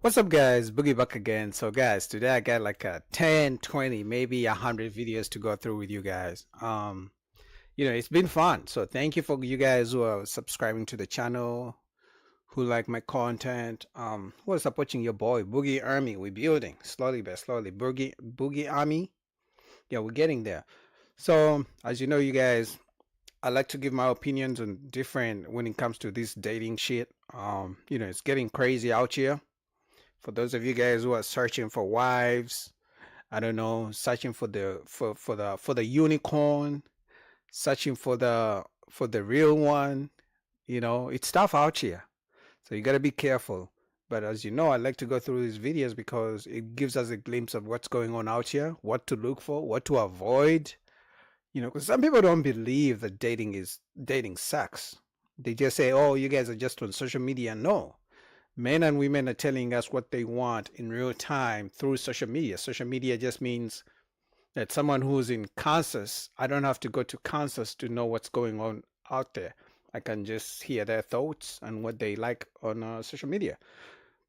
What's up, guys? Boogie back again. So, guys, today I got like a 10, 20, maybe 100 videos to go through with you guys. It's been fun. So, thank you for you guys who are subscribing to the channel, who like my content, who are supporting your boy, Boogie Army. We're building slowly but slowly. Boogie Army. Yeah, we're getting there. So, as you know, you guys, I like to give my opinions on different when it comes to this dating shit. It's getting crazy out here. For those of you guys who are searching for wives, I don't know, searching for the unicorn, searching for the real one, it's tough out here. So you gotta be careful. But as you know, I like to go through these videos because it gives us a glimpse of what's going on out here, what to look for, what to avoid. Because some people don't believe that dating sucks. They just say, "Oh, you guys are just on social media." No, men and women are telling us what they want in real time through social media. Social media just means that someone who's in Kansas, I don't have to go to Kansas to know what's going on out there. I can just hear their thoughts and what they like on social media.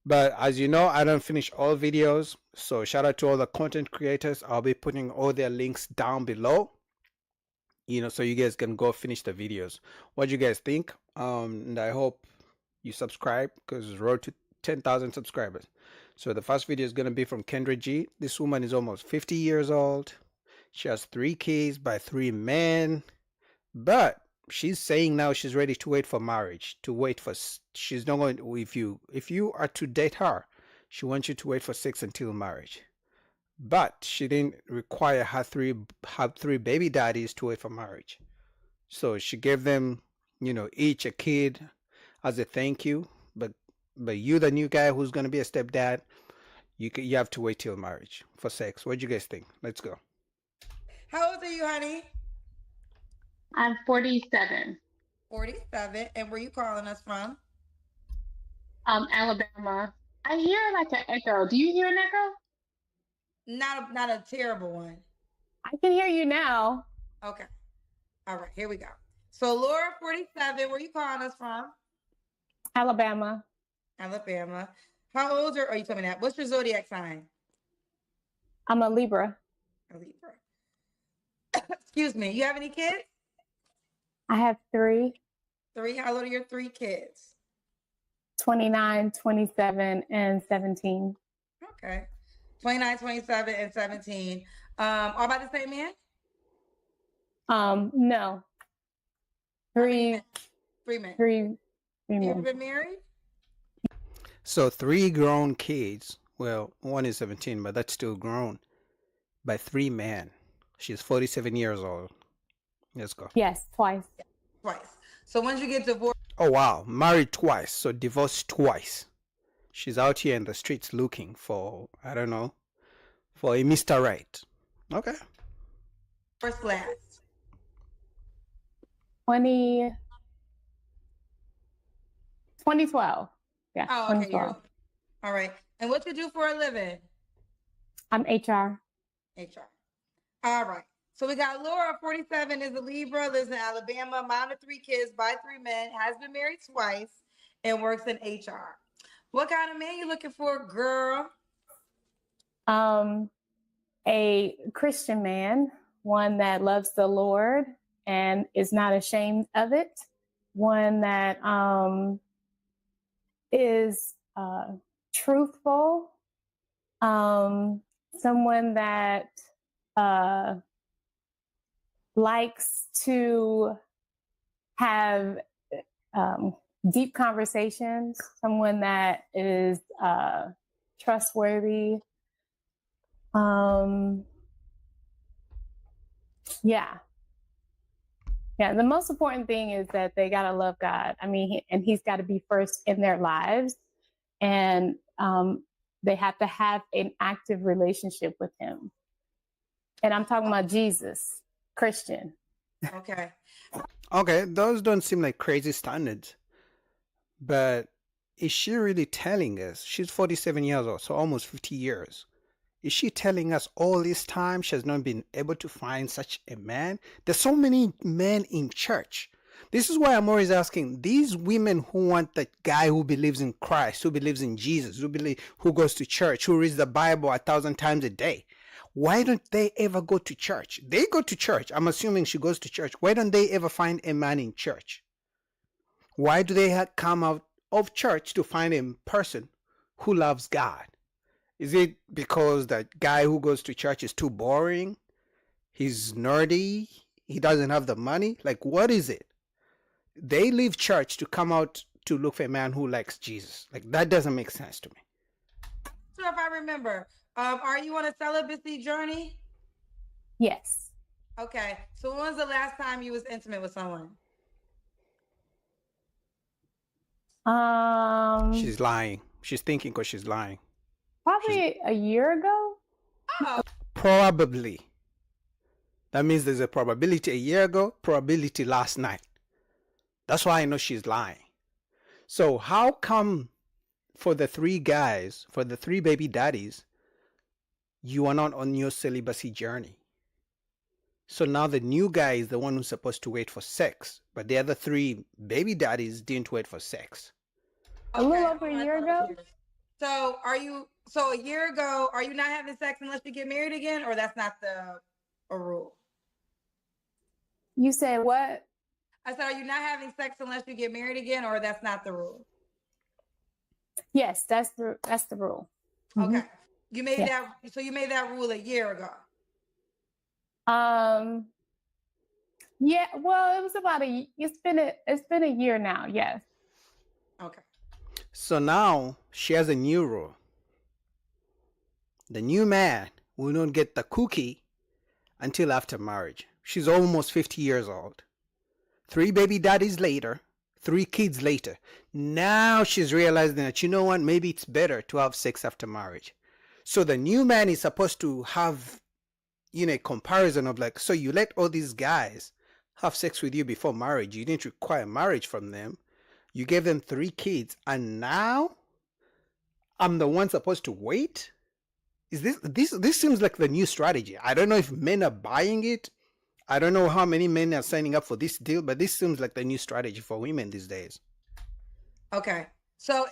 But as you know, I don't finish all videos. So shout out to all the content creators. I'll be putting all their links down below, so you guys can go finish the videos. What do you guys think? And I hope you subscribe because it's road to 10,000 subscribers. So the first video is going to be from Kendra G. This woman is almost 50 years old. She has 3 kids by 3 men, but she's saying now she's ready to wait for marriage, she's not going to, if you are to date her, she wants you to wait for sex until marriage. But she didn't require her three baby daddies to wait for marriage. So she gave them, each a kid as a thank you. But you, the new guy who's gonna be a stepdad, you have to wait till marriage for sex. What do you guys think? Let's go. How old are you, honey? I'm 47. 47. And where you calling us from? Alabama. I hear like an echo. Do you hear an echo? Not a terrible one. I can hear you now. Okay. All right, here we go. So Laura, 47, where you calling us from? Alabama. Alabama. How old are you telling me that? What's your zodiac sign? I'm a Libra. A Libra. Excuse me. You have any kids? I have 3. 3. How old are your 3 kids? 29, 27, and 17. Okay. 29, 27, and 17. All by the same man? No. 3 3 men. 3 You men. ever been married? So 3 grown kids. Well, one is 17, but that's still grown. By 3 men. She's 47 years old. Let's go. Yes, twice. Twice. So once you get divorced. Oh wow, married twice, so divorced twice. She's out here in the streets looking for, I don't know, for a Mr. Right. Okay. First class. 2012. Yeah. Oh, okay. 2012. All right. And what you do for a living? I'm HR. HR. All right. So we got Laura, 47, is a Libra, lives in Alabama, mom of 3 kids by 3 men, has been married twice, and works in HR. What kind of man you looking for, girl? A Christian man, one that loves the Lord and is not ashamed of it, one that is truthful, someone that likes to have deep conversations, someone that is trustworthy. Yeah. The most important thing is that they got to love God. I mean, and he's got to be first in their lives. And they have to have an active relationship with him. And I'm talking about Jesus, Christian. Okay. Okay, those don't seem like crazy standards. But is she really telling us? She's 47 years old, so almost 50 years. Is she telling us all this time she has not been able to find such a man? There's so many men in church. This is why I'm always asking these women who want the guy who believes in Christ, who believes in Jesus, who goes to church, who reads the Bible 1,000 times a day. Why don't they ever go to church? They go to church. I'm assuming she goes to church. Why don't they ever find a man in church? Why do they come out of church to find a person who loves God? Is it because that guy who goes to church is too boring? He's nerdy? He doesn't have the money? Like, what is it? They leave church to come out to look for a man who likes Jesus. Like, that doesn't make sense to me. Sure, if I remember. Are you on a celibacy journey? Yes. Okay. So when was the last time you was intimate with someone? She's lying. She's thinking because she's lying. Probably a year ago. Oh. Probably. That means there's a probability a year ago, probability last night. That's why I know she's lying. So how come for the three guys, for the three baby daddies, you are not on your celibacy journey? So now the new guy is the one who's supposed to wait for sex, but the other three baby daddies didn't wait for sex. A little over a year ago. So a year ago, are you not having sex unless you get married again, or that's not a rule? You said what? I said, are you not having sex unless you get married again, or that's not the rule? Yes, that's the rule. Okay. Mm-hmm. You made that, so you made that rule a year ago. Yeah, well, it was about it's been a year now, yes. Okay. So now she has a new rule. The new man will not get the cookie until after marriage. She's almost 50 years old. 3 baby daddies later, 3 kids later. Now she's realizing that, you know what, maybe it's better to have sex after marriage. So the new man is supposed to have, a comparison of like, so you let all these guys have sex with you before marriage. You didn't require marriage from them. You gave them 3 kids, and now I'm the one supposed to wait? Is this seems like the new strategy. I don't know if men are buying it. I don't know how many men are signing up for this deal, but this seems like the new strategy for women these days. Okay. So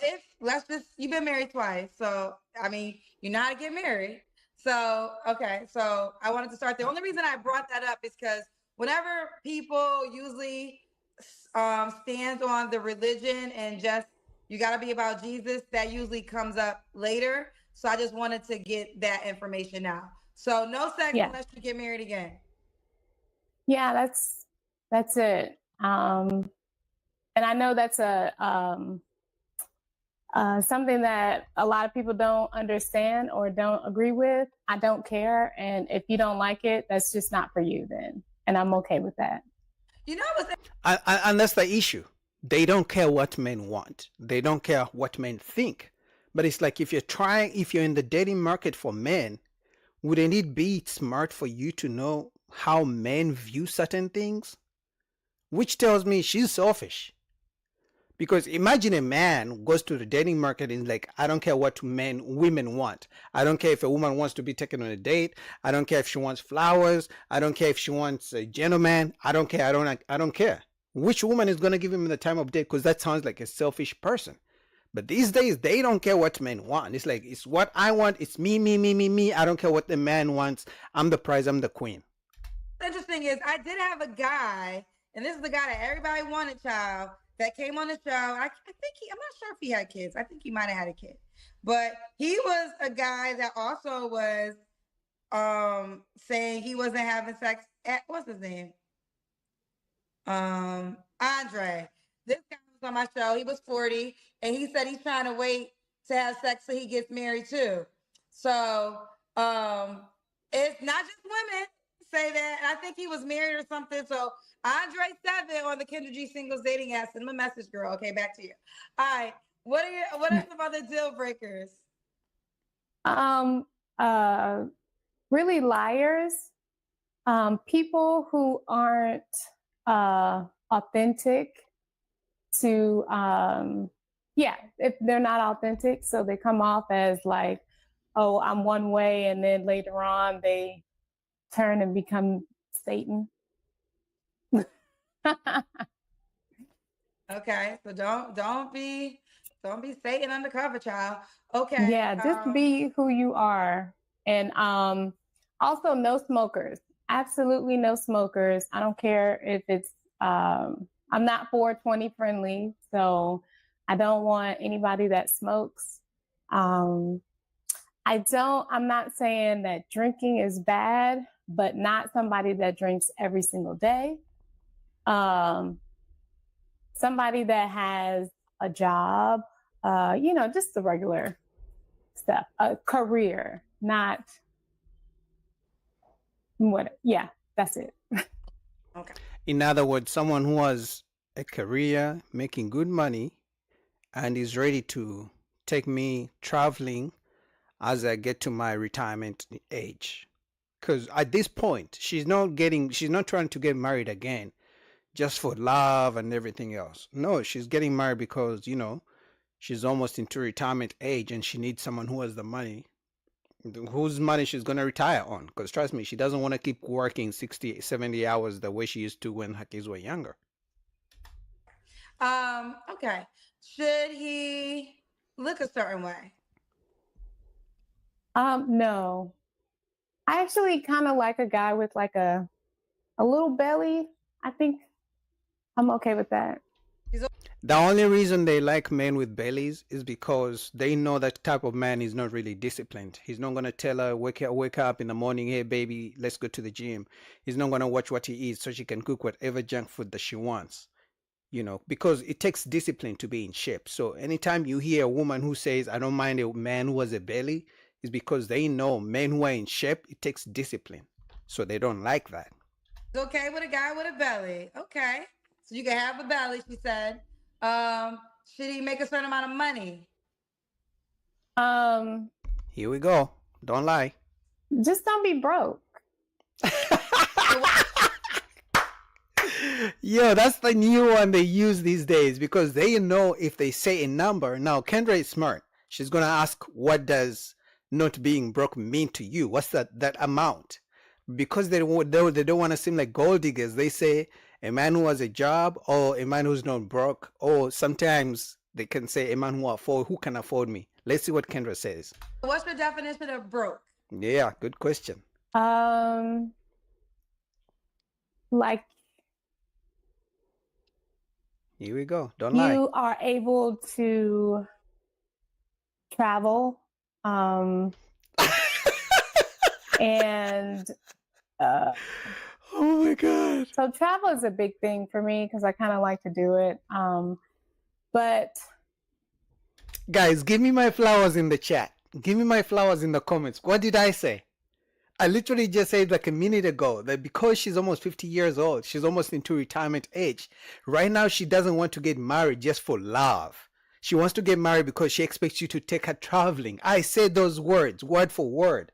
you've been married twice. So, I mean, you know how to get married. So, okay. So I wanted to start. The only reason I brought that up is because whenever people usually stand on the religion and just, you got to be about Jesus, that usually comes up later. So I just wanted to get that information now. So no sex unless you get married again. Yeah, that's it. And I know that's something that a lot of people don't understand or don't agree with. I don't care. And if you don't like it, that's just not for you then. And I'm okay with that. And that's the issue. They don't care what men want. They don't care what men think. But it's like if you're in the dating market for men, wouldn't it be smart for you to know how men view certain things? Which tells me she's selfish. Because imagine a man goes to the dating market and is like, I don't care what women want. I don't care if a woman wants to be taken on a date. I don't care if she wants flowers. I don't care if she wants a gentleman. I don't care. I don't care. Which woman is going to give him the time of day? Because that sounds like a selfish person. But these days, they don't care what men want. It's like, it's what I want. It's me, me, me, me, me. I don't care what the man wants. I'm the prize. I'm the queen. The interesting is, I did have a guy, and this is the guy that everybody wanted, child, that came on the show. I'm not sure if he had kids. I think he might have had a kid. But he was a guy that also was saying he wasn't having sex at, what's his name? Andre. This guy was on my show. He was 40, and he said he's trying to wait to have sex so he gets married too. So it's not just women say that. I think he was married or something. So Andre 7 on the Kendra G singles dating app. Send him a message, girl. Okay, back to you. All right. What are some other deal breakers? Really liars. People who aren't authentic to if they're not authentic, so they come off as like, oh, I'm one way, and then later on they turn and become Satan. Okay, so don't be Satan undercover, child. Okay. Yeah, just be who you are. And also no smokers. Absolutely no smokers. I don't care if it's I'm not 420 friendly, so I don't want anybody that smokes. Um I'm not saying that drinking is bad, but not somebody that drinks every single day. Um Somebody that has a job, just the regular stuff, a career, not what, yeah, that's it. Okay. In other words, someone who has a career, making good money, and is ready to take me traveling as I get to my retirement age. Because at this point, she's not trying to get married again just for love and everything else. No, she's getting married because, she's almost into retirement age and she needs someone who has the money, whose money she's going to retire on. Because trust me, she doesn't want to keep working 60, 70 hours the way she used to when her kids were younger. Okay. Should he look a certain way? No. I actually kind of like a guy with like a little belly. I think I'm okay with that. The only reason they like men with bellies is because they know that type of man is not really disciplined. He's not gonna tell her wake up in the morning, hey baby, let's go to the gym. He's not gonna watch what he eats so she can cook whatever junk food that she wants. Because it takes discipline to be in shape. So anytime you hear a woman who says, I don't mind a man who has a belly, is because they know men who are in shape, it takes discipline. So they don't like that. It's okay with a guy with a belly. Okay. So you can have a belly, she said. Should he make a certain amount of money? Here we go. Don't lie. Just don't be broke. Yo, that's the new one they use these days because they know if they say a number. Now, Kendra is smart. She's going to ask, what does not being broke mean to you? What's that amount? Because they don't want to seem like gold diggers. They say a man who has a job or a man who's not broke, or sometimes they can say a man who can afford me. Let's see what Kendra says. What's the definition of broke? Yeah, good question. Like, here we go. Don't lie. You are able to travel, and oh my god. So travel is a big thing for me because I kind of like to do it. But guys, give me my flowers in the chat. Give me my flowers in the comments. What did I say? I literally just said like a minute ago that because she's almost 50 years old, she's almost into retirement age. Right now, she doesn't want to get married just for love. She wants to get married because she expects you to take her traveling. I said those words, word for word.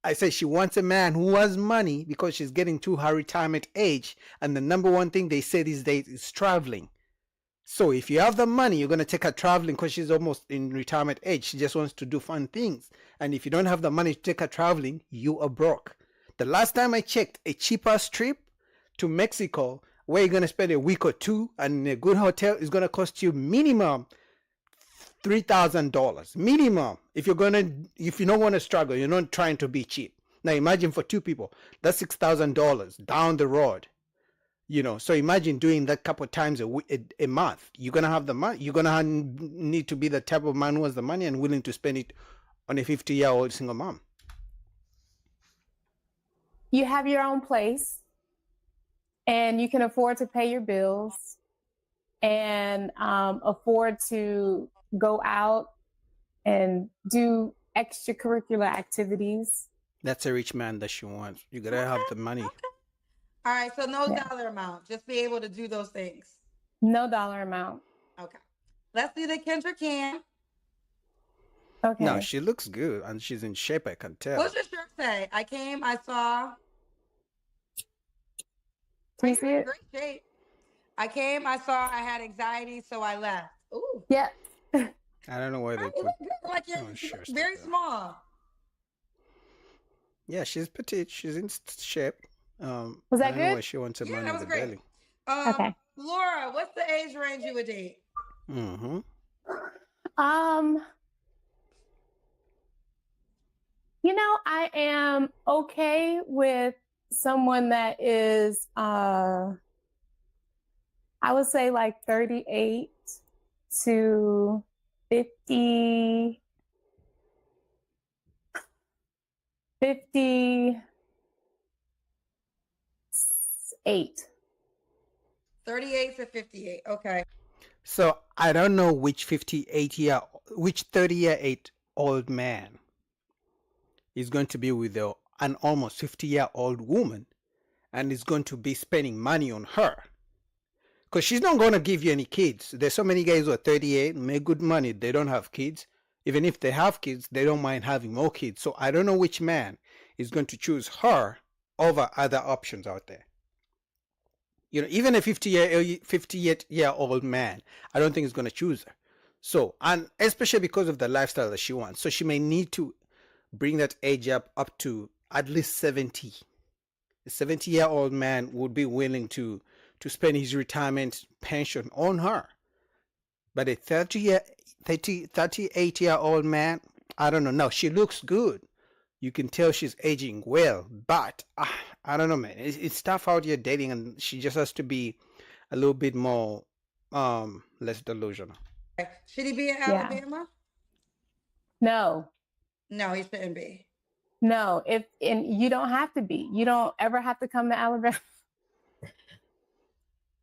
I said she wants a man who has money because she's getting to her retirement age. And the number one thing they say these days is traveling. So if you have the money, you're going to take her traveling because she's almost in retirement age. She just wants to do fun things. And if you don't have the money to take her traveling, you are broke. The last time I checked, a cheaper trip to Mexico, where you're going to spend a week or two and in a good hotel, is going to cost you minimum $3,000. Minimum. If you don't want to struggle, you're not trying to be cheap. Now imagine for two people, that's $6,000 down the road. So imagine doing that couple of times a month. You're going to have the money. You're going to need to be the type of man who has the money and willing to spend it on a 50-year-old single mom. You have your own place and you can afford to pay your bills and afford to go out and do extracurricular activities. That's a rich man that she wants. You got to have the money. Okay. All right, so no dollar amount, just be able to do those things. No dollar amount. Okay. Let's see the Kendra can. Okay. No, she looks good and she's in shape, I can tell. What's your shirt say? I came, I saw. Can you see it? Great shape. I came, I saw, I had anxiety, so I left. Ooh. Yeah. I don't know why they put like you're very small. Yeah, she's petite. She's in shape. Was that good? She wants a man that with was a great. belly. Okay. Laura, what's the age range you would date? Mm-hmm. You know, I am okay with someone that is, I would say like 38 to 50, 58. 38 to 58. Okay. So I don't know which 38-old man is going to be with an almost 50-year-old woman and is going to be spending money on her. Because she's not going to give you any kids. There's so many guys who are 38, make good money, they don't have kids. Even if they have kids, they don't mind having more kids. So I don't know which man is going to choose her over other options out there. You know, even a 58-year-old man, I don't think is going to choose her. So, and especially because of the lifestyle that she wants. So she may need to bring that age up to at least 70. A 70-year-old man would be willing to spend his retirement pension on her. But a 38-year-old man, I don't know. No, she looks good. You can tell she's aging well, but I don't know, man. It's tough out here dating, and she just has to be a little bit more less delusional. Should he be in Alabama? No. No, he shouldn't be. No, and you don't have to be. You don't ever have to come to Alabama.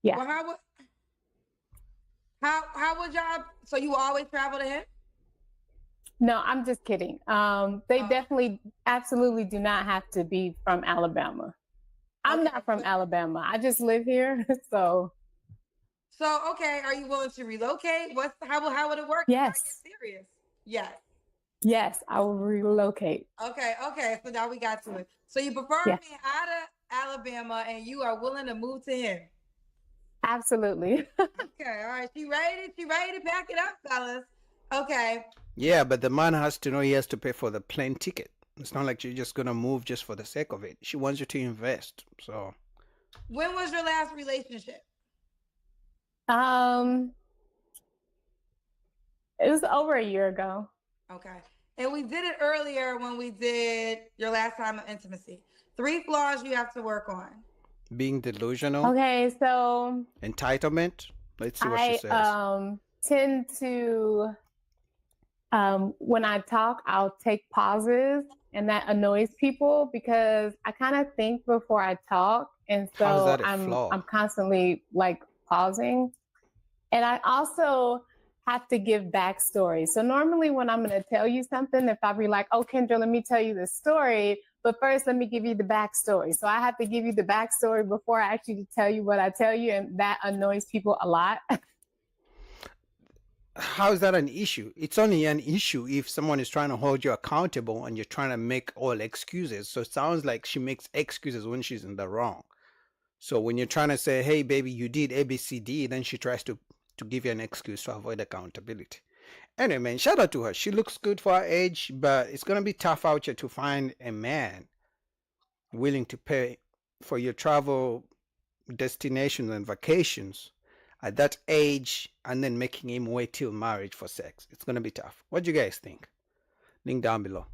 Yeah. Well, how would y'all? So you always travel to him? No, I'm just kidding. They definitely, absolutely do not have to be from Alabama. I'm not from Alabama. I just live here, so. So okay, are you willing to relocate? How would it work? Yes. Serious? Yes. Yes, I will relocate. Okay. So now we got to it. So you prefer me out of Alabama, and you are willing to move to him? Absolutely. Okay. All right. She ready to pack it up, fellas. Okay. Yeah, but the man has to know he has to pay for the plane ticket. It's not like you're just gonna move just for the sake of it. She wants you to invest. So. When was your last relationship? It was over a year ago. Okay. And we did it earlier when we did your last time of intimacy. 3 flaws you have to work on. Being delusional. Okay, so entitlement. Let's see what she says. I tend to when I talk, I'll take pauses, and that annoys people because I kind of think before I talk, and so I'm constantly like pausing. And I also have to give backstory. So normally when I'm going to tell you something, if I be like, oh, Kendra, let me tell you the story, but first let me give you the backstory. So I have to give you the backstory before I actually tell you what I tell you, and that annoys people a lot. How is that an issue? It's only an issue if someone is trying to hold you accountable and you're trying to make all excuses. So it sounds like she makes excuses when she's in the wrong. So when you're trying to say, hey, baby, you did A, B, C, D, then she tries to give you an excuse to avoid accountability. Anyway, man, shout out to her. She looks good for her age, but it's going to be tough out here to find a man willing to pay for your travel destinations and vacations at that age and then making him wait till marriage for sex. It's going to be tough. What do you guys think? Link down below.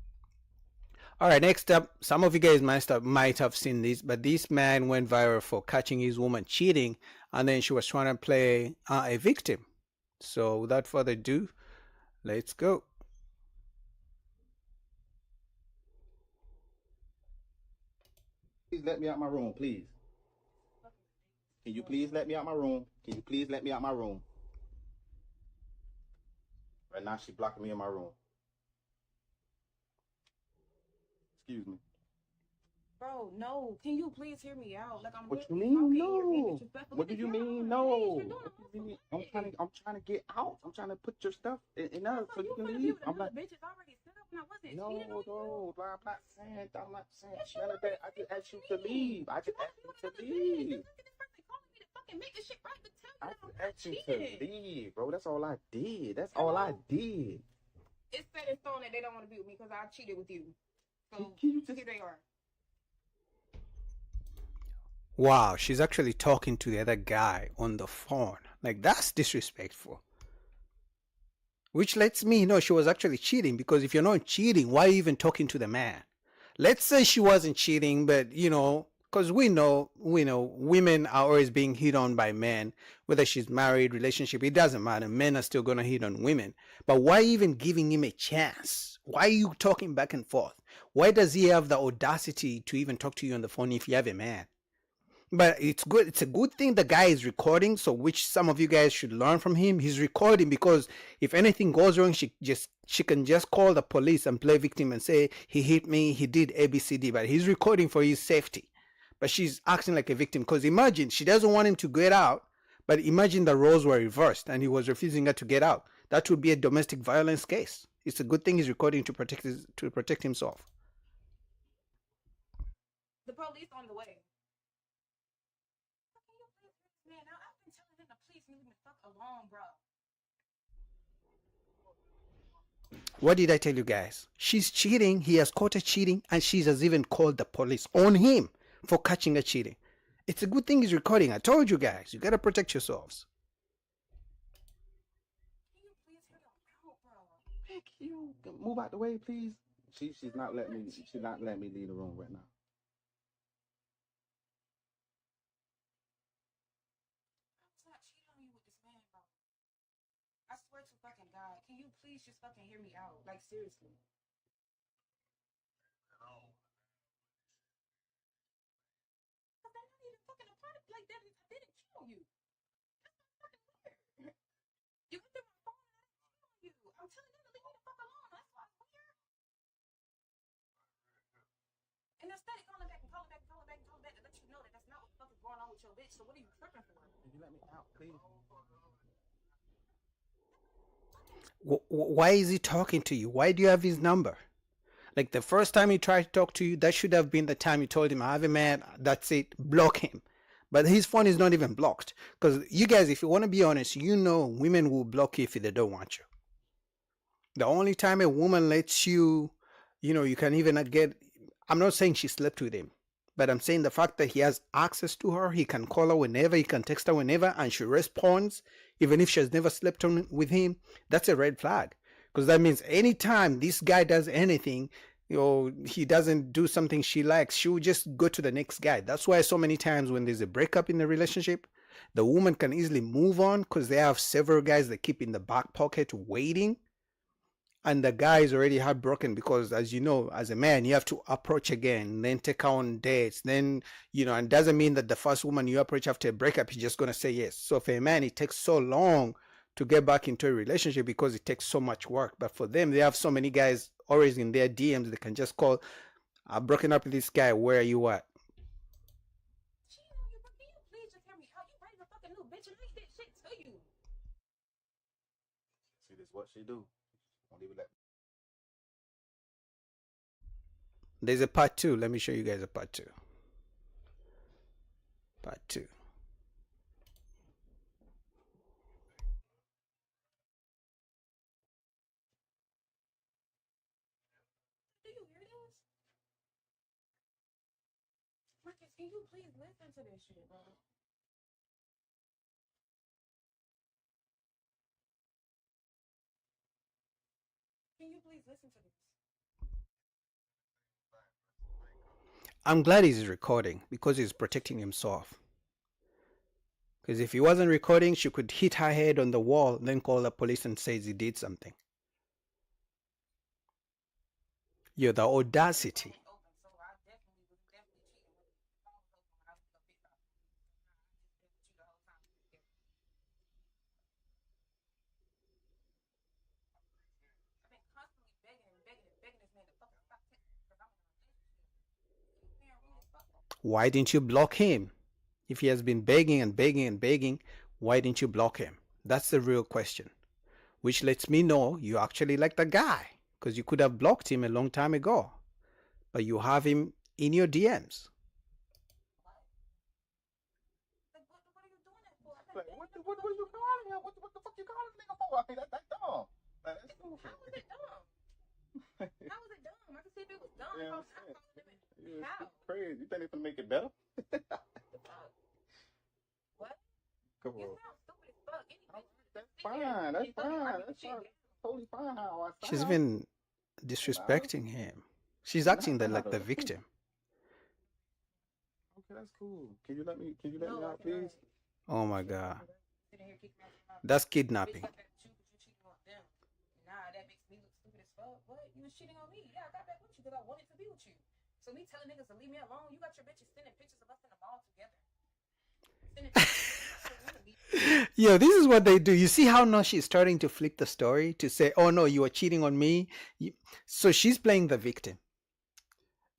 All right, next up, some of you guys might have seen this, but this man went viral for catching his woman cheating, and then she was trying to play a victim. So without further ado, let's go. Please let me out my room, please. Can you please let me out my room? Can you please let me out my room? Right now, she's blocking me in my room. Excuse me. Bro, no. Can you please hear me out? Like I'm. What you mean no? What do you mean no? I'm trying to get out. I'm trying to put your stuff in us so you can leave. I'm like, bitches already set up and I wasn't. No, I'm not saying none of that. I just asked you to leave. I just asked you to leave. I just asked you to leave, bro. That's all I did. That's all I did. It's set in stone that they don't want to be with me because I cheated with you. So can you just... here they are. Wow, she's actually talking to the other guy on the phone. Like, that's disrespectful. Which lets me know she was actually cheating, because if you're not cheating, why are you even talking to the man? Let's say she wasn't cheating, but because we know women are always being hit on by men, whether she's married, relationship, it doesn't matter. Men are still gonna hit on women. But why even giving him a chance? Why are you talking back and forth? Why does he have the audacity to even talk to you on the phone if you have a man? But it's good. It's a good thing the guy is recording, so which some of you guys should learn from him. He's recording because if anything goes wrong, she can just call the police and play victim and say he hit me, he did ABCD. But he's recording for his safety. But she's acting like a victim, because imagine she doesn't want him to get out. But imagine the roles were reversed and he was refusing her to get out. That would be a domestic violence case. It's a good thing he's recording to protect himself. The police on the way. Man, I've been telling them to please leave me the fuck alone, bro. What did I tell you guys? She's cheating. He has caught her cheating, and she has even called the police on him for catching her cheating. It's a good thing he's recording. I told you guys, you gotta protect yourselves. Can you please hurry up, bro? Thank you. Move out the way, please. She's not letting me. She's not letting me leave the room right now. I was not cheating on you with this man, bro. I swear to fucking God, can you please just fucking hear me out? Like, seriously. Because they're not even fucking a part of like that. I didn't cheat on you. That's not fucking weird. You went through my phone and I didn't cheat on you. I'm telling them to leave me the fuck alone. That's why it's weird. And they're steady calling back and calling back and calling back and calling back to let you know that that's not what the fuck is going on with your bitch. So what are you tripping for? Can you let me out, please? Why is he talking to you? Why do you have his number? Like, the first time he tried to talk to you, that should have been the time you told him, I have a man, that's it, block him. But his phone is not even blocked. Because you guys, if you want to be honest, women will block you if they don't want you. The only time a woman lets you, you can even get, I'm not saying she slept with him, but I'm saying the fact that he has access to her, he can call her whenever, he can text her whenever, and she responds, even if she has never slept with him, that's a red flag. Because that means anytime this guy does anything, he doesn't do something she likes, she will just go to the next guy. That's why so many times when there's a breakup in the relationship, the woman can easily move on because they have several guys they keep in the back pocket waiting. And the guy is already heartbroken because, as you know, as a man, you have to approach again, then take on dates. Then, and it doesn't mean that the first woman you approach after a breakup, he's just going to say yes. So for a man, it takes so long to get back into a relationship because it takes so much work. But for them, they have so many guys always in their DMs. They can just call, I've broken up with this guy. Where are you at? Cheating on you, but can you please just hear me out? You raised a fucking new bitch and I did shit to you. See, this is what she do. Don't even let. There's a part two. Let me show you guys a part two. Part two. Do you hear this? Marcus, can you please listen to this shit, bro? Can you please listen to this? I'm glad he's recording because he's protecting himself. Because if he wasn't recording, she could hit her head on the wall, then call the police and say he did something. The audacity. Why didn't you block him? If he has been begging and begging and begging, why didn't you block him? That's the real question. Which lets me know you actually like the guy, because you could have blocked him a long time ago. But you have him in your DMs. What are you calling him? What the fuck you calling this nigga for? I mean, that's dumb. Like, that's stupid. How was it dumb? How was it dumb? I can see if it was dumb. Yeah, I'm calling him. yeah, How? it's crazy. You think it's gonna make it better? Come You on. sound stupid as fuck. Anyway, That's fine. That's fine. That's fine. Totally fine how I She's sound. even No, disrespecting him. She's not acting at like the all. victim. Okay, that's cool. Can you let me? Can you let me no, I out, please? cannot. Oh my God. Sitting here kicking my mouth. That's Bitch kidnapping. got back with you, but you cheating on them. Nah, that makes me look stupid as fuck. What? You was cheating on me? Yeah, I got back with you because I wanted to be with you. So me telling niggas to leave me alone, you got your bitches sending pictures of us in the mall together. Sending pictures. Yeah, this is what they do. You see how now she's starting to flip the story to say, oh no, you are cheating on me. So she's playing the victim.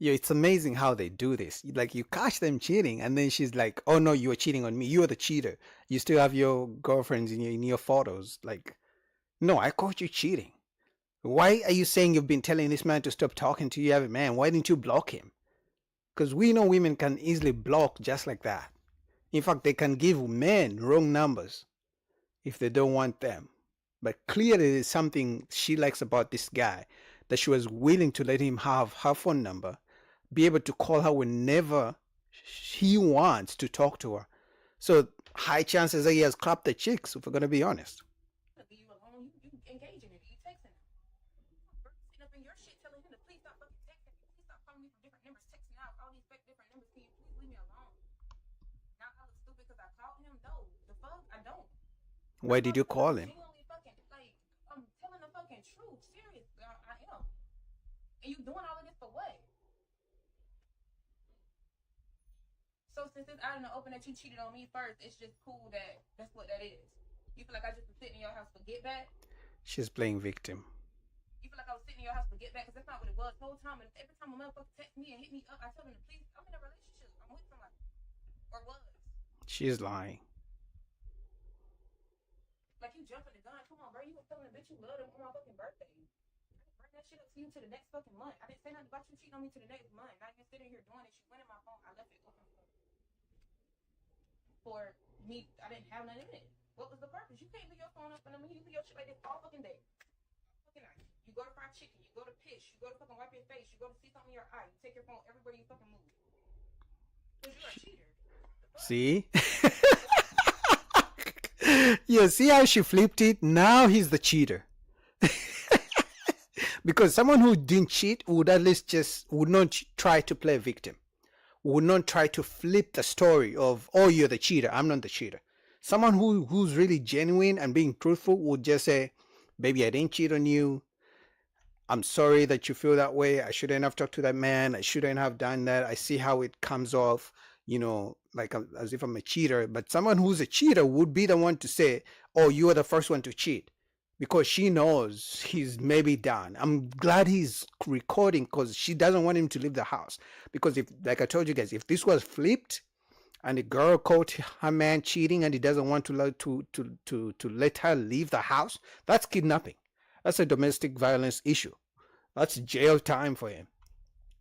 Yeah, it's amazing how they do this. Like you catch them cheating, and then she's like, "Oh no, you are cheating on me. You are the cheater. You still have your girlfriends in your photos." Like, no, I caught you cheating. Why are you saying you've been telling this man to stop talking to you every man? Why didn't you block him? Because we know women can easily block just like that. In fact, they can give men wrong numbers if they don't want them. But clearly, there's something she likes about this guy that she was willing to let him have her phone number, be able to call her whenever he wants to talk to her. So high chances that he has clapped the chicks, if we're gonna be honest. You alone, you engaging it, you texting him. Sitting up in your shit telling him to please stop fucking texting me. Please stop calling me from different numbers, texting me out all these fake different numbers. Can you please leave me alone? Now I look stupid because I called him? No. The fuck? I don't. Why did you call him? Genuinely fucking, like, I'm telling the fucking truth. Serious. I am. And you doing all of this for what? So since it's out in the open that you cheated on me first, it's just cool that that's what that is. You feel like I just was sitting in your house for get back? She's playing victim. You feel like I was sitting in your house for get back? Because that's not what it was the whole time. And every time a motherfucker text me and hit me up, I tell them to please, I'm in a relationship. I'm with somebody. Or was. She's lying. Like you jumping the gun. Come on, bro. You was telling the bitch you love them on my fucking birthday. I didn't bring that shit up to you to the next fucking month. I didn't say nothing about you cheating on me to the next month. Now you're sitting here doing it. You went in my phone. I left it open for me. I didn't have nothing in it. What was the purpose? You can't leave your phone up and I mean you leave your shit like this all fucking day. Fucking night. You go to fried chicken, you go to piss, you go to fucking wipe your face, you go to see something in your eye, you take your phone everywhere you fucking move. Because you're a cheater. See? Yeah, see how she flipped it? Now he's the cheater. Because someone who didn't cheat would at least would not try to play victim. Would not try to flip the story of, oh, you're the cheater, I'm not the cheater. Someone who's really genuine and being truthful would just say, baby, I didn't cheat on you. I'm sorry that you feel that way. I shouldn't have talked to that man. I shouldn't have done that. I see how it comes off, like as if I'm a cheater. But someone who's a cheater would be the one to say, oh, you are the first one to cheat. Because she knows he's maybe done. I'm glad he's recording because she doesn't want him to leave the house. Because if, like I told you guys, if this was flipped and the girl caught her man cheating and he doesn't want to let her leave the house, that's kidnapping. That's a domestic violence issue. That's jail time for him.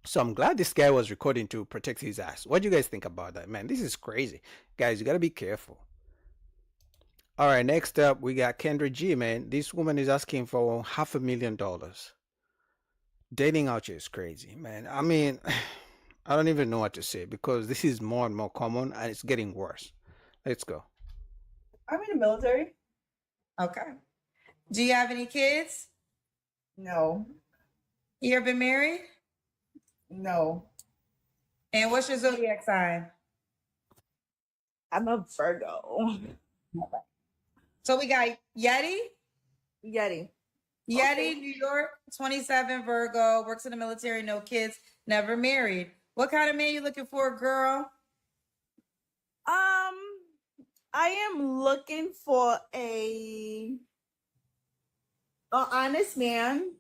So I'm glad this guy was recording to protect his ass. What do you guys think about that? Man, this is crazy. Guys, you gotta be careful. All right, next up, we got Kendra G, man. This woman is asking for $500,000. Dating out here is crazy, man. I mean, I don't even know what to say because this is more and more common and it's getting worse. Let's go. I'm in the military. Okay. Do you have any kids? No, You ever been married? no. And what's your zodiac sign? I'm a Virgo. So we got Yeti. Yeti. Yeti, Okay. New York, 27, Virgo, works in the military, no kids, never married. What kind of man you looking for, girl? I am looking for a honest man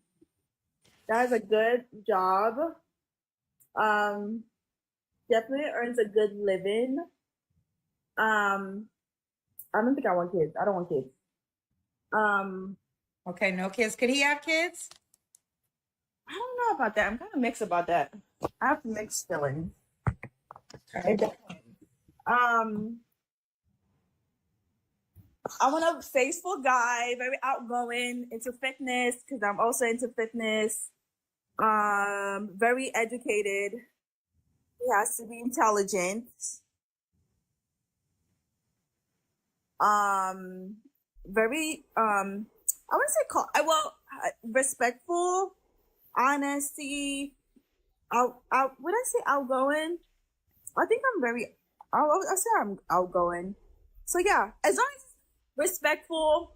that has a good job. Definitely earns a good living. I don't think I want kids. I don't want kids. Okay, no kids. Could he have kids? I don't know about that. I'm kind of mixed about that. I have mixed feelings. Okay. I want a faithful guy, very outgoing, into fitness, because I'm also into fitness. Very educated. He has to be intelligent. Very I wouldn't say respectful, honesty. Would I say outgoing? I think I'm very. I'll say I'm outgoing. So yeah, as long as respectful,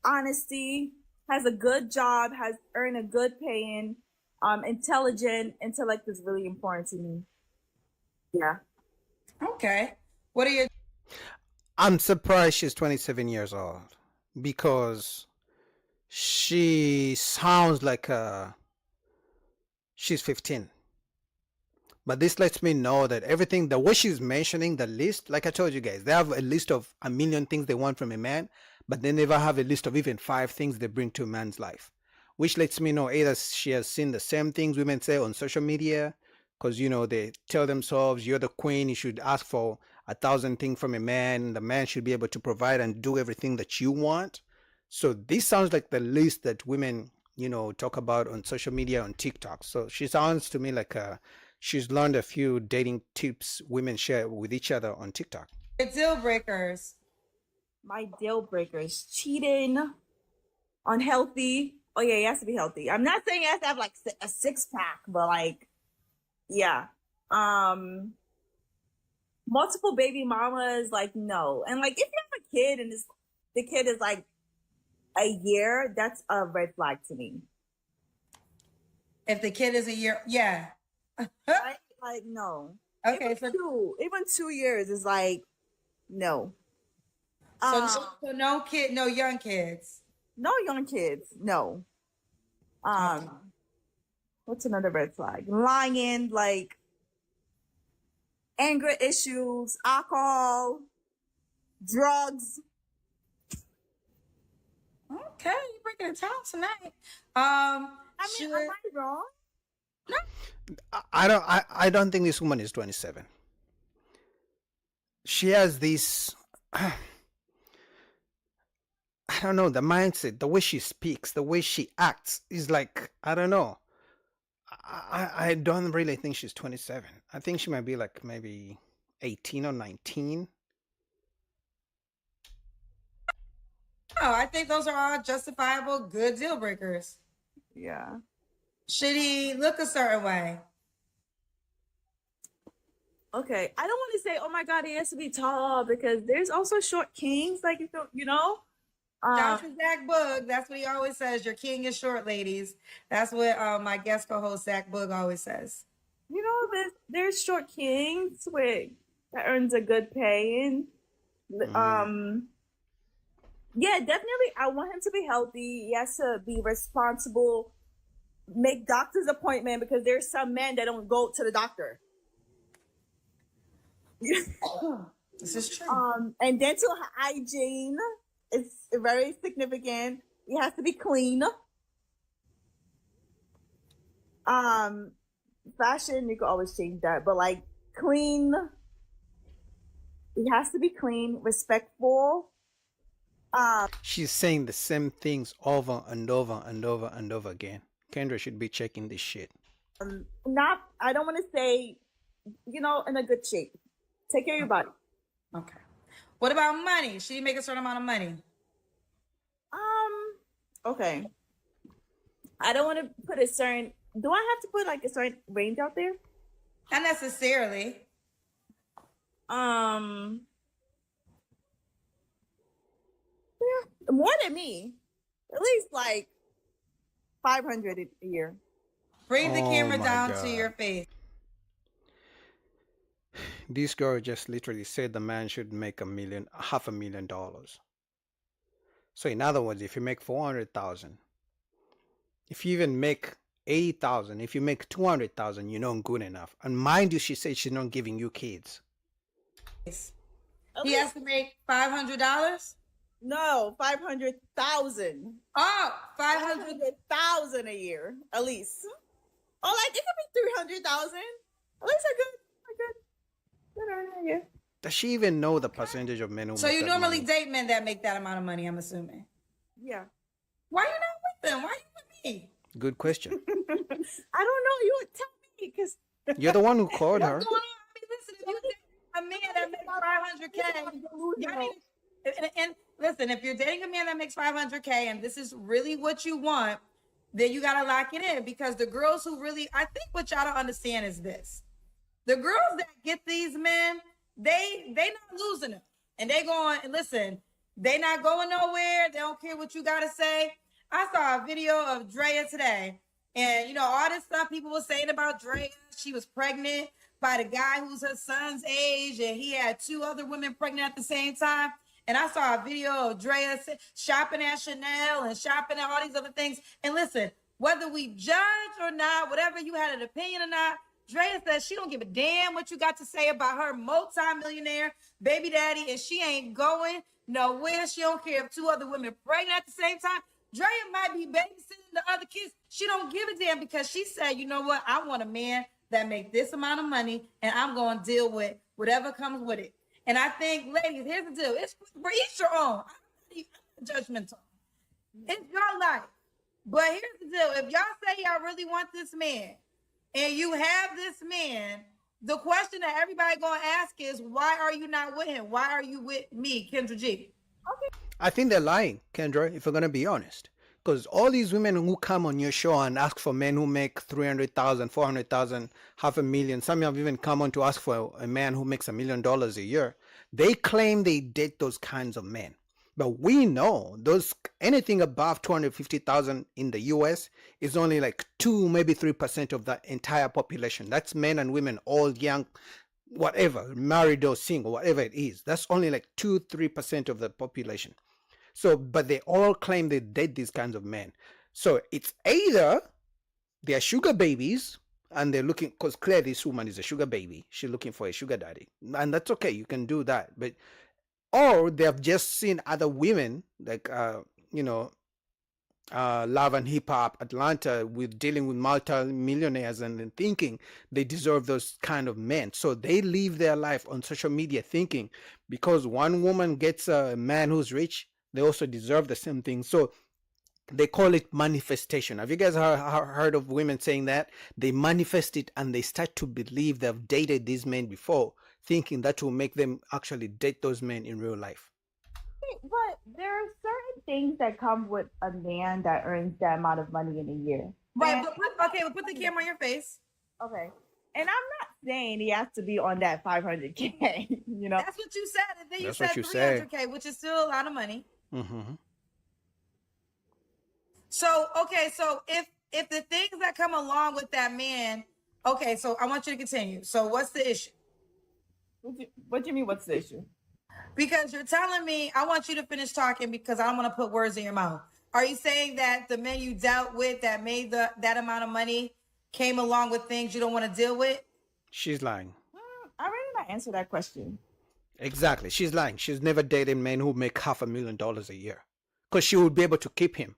honesty, has a good job, has earned a good paying, intelligent. Intellect is really important to me. Yeah. Okay. What are your I'm surprised she's 27 years old because she sounds like she's 15. But this lets me know that everything, the way she's mentioning the list, like I told you guys, they have a list of a million things they want from a man, but they never have a list of even 5 things they bring to a man's life, which lets me know either she has seen the same things women say on social media, because they tell themselves you're the queen, you should ask for 1,000 things from a man, the man should be able to provide and do everything that you want. So this sounds like the list that women talk about on social media, on TikTok. So she sounds to me like she's learned a few dating tips women share with each other on TikTok. deal breakers? My deal breakers: cheating, unhealthy. Oh yeah, he has to be healthy. I'm not saying he has to have like a 6-pack, but like, yeah. Multiple baby mamas, like no. And like, if you have a kid and the kid is like a year, that's a red flag to me. If the kid is a year, yeah. Right? Like no. Okay, even 2 years is like no. So no young kids. No young kids, no. What's another red flag? Lying, like anger issues, alcohol, drugs. Okay, you're breaking the time tonight. I mean, am I wrong? I don't think this woman is 27. She has this I don't know, the mindset, the way she speaks, the way she acts is like, I don't know. I don't really think she's 27. I think she might be like maybe 18 or 19. Oh, I think those are all justifiable good deal breakers. Yeah. Should he look a certain way? Okay, I don't want to say, oh my God, he has to be tall, because there's also short kings, like, Dr. Zach Boog, that's what he always says. Your king is short, ladies. That's what my guest co-host Zach Boog always says. There's short kings that earns a good pay, and yeah, definitely. I want him to be healthy. He has to be responsible, make doctor's appointment, because there's some men that don't go to the doctor. This is true. And dental hygiene is very significant. He has to be clean. Fashion, you can always change that, but like clean. He has to be clean, respectful. She's saying the same things over and over and over and over again. Kendra should be checking this shit. I don't want to say, in a good shape. Take care of your body. Okay. What about money? Should he make a certain amount of money? Okay. I don't want to put a certain. Do I have to put like a certain range out there? Not necessarily. Yeah, more than me. At least like 500 a year. Bring the camera my down God. to your face. This girl just literally said the man should make $500,000. So in other words, if you make 400,000, if you even make 80,000, if you make 200,000, you're not good enough. And mind you, she said she's not giving you kids. He has to make $500? No, 500,000. Oh, 500,000 a year, at least. Or like it could be 300,000. At least a good earner. Does she even know the percentage of men who So make you that normally money? date men that make that amount of money, I'm assuming. Yeah. Why are you not with them? Why are you with me? Good question. I don't know. You would tell me, because You're the one who called her. What's going on? I mean, listen, if you date a man that makes 500K, y'all need, and listen, if you're dating a man that makes 500K and this is really what you want, then you got to lock it in, because the girls who really, I think what y'all don't understand is this. The girls that get these men, they not losing them. And they going, listen, they not going nowhere. They don't care what you got to say. I saw a video of Drea today. And, you know, all this stuff people were saying about Drea. She was pregnant by the guy who's her son's age. And he had 2 other women pregnant at the same time. And I saw a video of Drea shopping at Chanel and shopping at all these other things. And listen, whether we judge or not, whatever you had an opinion or not, Drea says she don't give a damn what you got to say about her multi-millionaire baby daddy, and she ain't going nowhere. She don't care if 2 other women pregnant at the same time. Drea might be babysitting the other kids. She don't give a damn, because she said, you know what? I want a man that make this amount of money, and I'm going to deal with whatever comes with it. And I think, ladies, here's the deal. It's for each your own. I'm not judgmental. It's your life. But here's the deal. If y'all say y'all really want this man, and you have this man, the question that everybody gonna ask is, why are you not with him? Why are you with me, Kendra G? I think they're lying, Kendra, if we're gonna be honest. Because all these women who come on your show and ask for men who make 300,000, 400,000, $500,000, some have even come on to ask for a man who makes $1 million a year. They claim they date those kinds of men. But we know those anything above 250,000 in the US is only like 2, maybe 3% of the entire population. That's men and women, old, young, whatever, married or single, whatever it is. That's only like 2-3% of the population. So, but they all claim they date these kinds of men. So it's either they are sugar babies and they're looking, because clearly this woman is a sugar baby. She's looking for a sugar daddy. And that's okay. You can do that. But or they have just seen other women like Love and Hip Hop Atlanta with dealing with multi-millionaires and thinking they deserve those kind of men. So they live their life on social media thinking because one woman gets a man who's rich, they also deserve the same thing. So they call it manifestation. Have you guys heard of women saying that? They manifest it and they start to believe they've dated these men before, thinking that will make them actually date those men in real life. But there are certain things that come with a man that earns that amount of money in a year. Right, but put the camera on your face. Okay. And I'm not saying he has to be on that 500K, you know? That's what you said. And then That's you what said you 300K, which is still a lot of money. Mm-hmm. So, okay, so if the things that come along with that man, okay, so I want you to continue. So what's the issue? What do you mean, what's the issue? Because you're telling me, I want you to finish talking because I don't want to put words in your mouth. Are you saying that the men you dealt with that made that amount of money came along with things you don't want to deal with? She's lying. I already not answer that question. Exactly. She's lying. She's never dated men who make $500,000 a year because she would be able to keep him.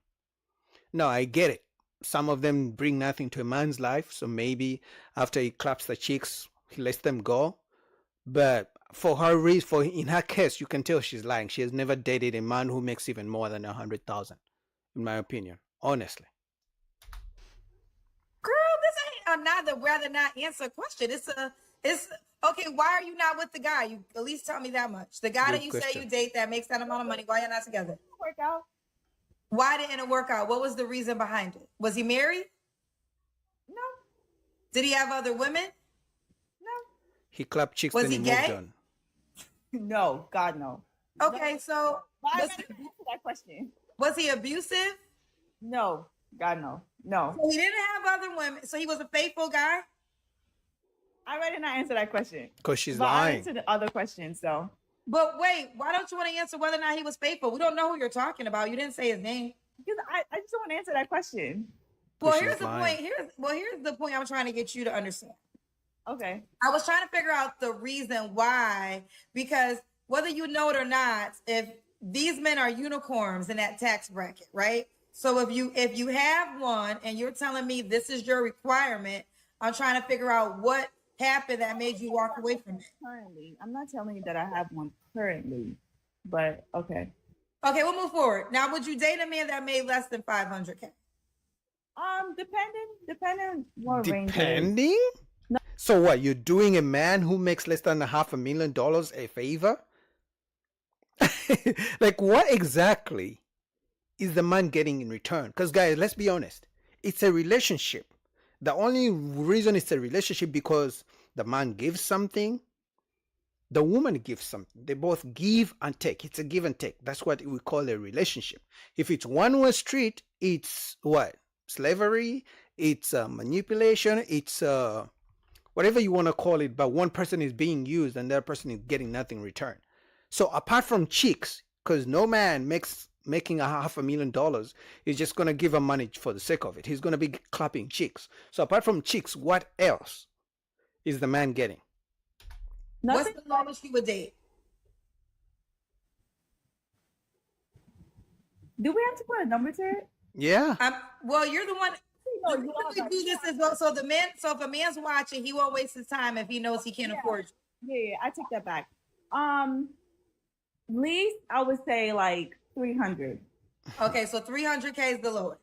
No, I get it. Some of them bring nothing to a man's life. So maybe after he claps the cheeks, he lets them go. But for her reason, in her case, you can tell she's lying. She has never dated a man who makes even more than 100,000, in my opinion, honestly. Girl, this ain't another rather not answer question. It's okay. Why are you not with the guy? You at least tell me that much. The guy Good that you question. say you date that makes that amount of money. Why you're not together? Work out. Why didn't it work out? What was the reason behind it? Was he married? No, Did he have other women? no, He clapped cheeks Was and he he moved gay? on. no. God, no. Okay, so Why was, did you answer that question? was he abusive? No, God, no, no. So he didn't have other women. So he was a faithful guy? I already not answer that question. Because she's But I lying. answered the other questions, so. But wait, why don't you want to answer whether or not he was faithful? We don't know who you're talking about. You didn't say his name. Because I just don't want to answer that question. Well, She's here's the lying. point. Here's the point I'm trying to get you to understand. Okay. I was trying to figure out the reason why, because whether you know it or not, if these men are unicorns in that tax bracket, right? So if you have one and you're telling me this is your requirement, I'm trying to figure out what happened that made you walk away from it. Currently, I'm not telling you that I have one currently, but okay. Okay, we'll move forward. Now, would you date a man that made less than 500K? Depending what range. it is. Depending? So what, you're doing a man who makes less than $500,000 a favor? Like, what exactly is the man getting in return? Because, guys, let's be honest, it's a relationship. The only reason it's a relationship because the man gives something, the woman gives something. They both give and take. It's a give and take. That's what we call a relationship. If it's one-way street, it's what? Slavery, it's manipulation, it's whatever you want to call it, but one person is being used and the other person is getting nothing in return. So apart from chicks, because no man making $500,000 is just going to give her money for the sake of it. He's going to be clapping chicks. So apart from chicks, what else is the man getting? What's the lowest you would date? Do we have to put a number to it? Yeah. Well, you're the one. No, We do this as well. So if a man's watching, he won't waste his time if he knows he can't afford you. Yeah, I take that back. Least I would say like 300. Okay, so 300K is the lowest.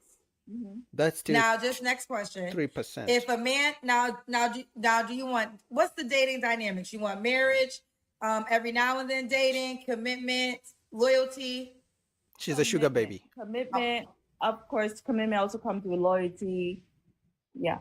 Mm-hmm. That's still Now, just next question. 3%. If a man do you want, what's the dating dynamics? You want marriage, every now and then dating, commitment, loyalty? She's a sugar baby. Commitment, of course. Commitment also comes with loyalty. Yeah.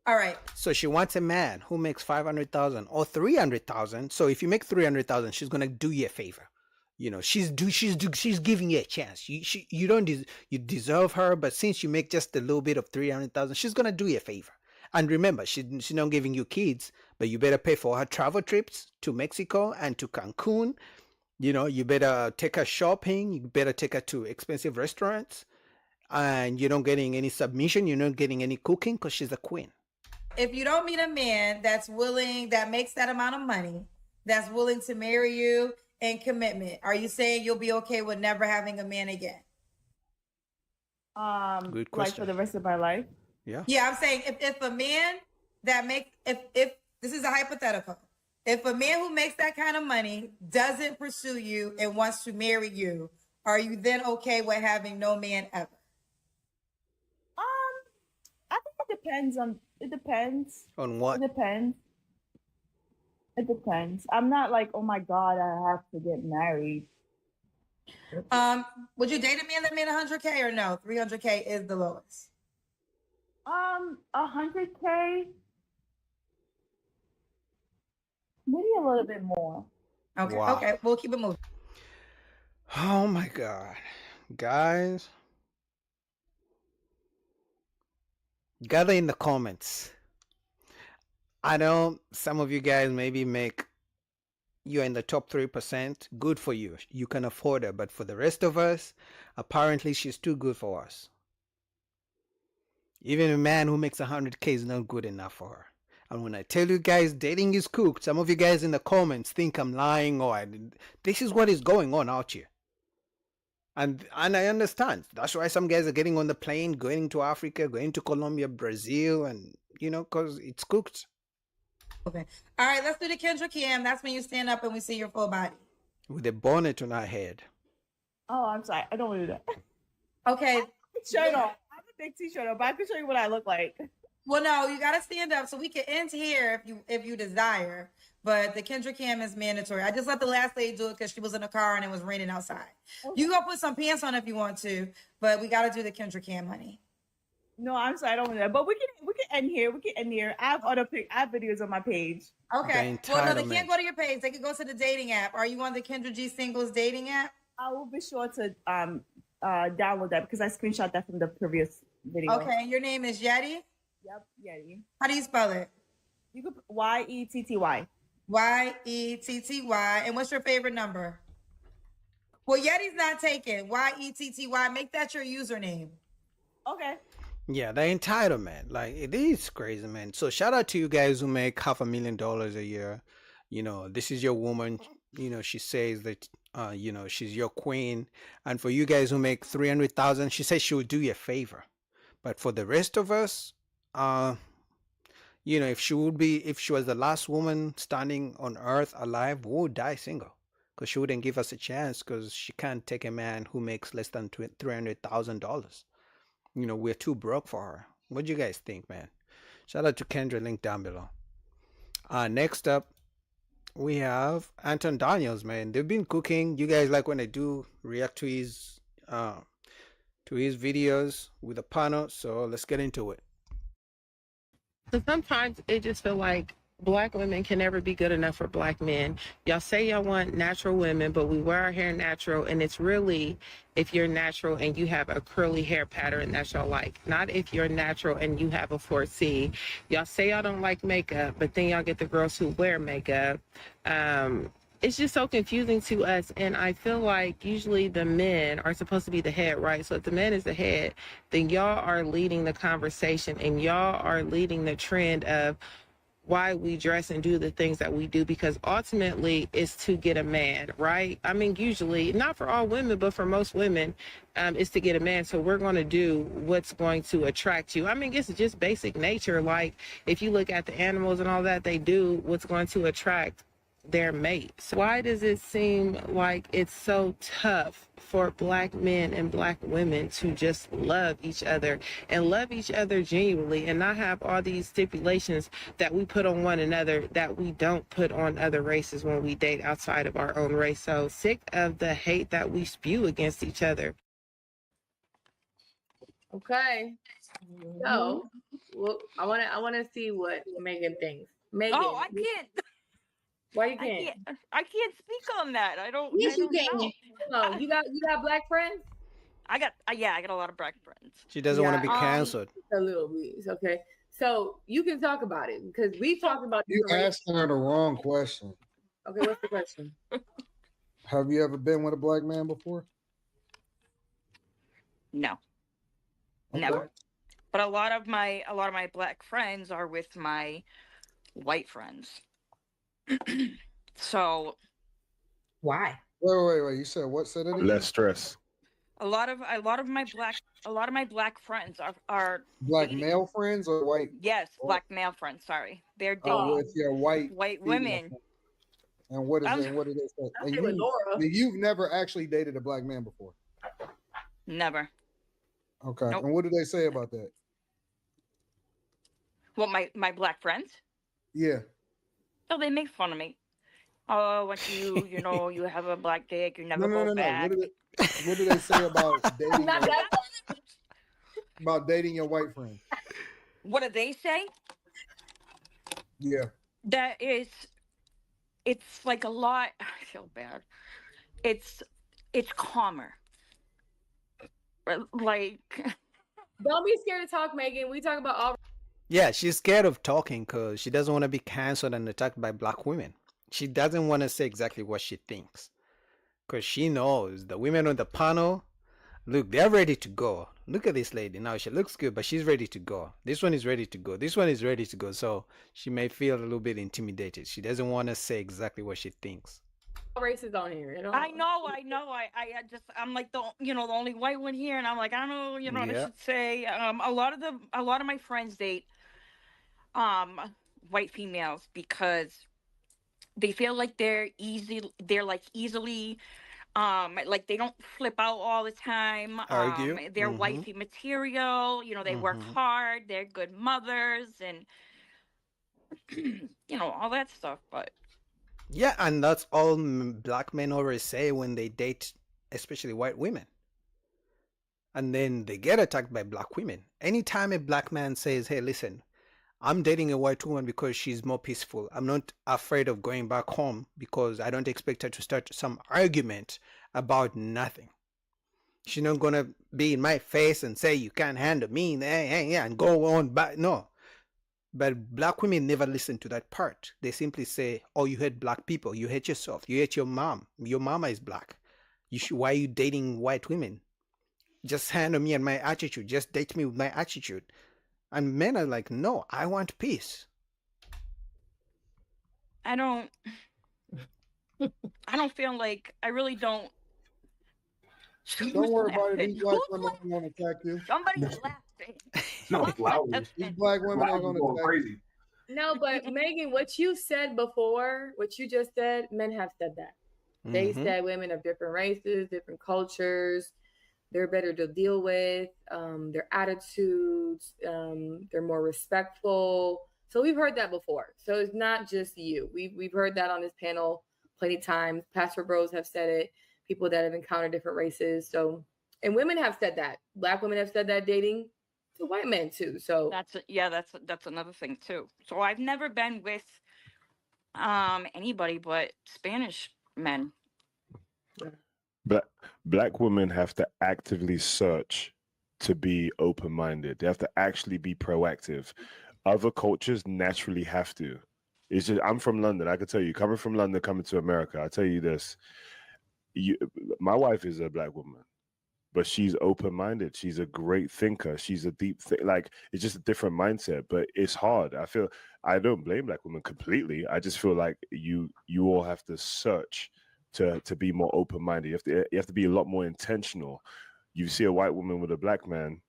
All right. So she wants a man who makes 500,000 or 300,000. So if you make 300,000, she's gonna do you a favor. You know, she's giving you a chance. You don't you deserve her, but since you make just a little bit of 300,000, she's gonna do you a favor. And remember, she's not giving you kids, but you better pay for her travel trips to Mexico and to Cancun. You know, you better take her shopping. You better take her to expensive restaurants, and you're not getting any submission. You're not getting any cooking because she's a queen. If you don't meet a man that's willing, that makes that amount of money, that's willing to marry you and commitment, are you saying you'll be okay with never having a man again? Good question. Like for the rest of my life? Yeah. Yeah, I'm saying if a man that makes, if this is a hypothetical, if a man who makes that kind of money doesn't pursue you and wants to marry you, are you then okay with having no man ever? I think it depends on. It depends. On what? It depends. It depends. I'm not like, oh my God, I have to get married. Would you date a man that made 100K or no? 300K is the lowest. 100K. Maybe a little bit more. Okay. Wow. Okay. We'll keep it moving. Oh my God, guys, gather in the comments. I know some of you guys maybe you're in the top 3%. Good for you. You can afford her. But for the rest of us, apparently she's too good for us. Even a man who makes 100K is not good enough for her. And when I tell you guys dating is cooked, some of you guys in the comments think I'm lying or this is what is going on out here. And I understand. That's why some guys are getting on the plane, going to Africa, going to Colombia, Brazil, and because it's cooked. Okay. All right, let's do the Kendra Cam. That's when you stand up and we see your full body. With a bonnet on our head. Oh, I'm sorry. I don't want to do that. Okay. Shirt on. I have a big t-shirt on, but I can show you what I look like. Well, no, you got to stand up so we can end here if you desire. But the Kendra Cam is mandatory. I just let the last lady do it because she was in a car and it was raining outside. Okay. You go put some pants on if you want to, but we got to do the Kendra Cam, honey. No, I'm sorry, I don't want that. But we can end here. We can end here. I have videos on my page. Okay. Well, no, they can't go to your page. They can go to the dating app. Are you on the Kendra G Singles dating app? I will be sure to download that because I screenshot that from the previous video. Okay. Your name is Yeti? Yep, Yeti. How do you spell it? You could YETTY. YETTY. And what's your favorite number? Well, Yeti's not taken. YETTY. Make that your username. Okay. Yeah, the entitlement, like it is crazy, man. So shout out to you guys who make $500,000 a year. This is your woman. She says that she's your queen. And for you guys who make 300,000, she says she will do you a favor. But for the rest of us, if she was the last woman standing on earth alive, we would die single because she wouldn't give us a chance because she can't take a man who makes less than $300,000. We're too broke for her. What do you guys think, man? Shout out to Kendra, link down below. Next up, we have Anton Daniels, man. They've been cooking. You guys like when I do react to his videos with a panel. So let's get into it. So sometimes it just feel like black women can never be good enough for black men. Y'all say y'all want natural women, but we wear our hair natural, and it's really if you're natural and you have a curly hair pattern that y'all like. Not if you're natural and you have a 4C. Y'all say y'all don't like makeup, but then y'all get the girls who wear makeup. It's just so confusing to us, and I feel like usually the men are supposed to be the head, right? So if the man is the head, then y'all are leading the conversation and y'all are leading the trend of why we dress and do the things that we do, because ultimately it's to get a man, right? I mean, usually, not for all women, but for most women, it's to get a man. So we're going to do what's going to attract you. I mean, it's just basic nature. Like if you look at the animals and all that, they do what's going to attract their mates. Why does it seem like it's so tough for black men and black women to just love each other and love each other genuinely and not have all these stipulations that we put on one another that we don't put on other races when we date outside of our own race? So sick of the hate that we spew against each other. Okay. So, well, I want to see what Megan thinks. Megan. Oh, I can't. Why you can't? I can't speak on that. I don't. Yes, I don't you can. know. No, you got black friends. I got. Yeah, I got a lot of black friends. She doesn't want to be Yeah, canceled. A little bit. Okay. So you can talk about it because we talked about. You asking her the wrong question. Okay, what's the question? Have you ever been with a black man before? No, Okay. never. But a lot of my black friends are with my white friends. So Why? Wait. You said what? Said it again? Less stress. a lot of my black friends are Black male friends or white? yes, black male friends. Sorry, they're Oh, dating with your white white female women. friends. And what is I'm- it? What did they say? I'll And say with Laura. you've never actually dated a black man before. Never. Okay. Nope. And what did they say about that? Well, my black friends. Yeah. Oh, they make fun of me. Oh, what you have a black dick, you never No. go back. What did they say about dating? Not that. About dating your white friend? What do they say? Yeah. That is, it's like a lot. I feel bad. It's calmer. Like Don't be scared to talk, Megan. We talk about all. Yeah, she's scared of talking because she doesn't want to be canceled and attacked by black women. She doesn't want to say exactly what she thinks because she knows the women on the panel, look, they're ready to go. Look at this lady. Now she looks good, but she's ready to go. This one is ready to go. This one is ready to go. So she may feel a little bit intimidated. She doesn't want to say exactly what she thinks. Races on here. You know? I know. I'm like the only white one here, and I'm like, I don't know, what I should say. A lot of my friends date white females because they feel like they're like easily like they don't flip out all the time. Argue. They're wifey material, they work hard, they're good mothers, and all that stuff. But yeah, and that's all black men always say when they date, especially white women. And then they get attacked by black women. Anytime a black man says, hey, listen, I'm dating a white woman because she's more peaceful. I'm not afraid of going back home because I don't expect her to start some argument about nothing. She's not going to be in my face and say, you can't handle me, and go on back. No. But black women never listen to that part. They simply say, oh, you hate black people. You hate yourself. You hate your mom. Your mama is black. Why are you dating white women? Just handle me and my attitude. Just date me with my attitude. And men are like, no, I want peace. I don't feel like, I really don't. Don't worry about it. These black women ain't gonna attack you. Somebody's laughing. No, flowers. These black women ain't gonna Going attack crazy. you. No, but Megan, what you said before, what you just said, men have said that. They said women of different races, different cultures, they're better to deal with, their attitudes, they're more respectful. So we've heard that before. So it's not just you. We've heard that on this panel plenty of times. Pastor Bros have said it. People that have encountered different races. So, and women have said that. Black women have said that dating to white men too. So that's another thing too. So I've never been with anybody but Spanish men. But black women have to actively search to be open-minded. They have to actually be proactive. Other cultures naturally have to. It's just, I'm from London. I can tell you, coming from London, coming to America, I tell you this. My wife is a black woman, but she's open-minded. She's a great thinker. She's a deep like, it's just a different mindset, but it's hard. I don't blame black women completely. I just feel like you all have to search to be more open-minded. You have to be a lot more intentional. You see a white woman with a black man,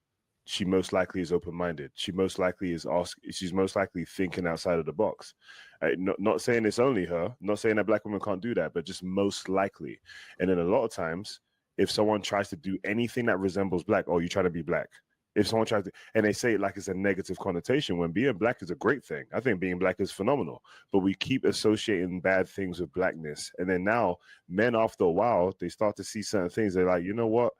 she most likely is open-minded. She's most likely thinking outside of the box. Not saying it's only her, not saying that black women can't do that, but just most likely. And then a lot of times, if someone tries to do anything that resembles black, oh, you try to be black. If someone tries to, and they say it like it's a negative connotation, when being black is a great thing. I think being black is phenomenal, but we keep associating bad things with blackness. And then now men, after a while, they start to see certain things. They're like, you know what?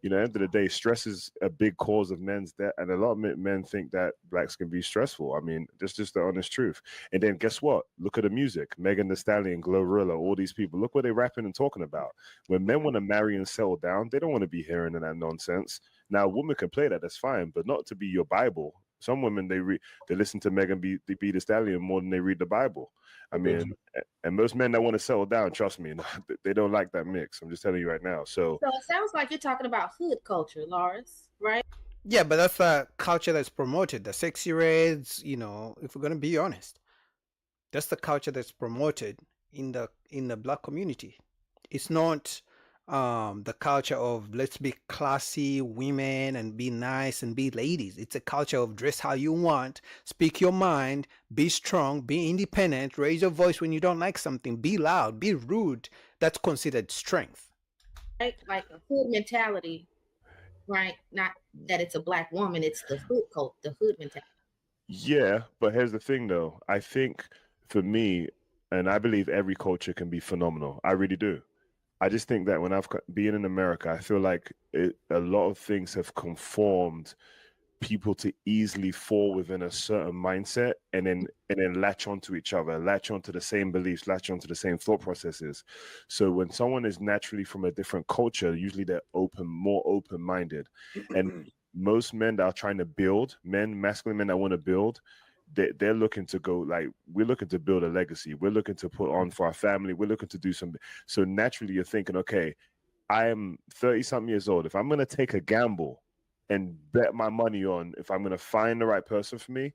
At the end of the day, stress is a big cause of men's death. And a lot of men think that blacks can be stressful. I mean, that's just the honest truth. And then guess what? Look at the music. Megan Thee Stallion, Glorilla, all these people. Look what they're rapping and talking about. When men want to marry and settle down, they don't want to be hearing that nonsense. Now, a woman can play that, that's fine, but not to be your Bible. Some women, they listen to Megan Thee Stallion more than they read the Bible. I mean, and most men that want to settle down, trust me, they don't like that mix. I'm just telling you right now. So it sounds like you're talking about hood culture, Lawrence, right? Yeah, but that's the culture that's promoted. The sexy reds, if we're gonna be honest, that's the culture that's promoted in the black community. It's not the culture of let's be classy women and be nice and be ladies. It's a culture of dress how you want, speak your mind, be strong, be independent, raise your voice when you don't like something, be loud, be rude. That's considered strength. Right? Like a hood mentality, right? Not that it's a black woman, it's the hood cult, the hood mentality. yeah, but here's the thing though. I think for me, and I believe every culture can be phenomenal. I really do. I just think that when I've been in America, I feel like a lot of things have conformed people to easily fall within a certain mindset and then latch onto each other, latch onto the same beliefs, latch onto the same thought processes. So when someone is naturally from a different culture, usually they're more open-minded. And most men that are trying to build, masculine men that want to build, they're looking to go, like, we're looking to build a legacy. We're looking to put on for our family. We're looking to do something. So naturally you're thinking, okay, I am 30-something years old. If I'm going to take a gamble and bet my money on if I'm going to find the right person for me,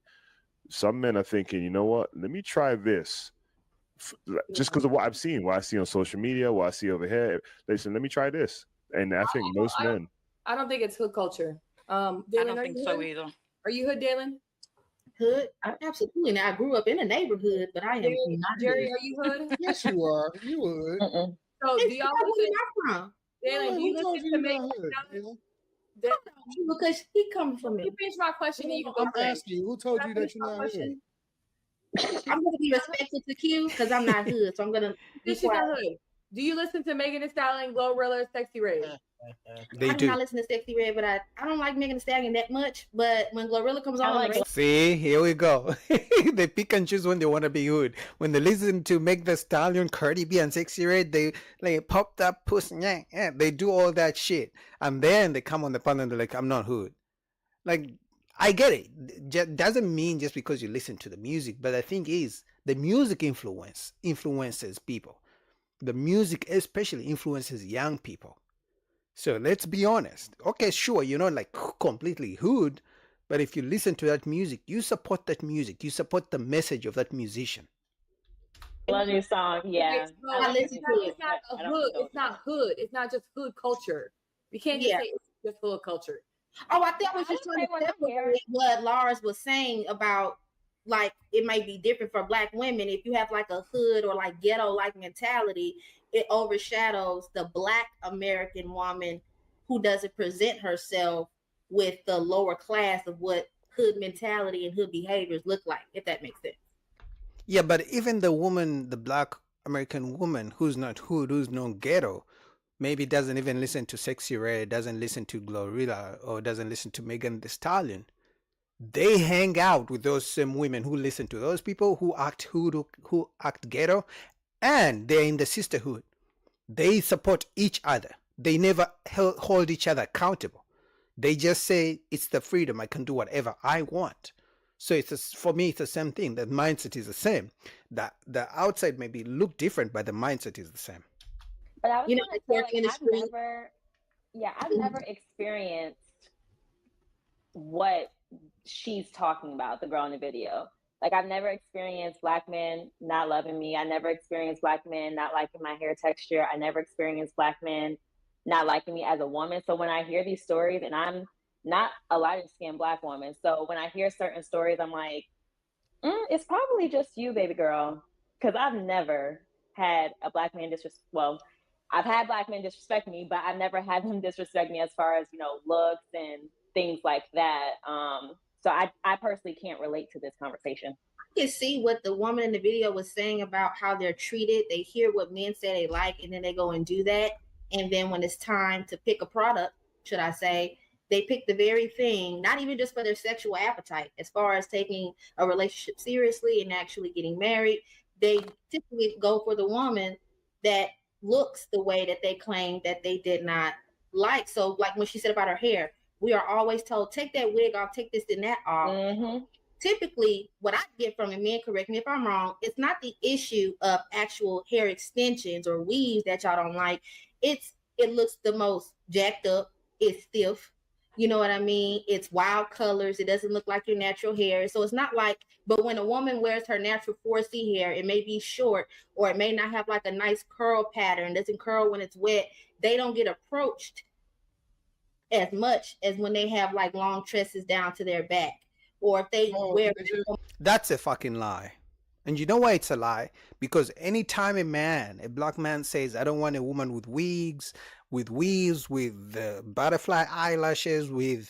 some men are thinking, you know what, let me try this. Just because of what I've seen, what I see on social media, what I see over here. Listen, let me try this. And I think most men. I don't think it's hood culture. I don't think so either. Are you hood, Dalen? Hood? Absolutely. Now, I grew up in a neighborhood, but I am not Jerry, hood. are you hood? Yes, you are. You would. So do y'all listen? From? Dalen, do you listen to Megan Thee Stallion? Because he comes from You me. finish my question and you can go I'm first. asking you, who told you that you're not hood? I'm going to be respectful to Q because I'm not hood, so I'm going to be This is not quiet. hood. Do you listen to Megan Thee Stallion, Glorilla, Sexy Red? They I do. not listen to Sexy Red, but I don't like Megan Thee Stallion that much. But when Glorilla comes on, the radio, See, here we go. They pick and choose when they want to be hood. When they listen to Meg the Stallion, Cardi B, and Sexy Red, they like pop that pussy. Yeah, they do all that shit, and then they come on the panel and they're like, "I'm not hood." Like, I get it. Doesn't mean just because you listen to the music, but the thing is, the music influences people. The music especially influences young people. So let's be honest. Okay, sure, you're not like completely hood, but if you listen to that music, you support that music. You support the message of that musician. Love your song, yeah. I listen to it. It's not a hood. It's not hood. It's not just hood culture. You can't just say it's just hood culture. Oh, I think I was just trying to separate what Lawrence was saying about, like, it might be different for black women. If you have like a hood or like ghetto like mentality, it overshadows the black American woman who doesn't present herself with the lower class of what hood mentality and hood behaviors look like, if that makes sense. Yeah, but even the woman, the black American woman who's not hood, who's no ghetto, maybe doesn't even listen to Sexy Red, doesn't listen to Glorilla, or doesn't listen to Megan Thee Stallion. They hang out with those same women who listen to those people who act hood, who act ghetto, and they're in the sisterhood. They support each other. They never hold each other accountable. They just say it's the freedom. I can do whatever I want. So for me, it's the same thing. The mindset is the same. That the outside maybe look different, but the mindset is the same. But I was You know, gonna the say, tech like, industry. I've never experienced what she's talking about, the girl in the video. Like, I've never experienced black men not loving me. I never experienced black men not liking my hair texture. I never experienced black men not liking me as a woman. So when I hear these stories, and I'm not a lighter-skinned black woman, so when I hear certain stories, I'm like, it's probably just you, baby girl, because I've never had a black man I've had black men disrespect me, but I've never had them disrespect me as far as, looks and things like that. So I personally can't relate to this conversation. I can see what the woman in the video was saying about how they're treated. They hear what men say they like, and then they go and do that. And then when it's time to pick a product, should I say, they pick the very thing, not even just for their sexual appetite, as far as taking a relationship seriously and actually getting married. They typically go for the woman that looks the way that they claim that they did not like. So like when she said about her hair, we are always told, take that wig off, take this and that off. Mm-hmm. Typically, what I get from it, men correct me if I'm wrong, it's not the issue of actual hair extensions or weaves that y'all don't like. It looks the most jacked up, it's stiff. You know what I mean? It's wild colors. It doesn't look like your natural hair. So it's not like, but when a woman wears her natural 4C hair, it may be short, or it may not have like a nice curl pattern, doesn't curl when it's wet. They don't get approached as much as when they have like long tresses down to their back, or if they wear. That's a fucking lie. And you know why it's a lie? Because anytime a black man says, I don't want a woman with wigs, with weaves, with butterfly eyelashes, with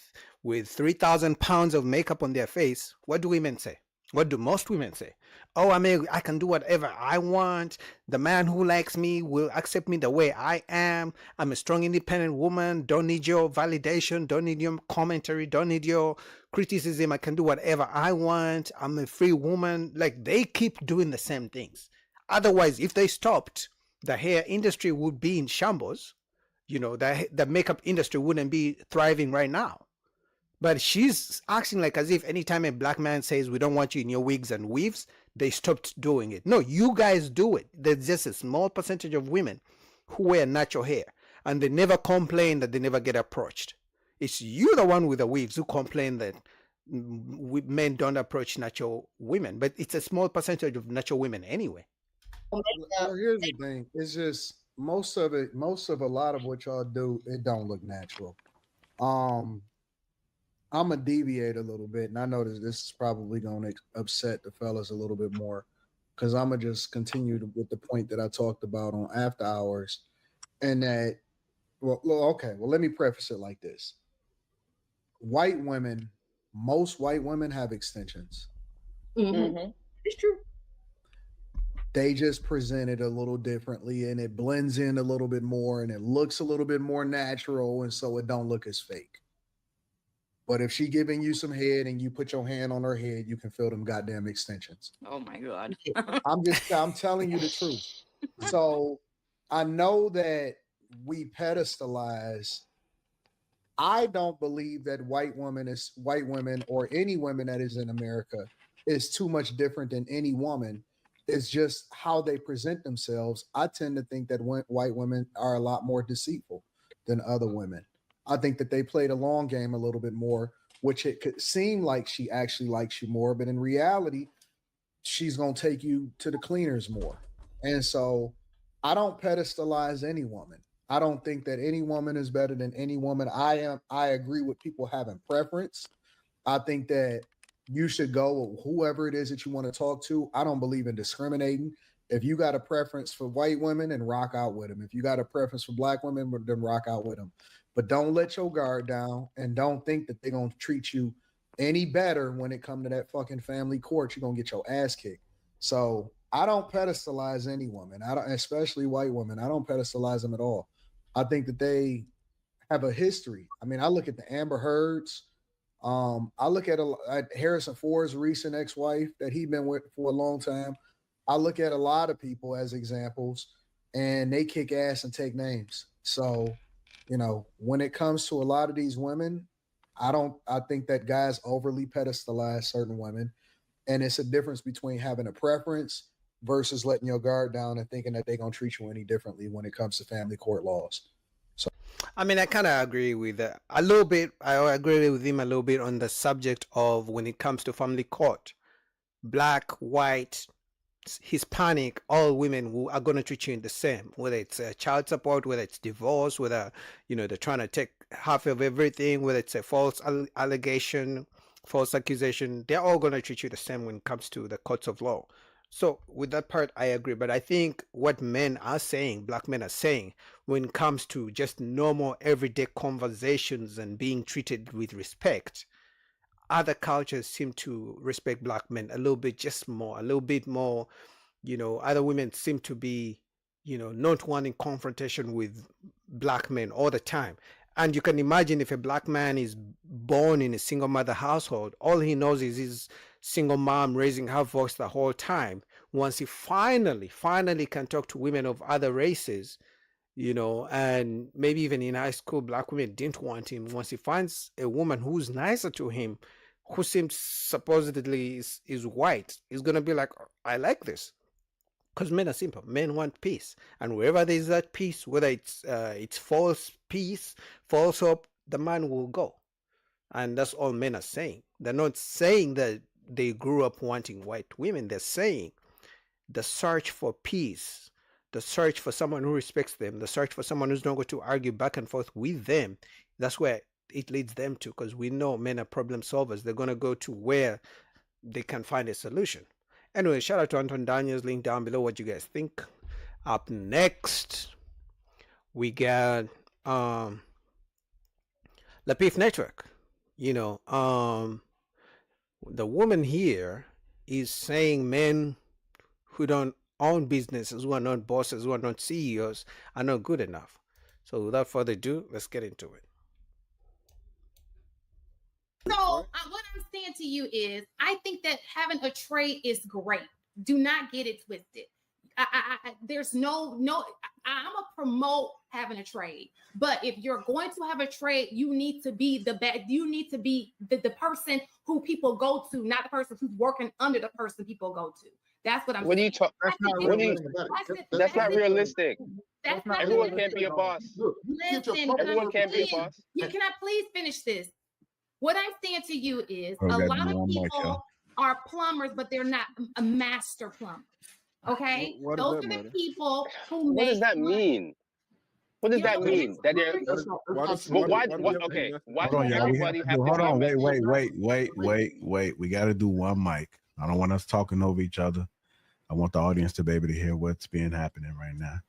3,000 pounds of makeup on their face, what do women say? What do most women say? Oh, I can do whatever I want. The man who likes me will accept me the way I am. I'm a strong, independent woman. Don't need your validation. Don't need your commentary. Don't need your criticism. I can do whatever I want. I'm a free woman. Like, they keep doing the same things. Otherwise, if they stopped, the hair industry would be in shambles. The makeup industry wouldn't be thriving right now. But she's acting like as if anytime a black man says, we don't want you in your wigs and weaves, they stopped doing it. No, you guys do it. There's just a small percentage of women who wear natural hair, and they never complain that they never get approached. It's you, the one with the weaves, who complain that men don't approach natural women. But it's a small percentage of natural women anyway. Well, here's the thing. It's just most of a lot of what y'all do, it don't look natural. I'm gonna deviate a little bit, and I know this is probably gonna upset the fellas a little bit more, because I'm gonna just continue with the point that I talked about on After Hours, and that, let me preface it like this: most white women have extensions. Mm-hmm. It's true. They just present it a little differently, and it blends in a little bit more, and it looks a little bit more natural, and so it don't look as fake. But if she giving you some head and you put your hand on her head, you can feel them goddamn extensions. Oh my God. I'm telling you the truth. So I know that we pedestalize. I don't believe that white women or any women that is in America is too much different than any woman. It's just how they present themselves. I tend to think that white women are a lot more deceitful than other women. I think that they play the long game a little bit more, which it could seem like she actually likes you more, but in reality, she's going to take you to the cleaners more. And so I don't pedestalize any woman. I don't think that any woman is better than any woman. I agree with people having preference. I think that you should go with whoever it is that you want to talk to. I don't believe in discriminating. If you got a preference for white women, then rock out with them. If you got a preference for black women, then rock out with them. But don't let your guard down, and don't think that they're going to treat you any better when it come to that fucking family court, you're gonna get your ass kicked. So I don't pedestalize any woman. I don't, especially white women. I don't pedestalize them at all. I think that they have a history. I mean, I look at the Amber Heards. I look at Harrison Ford's recent ex-wife that he'd been with for a long time. I look at a lot of people as examples, and they kick ass and take names. So, you know, when it comes to a lot of these women, I think that guys overly pedestalize certain women. And it's a difference between having a preference versus letting your guard down and thinking that they're gonna treat you any differently when it comes to family court laws. So I mean, I kind of agree with that a little bit. I agree with him a little bit on the subject of when it comes to family court, black, white, Hispanic, all women who are going to treat you in the same, whether it's child support, whether it's divorce, whether, you know, they're trying to take half of everything, whether it's a false allegation, false accusation, they're all going to treat you the same when it comes to the courts of law. So with that part, I agree. But I think what men are saying, black men are saying, when it comes to just normal everyday conversations and being treated with respect, other cultures seem to respect black men a little bit, just more, a little bit more. You know, other women seem to be, you know, not wanting confrontation with black men all the time. And you can imagine if a black man is born in a single mother household, all he knows is his single mom raising her voice the whole time. Once he finally can talk to women of other races, you know, and maybe even in high school, black women didn't want him. Once he finds a woman who's nicer to him, who seems supposedly is white, he's going to be like, I like this. Because men are simple. Men want peace. And wherever there's that peace, whether it's false peace, false hope, the man will go. And that's all men are saying. They're not saying that they grew up wanting white women. They're saying the search for peace, the search for someone who respects them, the search for someone who's not going to argue back and forth with them, that's where it leads them to, because we know men are problem solvers. They're going to go to where they can find a solution. Anyway, shout out to Anton Daniels, link down below what you guys think. Up next, we got Lapif Network. You know, the woman here is saying men who don't own businesses, who are not bosses, who are not CEOs, are not good enough. So without further ado, let's get into it. So what I'm saying to you is, I think that having a trade is great. Do not get it twisted. There's no. I'm a promote having a trade, but if you're going to have a trade, you need to be the best. You need to be the person who people go to, not the person who's working under the person people go to. That's what I'm. What are you talking? That's not realistic. Everyone can't be a boss. Listen, everyone can't be a boss. Can I please finish this? What I'm saying to you is, a lot of people are plumbers, but they're not a master plumber. Okay, those are the people who make. What does that mean? What does that mean? That they're. But why? Okay, why do everybody have to? Hold on, wait. We got to do one mic. I don't want us talking over each other. I want the audience to be able to hear what's being happening right now.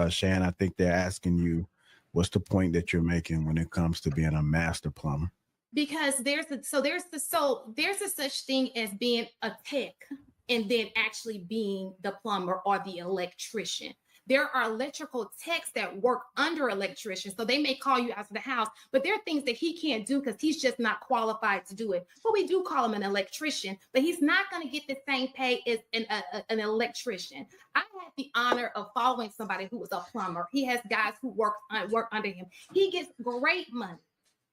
Shan, I think they're asking you, what's the point that you're making when it comes to being a master plumber? Because there's a such thing as being a tech and then actually being the plumber or the electrician. There are electrical techs that work under electricians, so they may call you out to the house, but there are things that he can't do because he's just not qualified to do it. But we do call him an electrician, but he's not going to get the same pay as an electrician. I had the honor of following somebody who was a plumber. He has guys who work under him. He gets great money,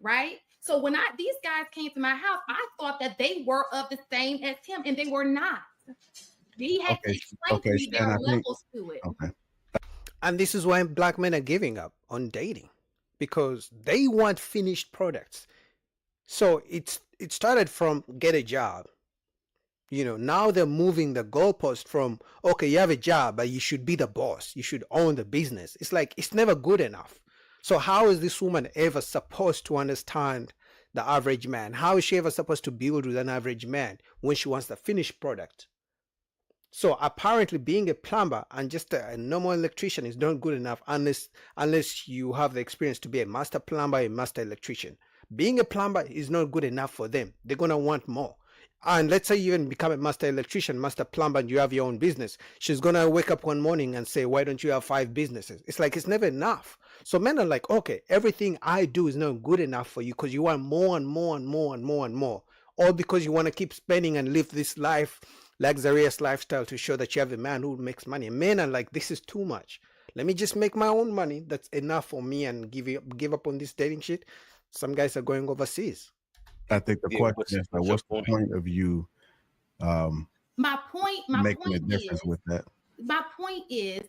right? So when these guys came to my house, I thought that they were of the same as him, and they were not. He had to explain to me their levels to it. Okay. And this is why black men are giving up on dating, because they want finished products. So it started from get a job. You know, now they're moving the goalpost from, okay, you have a job, but you should be the boss. You should own the business. It's like, it's never good enough. So how is this woman ever supposed to understand the average man? How is she ever supposed to build with an average man when she wants the finished product? So apparently being a plumber and just a normal electrician is not good enough unless you have the experience to be a master plumber, a master electrician. Being a plumber is not good enough for them. They're going to want more. And let's say you even become a master electrician, master plumber, and you have your own business. She's going to wake up one morning and say, why don't you have 5 businesses? It's like, it's never enough. So men are like, okay, everything I do is not good enough for you because you want more and more and more and more and more. All because you want to keep spending and live this life, luxurious lifestyle to show that you have a man who makes money. Men are like, this is too much. Let me just make my own money. That's enough for me and give up on this dating shit. Some guys are going overseas. I think the question is, what's the point of you my point making a difference with that? My point is,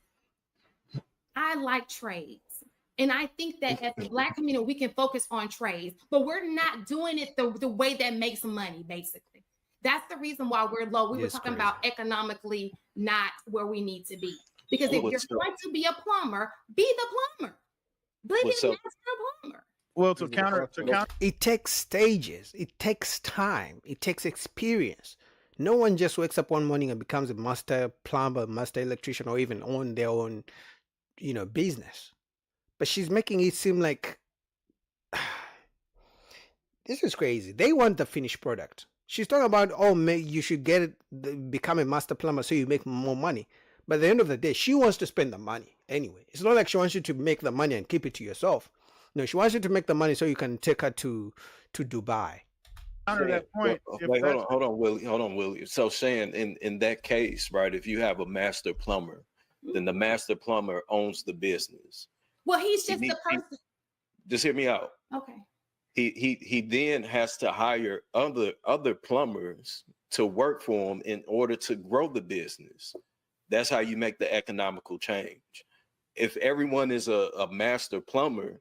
I like trades. And I think that as a Black community, we can focus on trades, but we're not doing it the way that makes money, basically. That's the reason why we're low. We were talking about economically not where we need to be. Because if you're going to be a plumber, be the plumber. Be the master plumber. Well, to counter, it takes stages. It takes time. It takes experience. No one just wakes up one morning and becomes a master plumber, master electrician, or even own their own, business. But she's making it seem like this is crazy. They want the finished product. She's talking about, you should get it, become a master plumber so you make more money. But at the end of the day, she wants to spend the money anyway. It's not like she wants you to make the money and keep it to yourself. No, she wants you to make the money so you can take her to Dubai. Counter that point. Wait, hold on, Willie. So saying in that case, right, if you have a master plumber, then the master plumber owns the business. Well, he's just the person. Just hear me out. Okay. He then has to hire other plumbers to work for him in order to grow the business. That's how you make the economical change. If everyone is a master plumber,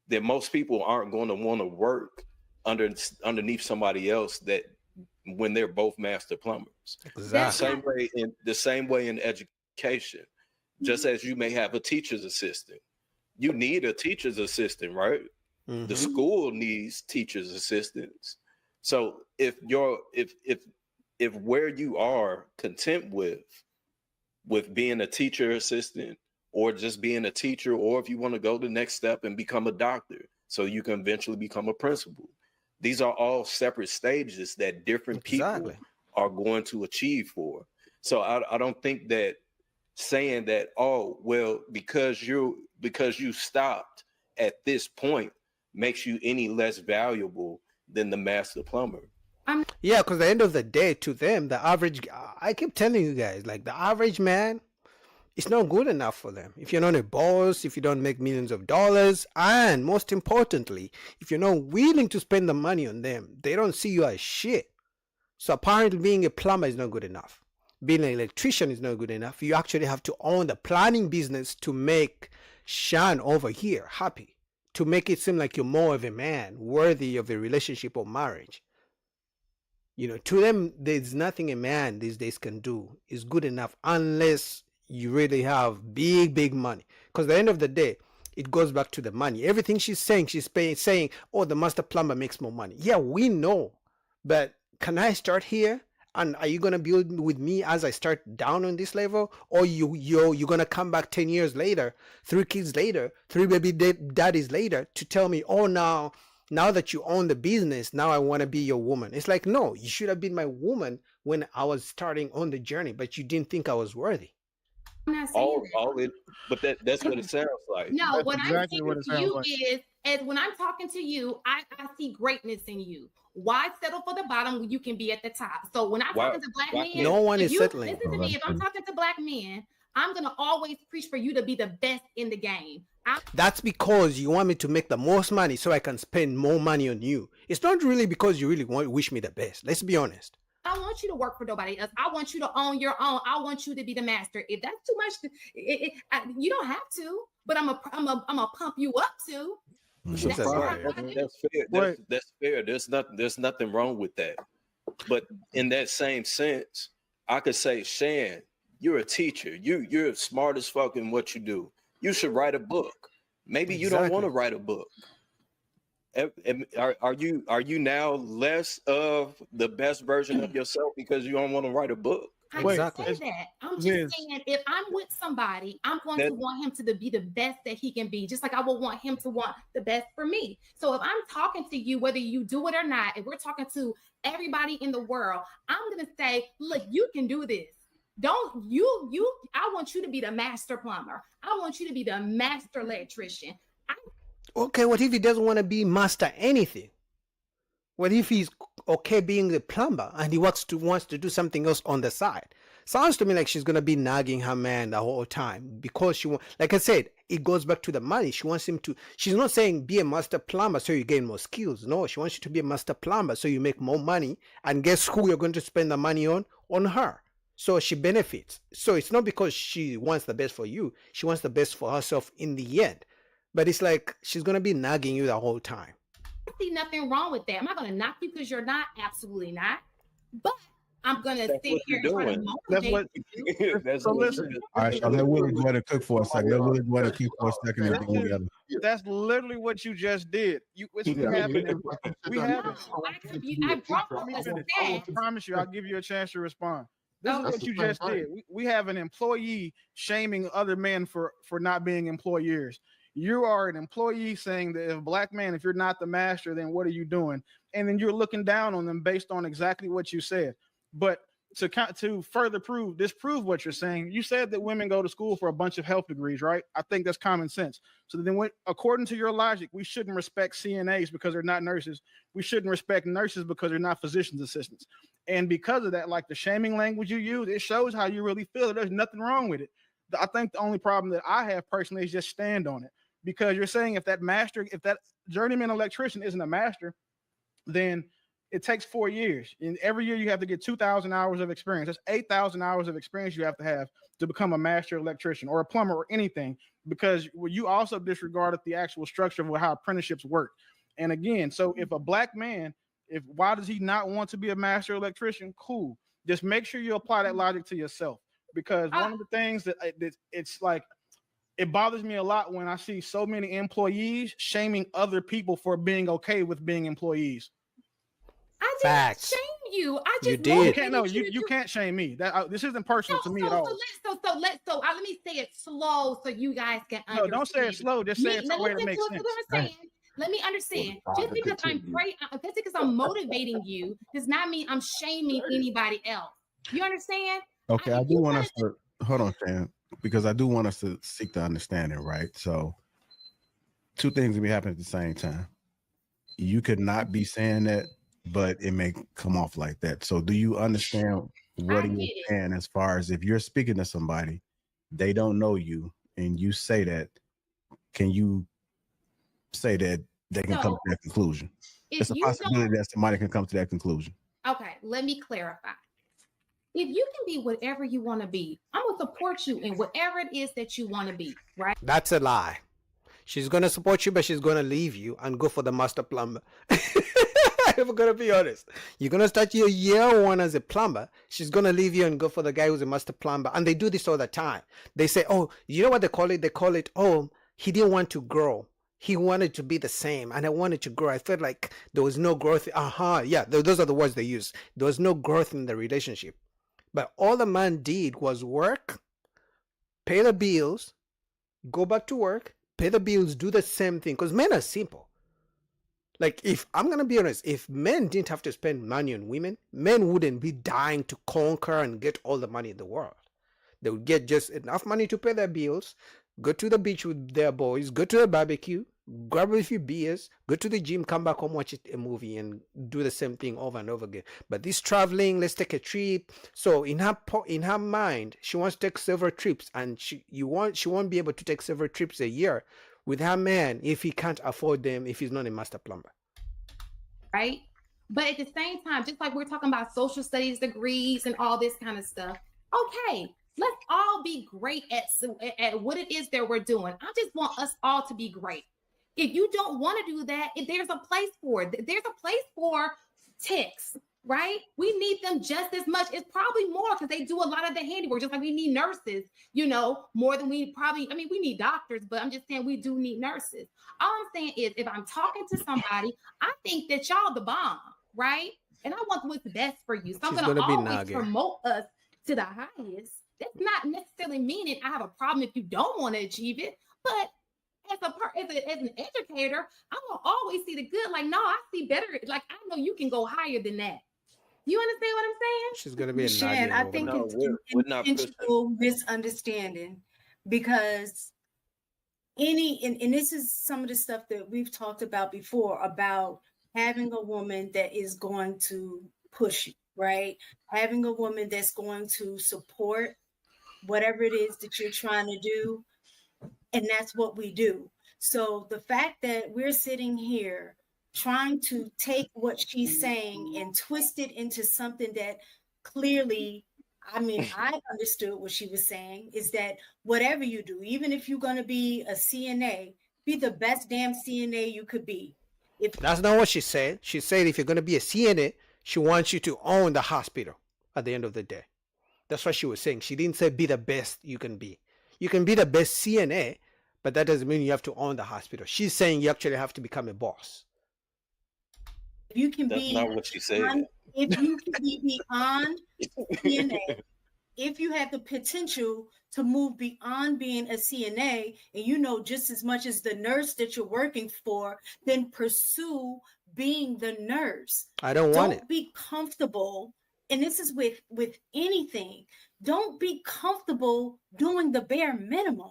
then most people aren't going to want to work underneath somebody else that when they're both master plumbers. Exactly. The same way in education. Just as you may have a teacher's assistant. You need a teacher's assistant, right? Mm-hmm. The school needs teacher's assistants. So if where you are content with being a teacher assistant or just being a teacher, or if you want to go the next step and become a doctor so you can eventually become a principal, these are all separate stages that different people are going to achieve for. So I don't think that saying that, because you stopped at this point makes you any less valuable than the master plumber. Yeah, because at the end of the day, to them, the average, I keep telling you guys, like the average man, it's not good enough for them. If you're not a boss, if you don't make millions of dollars, and most importantly, if you're not willing to spend the money on them, they don't see you as shit. So apparently being a plumber is not good enough. Being an electrician is not good enough. You actually have to own the plumbing business to make Sean over here happy, to make it seem like you're more of a man worthy of a relationship or marriage. To them, there's nothing a man these days can do is good enough unless you really have big money. Because at the end of the day, it goes back to the money. Everything she's saying, saying, the master plumber makes more money. Yeah, we know. But can I start here? And are you going to build with me as I start down on this level? Or you're going to come back 10 years later, 3 kids later, 3 baby daddies later to tell me, now that you own the business, now I want to be your woman. It's like, no, you should have been my woman when I was starting on the journey, but you didn't think I was worthy. I'm not saying but that's what it sounds like. No, what I'm saying to you is when I'm talking to you, I see greatness in you. Why settle for the bottom when you can be at the top? So when I'm talking to Black men, no one is settling. Listen to me. If I'm talking to Black men, I'm gonna always preach for you to be the best in the game. That's because you want me to make the most money so I can spend more money on you. It's not really because you really wish me the best. Let's be honest. I don't want you to work for nobody else. I want you to own your own. I want you to be the master. If that's too much, you don't have to. But I'm a pump you up to. That's fair. That's fair. There's nothing wrong with that. But in that same sense, I could say, Shan, you're a teacher. You're smart as fuck in what you do. You should write a book. Maybe you don't want to write a book. Are you now less of the best version of yourself because you don't want to write a book? I Exactly. didn't say that. I'm just Liz. saying if I'm with somebody, I'm going to want him to be the best that he can be, just like I will want him to want the best for me. So if I'm talking to you, whether you do it or not, if we're talking to everybody in the world, I'm gonna say, look, you can do this. Don't you I want you to be the master plumber. I want you to be the master electrician. Okay, what if he doesn't want to be master anything? What if he's okay being the plumber and he wants to do something else on the side? Sounds to me like she's gonna be nagging her man the whole time because she wants. Like I said, it goes back to the money. She wants him to. She's not saying be a master plumber so you gain more skills. No, she wants you to be a master plumber so you make more money. And guess who you're going to spend the money on? On her. So she benefits. So it's not because she wants the best for you. She wants the best for herself in the end. But it's like she's gonna be nagging you the whole time. I see nothing wrong with that. I'm not gonna knock you because you're not. Absolutely not. But I'm gonna sit here and try to motivate you. So listen. All right, so let Willie go ahead and cook for a second. Let Willie go ahead and keep for a second and go together. That's literally what you just did. We have it. I brought up a stat. I promise you, I'll give you a chance to respond. This is what you just did. We have an employee shaming other men for not being employers. You are an employee saying that if black man, if you're not the master, then what are you doing? And then you're looking down on them based on exactly what you said. But to further disprove what you're saying, you said that women go to school for a bunch of health degrees, right? I think that's common sense. So then according to your logic, we shouldn't respect CNAs because they're not nurses. We shouldn't respect nurses because they're not physician's assistants. And because of that, like the shaming language you use, it shows how you really feel. There's nothing wrong with it. I think the only problem that I have personally is just stand on it. Because you're saying if that journeyman electrician isn't a master, then it takes 4 years. And every year you have to get 2,000 hours of experience. That's 8,000 hours of experience you have to become a master electrician or a plumber or anything, because you also disregarded the actual structure of how apprenticeships work. And again, so if a black man, why does he not want to be a master electrician? Cool. Just make sure you apply that logic to yourself. Because one of the things that it's like, it bothers me a lot when I see so many employees shaming other people for being okay with being employees. I didn't shame you. I just you did. You can't shame me. This isn't personal to me at all. Let me say it slow so you guys can understand. No, don't say it slow. Just say it somewhere that makes sense. Let me understand. Just because I'm motivating you does not mean I'm shaming anybody else. You understand? Okay, I do want us to hold on, Shan, because I do want us to seek the understanding, right? So, two things will be happening at the same time. You could not be saying that, but it may come off like that. So, do you understand what you're saying as far as if you're speaking to somebody, they don't know you, and you say that, can you say that they can come to that conclusion? It's a possibility that somebody can come to that conclusion. Okay, let me clarify. If you can be whatever you want to be, I'm going to support you in whatever it is that you want to be, right? That's a lie. She's going to support you, but she's going to leave you and go for the master plumber. I'm going to be honest. You're going to start your year one as a plumber. She's going to leave you and go for the guy who's a master plumber. And they do this all the time. They say, oh, you know what they call it? They call it, oh, he didn't want to grow. He wanted to be the same, and I wanted to grow. I felt like there was no growth. Yeah, those are the words they use. There was no growth in the relationship. But all the man did was work, pay the bills, go back to work, pay the bills, do the same thing. Because men are simple. Like, if I'm going to be honest, if men didn't have to spend money on women, men wouldn't be dying to conquer and get all the money in the world. They would get just enough money to pay their bills, go to the beach with their boys, go to the barbecue, grab a few beers, go to the gym, come back home, watch a movie, and do the same thing over and over again. But this traveling, let's take a trip. So in her mind, she wants to take several trips, and she won't be able to take several trips a year with her man if he can't afford them, if he's not a master plumber. Right? But at the same time, just like we're talking about social studies degrees and all this kind of stuff, okay, let's all be great at what it is that we're doing. I just want us all to be great. If you don't want to do that, if there's a place for it. There's a place for techs, right? We need them just as much. It's probably more because they do a lot of the handiwork, just like we need nurses, more than we we need doctors, but I'm just saying we do need nurses. All I'm saying is if I'm talking to somebody, I think that y'all the bomb, right? And I want what's best for you. So I'm going to always promote us to the highest, that's not necessarily meaning I have a problem if you don't want to achieve it. But as an educator, I'm gonna always see the good. Like, no, I see better. Like, I know you can go higher than that. You understand what I'm saying? She's gonna be a Shan, I nagging think woman. it's we're not intentional misunderstanding because and this is some of the stuff that we've talked about before about having a woman that is going to push you, right? Having a woman that's going to support whatever it is that you're trying to do. And that's what we do. So the fact that we're sitting here trying to take what she's saying and twist it into something that clearly, I mean, I understood what she was saying is that whatever you do, even if you're going to be a CNA, be the best damn CNA you could be. That's not what she said. She said if you're going to be a CNA, she wants you to own the hospital at the end of the day. That's what she was saying. She didn't say be the best you can be. You can be the best CNA, but that doesn't mean you have to own the hospital. She's saying you actually have to become a boss. If you can That's be not what she said. If you can be beyond CNA, if you have the potential to move beyond being a CNA and you know just as much as the nurse that you're working for, then pursue being the nurse. I don't want it. Don't be comfortable, and this is with anything. Don't be comfortable doing the bare minimum.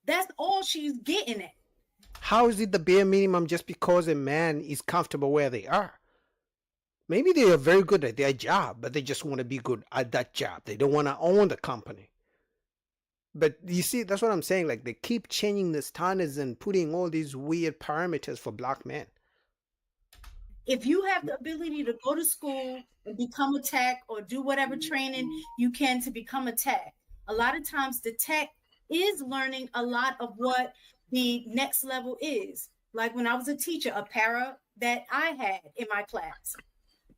That's all she's getting at. How is it the bare minimum just because a man is comfortable where they are? Maybe they are very good at their job, but they just want to be good at that job. They don't want to own the company. But you see, that's what I'm saying. Like, they keep changing the standards and putting all these weird parameters for black men. If you have the ability to go to school and become a tech or do whatever training you can to become a tech, a lot of times the tech is learning a lot of what the next level is. Like when I was a teacher, a para that I had in my class,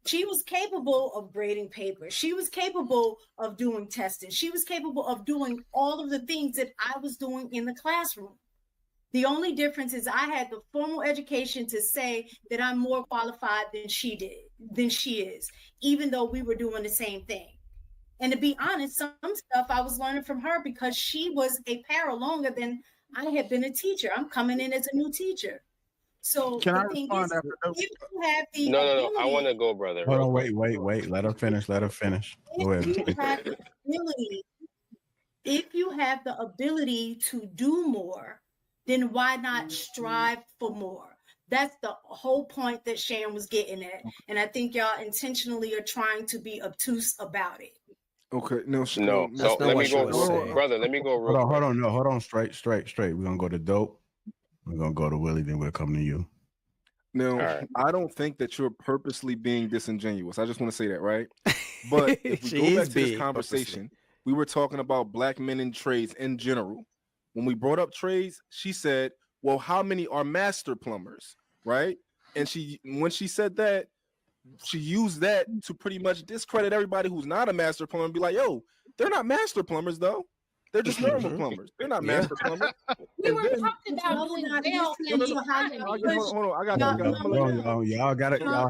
she was capable of grading papers. She was capable of doing testing. She was capable of doing all of the things that I was doing in the classroom. The only difference is I had the formal education to say that I'm more qualified than she is, even though we were doing the same thing. And to be honest, some stuff I was learning from her because she was a para longer than I had been a teacher. I'm coming in as a new teacher. So Can I the thing respond is, after that? if you have the No. ability, I want to go, brother. Hold real on, quick. wait. Let her finish. Go if ahead. you have the ability, if you have the ability to do more, then why not strive for more? That's the whole point that Sharon was getting at. And I think y'all intentionally are trying to be obtuse about it. Okay, no. So That's not let what me she go, was saying. brother. Let me go real quick. Hold on. Straight. We're gonna go to Dope. We're gonna go to Willie. Then we'll come to you. Now, right. I don't think that you're purposely being disingenuous. I just want to say that, right? But if we She go is back to this being conversation, we were talking about black men in trades in general. When we brought up trades, she said, well, how many are master plumbers, right? And when she said that, she used that to pretty much discredit everybody who's not a master plumber and be like, yo, they're not master plumbers, though. They're just normal plumbers. They're not master plumbers. We were talking about doing well in the economy. Hold on. I got Y'all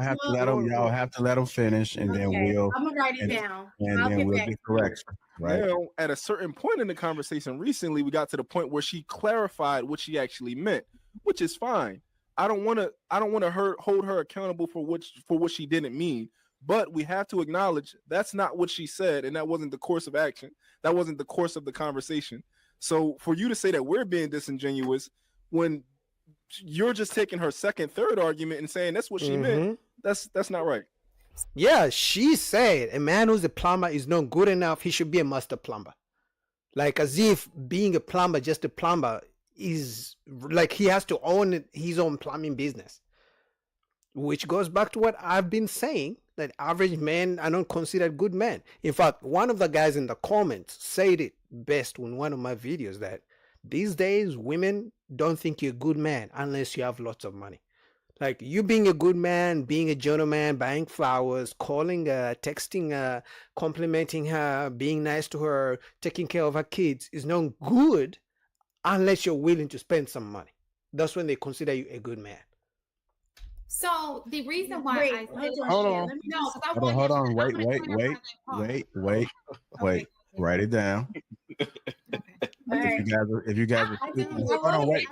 have to let them finish, and then we'll. I'm gonna write it down. And I'll then get we'll back get to you. correction. Right. Now, at a certain point in the conversation recently, we got to the point where she clarified what she actually meant, which is fine. I don't want to hold her accountable for what she didn't mean, but we have to acknowledge that's not what she said, and that wasn't the course of action. That wasn't the course of the conversation. So for you to say that we're being disingenuous when you're just taking her second, third argument and saying that's what she meant, that's not right. Yeah, she said a man who's a plumber is not good enough. He should be a master plumber. Like as if being a plumber, just a plumber, is like he has to own his own plumbing business. Which goes back to what I've been saying, that average men are not considered good men. In fact, one of the guys in the comments said it best in one of my videos that these days women don't think you're a good man unless you have lots of money. Like you being a good man, being a gentleman, buying flowers, calling her, texting her, complimenting her, being nice to her, taking care of her kids is not good unless you're willing to spend some money. That's when they consider you a good man. So the reason why Wait, I Hold on. no, because I Hold on, want hold on. to Wait, clarify wait, that part. wait. Write it down. If you guys, hold on, wait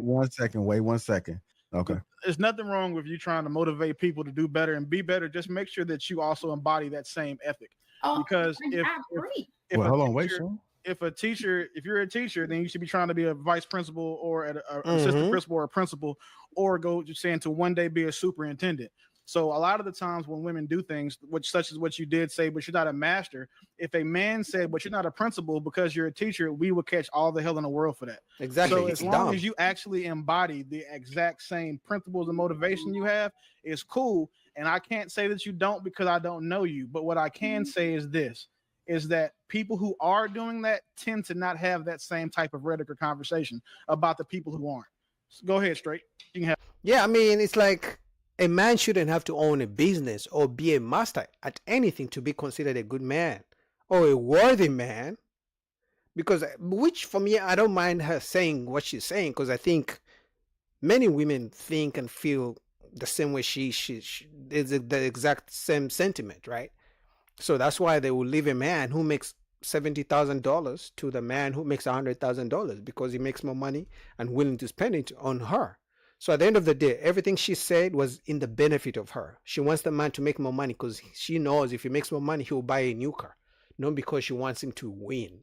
1 second. Wait 1 second. Okay. There's nothing wrong with you trying to motivate people to do better and be better. Just make sure that you also embody that same ethic. Because if Well, hold on, wait, teacher, Sean. if you're a teacher, then you should be trying to be a vice principal or an assistant principal or a principal, or go just saying to one day be a superintendent. So a lot of the times when women do things, such as what you did say, but you're not a master. If a man said, but you're not a principal because you're a teacher, we would catch all the hell in the world for that. Exactly. So as long as you actually embody the exact same principles and motivation you have, it's cool. And I can't say that you don't because I don't know you. But what I can say is this, is that people who are doing that tend to not have that same type of rhetoric or conversation about the people who aren't. So go ahead, straight. You can have. Yeah, I mean, it's like a man shouldn't have to own a business or be a master at anything to be considered a good man or a worthy man. Because, which for me, I don't mind her saying what she's saying, because I think many women think and feel the same way she is the exact same sentiment, right? So that's why they will leave a man who makes $70,000 to the man who makes $100,000 because he makes more money and willing to spend it on her. So at the end of the day, everything she said was in the benefit of her. She wants the man to make more money because she knows if he makes more money, he will buy a new car, not because she wants him to win.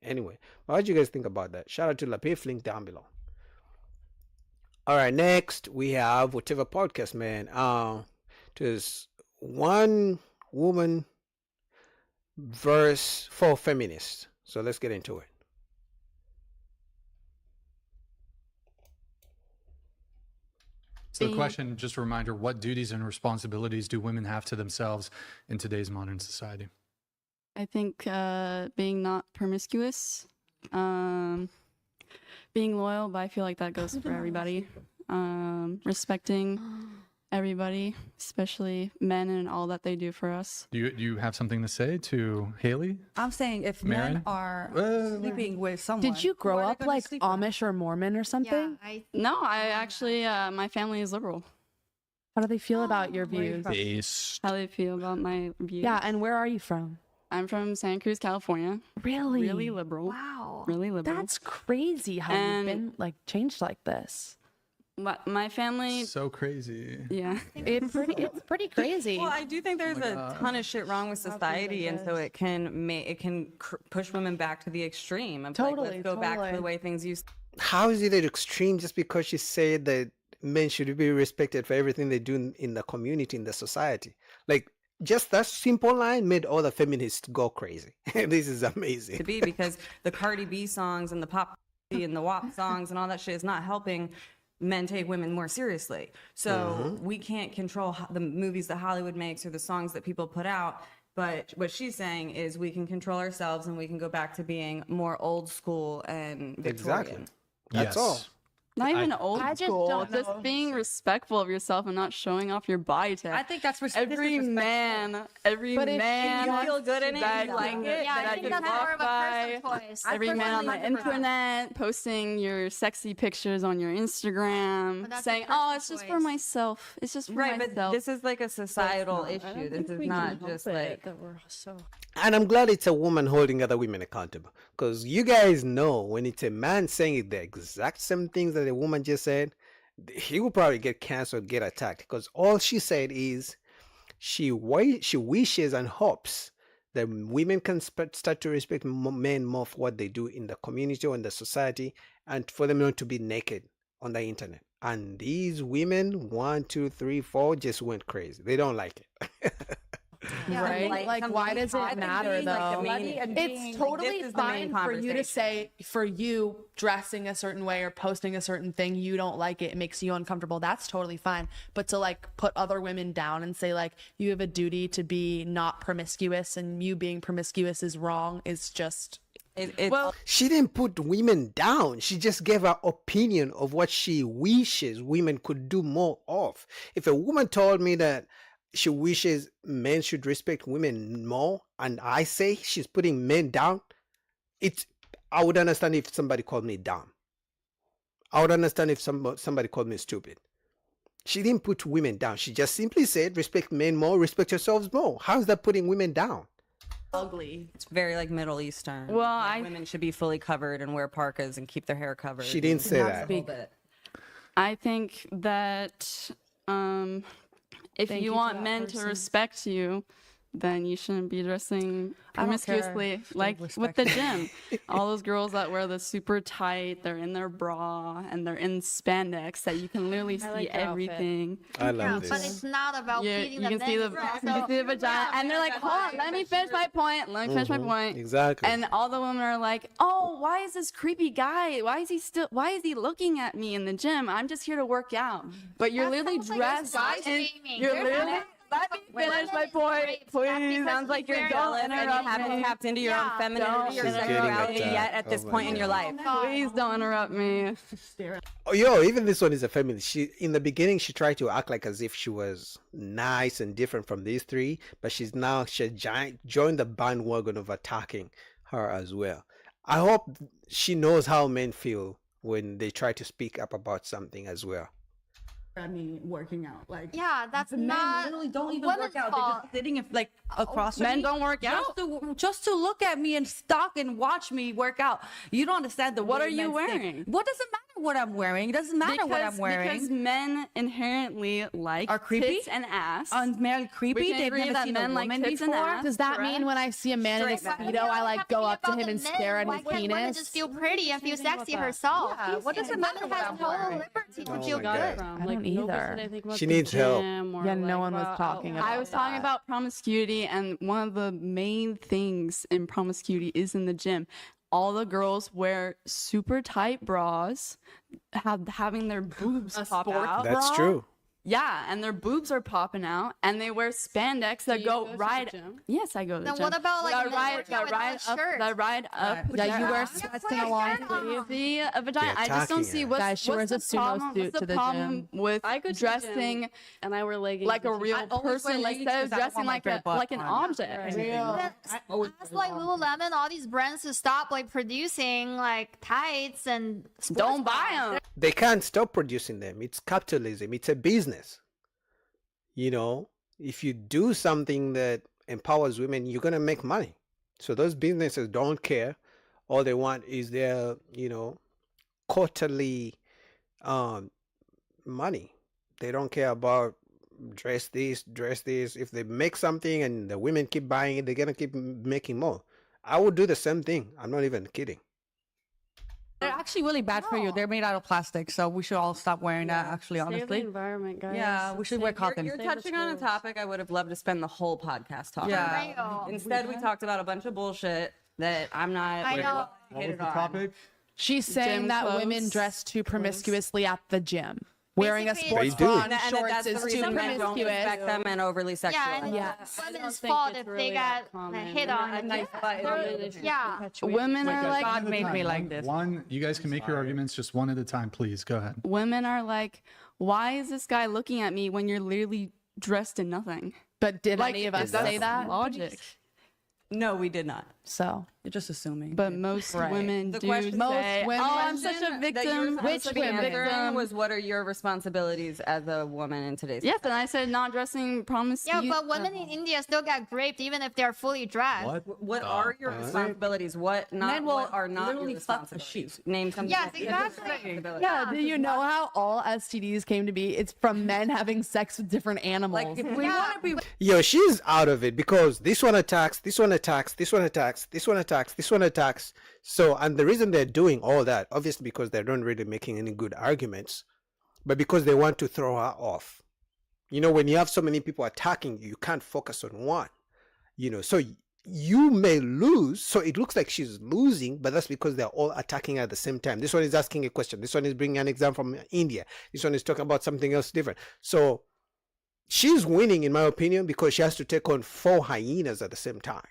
Anyway, what do you guys think about that? Shout out to Lapif, link down below. All right, next we have whatever podcast, man. There's one woman verse 4 feminists. So let's get into it. So the question, just a reminder, what duties and responsibilities do women have to themselves in today's modern society? I think being not promiscuous, being loyal, but I feel like that goes for everybody. Respecting everybody, especially men and all that they do for us. Do you have something to say to Haley? I'm saying if Marion? men are sleeping with someone. Did you grow up like Amish or Mormon or something? No, I actually, my family is liberal. How do they feel about your views? How do they feel about my views? Yeah, and where are you from? I'm from Santa Cruz, California. Really? Really liberal. Wow. Really liberal. That's crazy how you've been like changed like this. My family. So crazy. Yeah. It's pretty crazy. Well, I do think there's a ton of shit wrong with society, and so it can push women back to the extreme. Of Totally, let's go back to the way things used. How is it at extreme just because she said that men should be respected for everything they do in the community, in the society? Like, just that simple line made all the feminists go crazy. This is amazing. To be because the Cardi B songs and the pop and the WAP songs and all that shit is not helping men take women more seriously. So we can't control the movies that Hollywood makes or the songs that people put out. But what she's saying is we can control ourselves and we can go back to being more old school and Victorian. Exactly. That's all. Not even old I just school, don't just know. being respectful of yourself and not showing off your body type. I think that's every man, But if you feel good in it, that you like can- it, that I can think that's walk more of a personal by, choice. every I man on the personally like it for that. internet posting your sexy pictures on your Instagram, that's a saying, "Oh, it's just for myself. It's just for Right, myself." but this is like a societal I don't issue. This think is we not can help just it like that we're so. And I'm glad it's a woman holding other women accountable, because you guys know when it's a man saying the exact same things that a woman just said, he will probably get canceled, get attacked, because all she said is she wishes and hopes that women can start to respect men more for what they do in the community or in the society, and for them not to be naked on the internet. And these women, 1, 2, 3, 4, just went crazy. They don't like it. Right? Like, why does it matter though? It's totally fine for you to say, for you dressing a certain way or posting a certain thing, you don't like it, it makes you uncomfortable. That's totally fine. But to like put other women down and say like you have a duty to be not promiscuous and you being promiscuous is wrong is just. Well, she didn't put women down. She just gave her opinion of what she wishes women could do more of. If a woman told me that she wishes men should respect women more, and I say she's putting men down, I would understand if somebody called me dumb. I would understand if somebody called me stupid. She didn't put women down. She just simply said, respect men more, respect yourselves more. How is that putting women down? Ugly. It's very like Middle Eastern. Well, Like, women should be fully covered and wear parkas and keep their hair covered. She didn't say that. I think that if Thank you you want for that men to person. respect you, then you shouldn't be dressing I don't care promiscuously if they like with respect the me. gym. All those girls that wear the super tight, they're in their bra and they're in spandex that you can literally see like your outfit. everything. I love But it's not about You, feeding you the can see the, men. It's you also- can see the vagina, and they're like, hold on, let me finish my point. Let me finish my point. Exactly. And all the women are like, oh, why is this creepy guy? Why is he looking at me in the gym? I'm just here to work out. But you're literally dressed in, you're literally, let me finish my point, please. Sounds like you're jealous and you haven't tapped into your own femininity or She's sexuality getting yet at this point in your life. Please don't interrupt me. Oh, yo, even this one is a feminist. She, in the beginning, she tried to act like as if she was nice and different from these three, but she joined the bandwagon of attacking her as well. I hope she knows how men feel when they try to speak up about something as well. At me working out, like Yeah, that's the men not literally don't even women's work out. fault. They're just sitting like across. Men from me don't work out? Just to look at me and stalk and watch me work out. You don't understand the What way are you men think. wearing? What does it matter what I'm wearing? It doesn't matter what I'm wearing. Because men inherently like Are creepy? tits and ass. Unmarried creepy. We can They've agree never that seen men a like woman tits and before. ass. Does that mean when I see a man in a Straight speedo, I like go up to him and stare at Why his can't women penis? just feel pretty and feel sexy herself? Yeah, what does it matter Women what has I'm total wearing? liberty to Oh feel my good. God. I don't either. She needs help. Yeah, no one was talking about I was talking that. about promiscuity, and one of the main things in promiscuity is in the gym. All the girls wear super tight bras, having their boobs pop out. That's true. Yeah, and their boobs are popping out, and they wear spandex that go right. Yes, I go to the Then gym. what about, like, that men ride, working that out ride without a up, shirt? that ride up. Yeah, you wear ass. sweats and a long sleeve. See a vagina. They're I just don't attacking see her. what's, Guys, she what's wears a the sumo problem, suit what's the to the problem with I go to the dressing gym and I wear leggings. like a and real I always wear person leggings instead of because I don't dressing want my like bare butt like an on. object. Then ask like Lululemon, all these brands to stop like producing like tights and Don't buy them. They can't stop producing them. It's capitalism. It's a business. You know, if you do something that empowers women, you're gonna make money. So those businesses don't care. All they want is their, quarterly money. They don't care about dress this, dress this. If they make something and the women keep buying it, they're gonna keep making more. I would do the same thing. I'm not even kidding. They're actually really bad for you. They're made out of plastic, so we should all stop wearing that. Actually, Save the honestly, environment, guys. Yeah, we should wear cotton. You're touching on a topic I would have loved to spend the whole podcast talking Yeah. about. Instead, we talked about a bunch of bullshit that I'm not. I know. What was the topic? She's saying Gym that clothes. women dress too promiscuously at the gym. Wearing a Basically, sports They do. bra And and that shorts that's the is reason too men don't promiscuous. respect them and overly Yeah, sexualized. and Yes. it's women's fault if they got hit on. A nice butt is a Yeah. Women are like God made me like this. One, you guys can make your arguments just one at a time, please. Go ahead. women are like, why is this guy looking at me when you're literally dressed in nothing? But did Like, any of us is that say that? logic? No, we did not. So You're just assuming. But most women The do question- say, Most women- "Oh, I'm such a that you were victim." supposed to be women? answering was what are your responsibilities as a woman in today's Yes, and I said not dressing promiscuous. Yeah, but women in India still get raped even if they're fully dressed. What are your responsibilities? What not? Men will What are not your literally fuck the responsibilities? Name something. Yes, that's your exactly. responsibility. yeah, do you know how all STDs came to be? It's from men having sex with different animals. Like if we want to be Yo, she's out of it because this one attacks, this one attacks, this one attacks, this one attacks, this one attacks. So, and the reason they're doing all that, obviously because they're not really making any good arguments, but because they want to throw her off. You know, when you have so many people attacking you, you can't focus on one. So you may lose. So it looks like she's losing, but that's because they're all attacking her at the same time. This one is asking a question. This one is bringing an example from India. This one is talking about something else different. So she's winning, in my opinion, because she has to take on 4 hyenas at the same time.